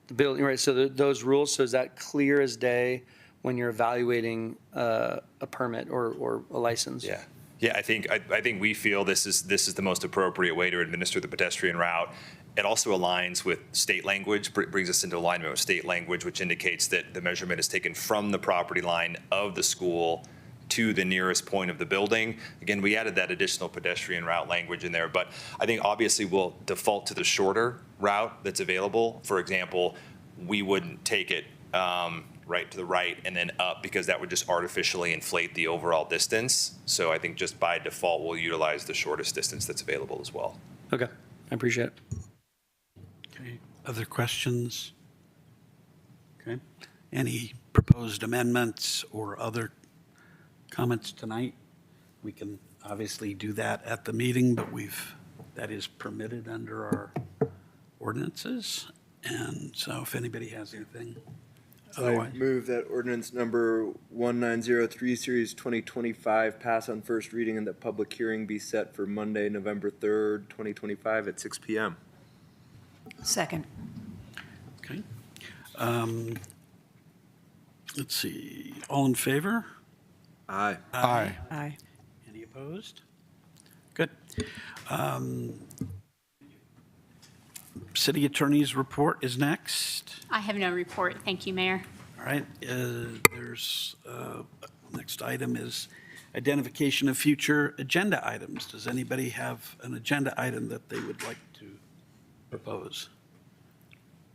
the building, right? So those rules, so is that clear as day when you're evaluating a permit or a license? Yeah. Yeah, I think we feel this is the most appropriate way to administer the pedestrian route. It also aligns with state language, brings us into alignment with state language, which indicates that the measurement is taken from the property line of the school to the nearest point of the building. Again, we added that additional pedestrian route language in there, but I think obviously we'll default to the shorter route that's available. For example, we wouldn't take it right to the right and then up, because that would just artificially inflate the overall distance. So I think just by default, we'll utilize the shortest distance that's available as well. Okay, I appreciate it. Okay, other questions? Okay, any proposed amendments or other comments tonight? We can obviously do that at the meeting, but that is permitted under our ordinances. And so if anybody has anything. I move that ordinance number 1903, series 2025, pass on first reading and that public hearing be set for Monday, November 3rd, 2025 at 6 p.m. Second. Okay. Let's see, all in favor? Aye. Aye. Aye. Any opposed? Good. City Attorney's report is next. I have no report. Thank you, Mayor. All right, there's, next item is identification of future agenda items. Does anybody have an agenda item that they would like to propose?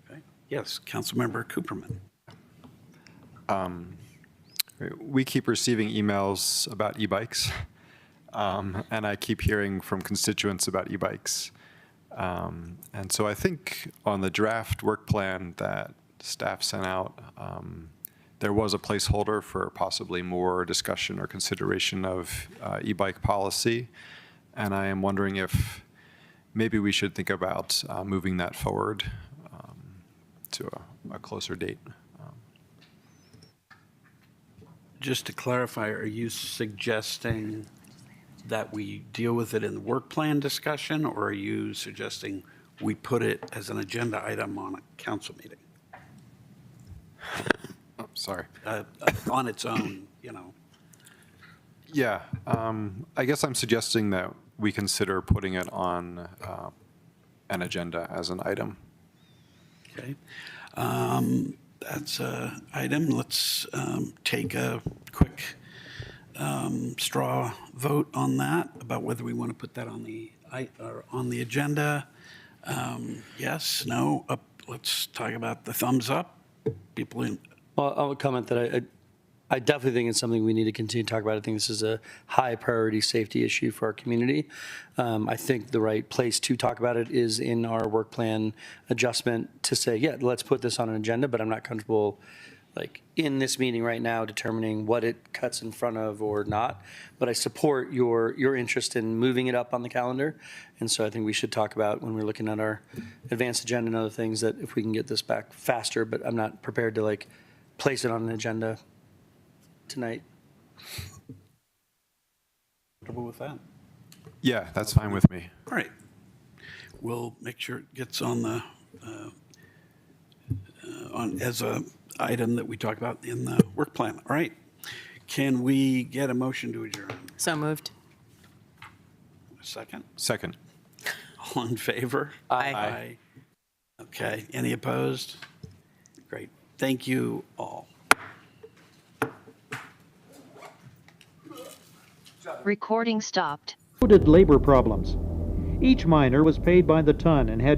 Okay. Yes, Councilmember Cooperman. We keep receiving emails about e-bikes, and I keep hearing from constituents about e-bikes. And so I think on the draft work plan that staff sent out, there was a placeholder for possibly more discussion or consideration of e-bike policy. And I am wondering if maybe we should think about moving that forward to a closer date. Just to clarify, are you suggesting that we deal with it in the work plan discussion, or are you suggesting we put it as an agenda item on a council meeting? Oh, sorry. On its own, you know? Yeah, I guess I'm suggesting that we consider putting it on an agenda as an item. Okay. That's an item. Let's take a quick straw vote on that, about whether we want to put that on the agenda. Yes, no, up. Let's talk about the thumbs up. People in. Well, I'll comment that I definitely think it's something we need to continue to talk about. I think this is a high priority safety issue for our community. I think the right place to talk about it is in our work plan adjustment to say, yeah, let's put this on an agenda, but I'm not comfortable like in this meeting right now determining what it cuts in front of or not. But I support your interest in moving it up on the calendar. And so I think we should talk about when we're looking at our advanced agenda and other things that if we can get this back faster, but I'm not prepared to like place it on an agenda tonight. Comfortable with that? Yeah, that's fine with me. All right. We'll make sure it gets on the, as a item that we talk about in the work plan. All right. Can we get a motion to adjourn? So moved. A second? Second. All in favor? Aye. Okay. Any opposed? Great. Thank you all. Recording stopped. Labor problems. Each miner was paid by the ton and had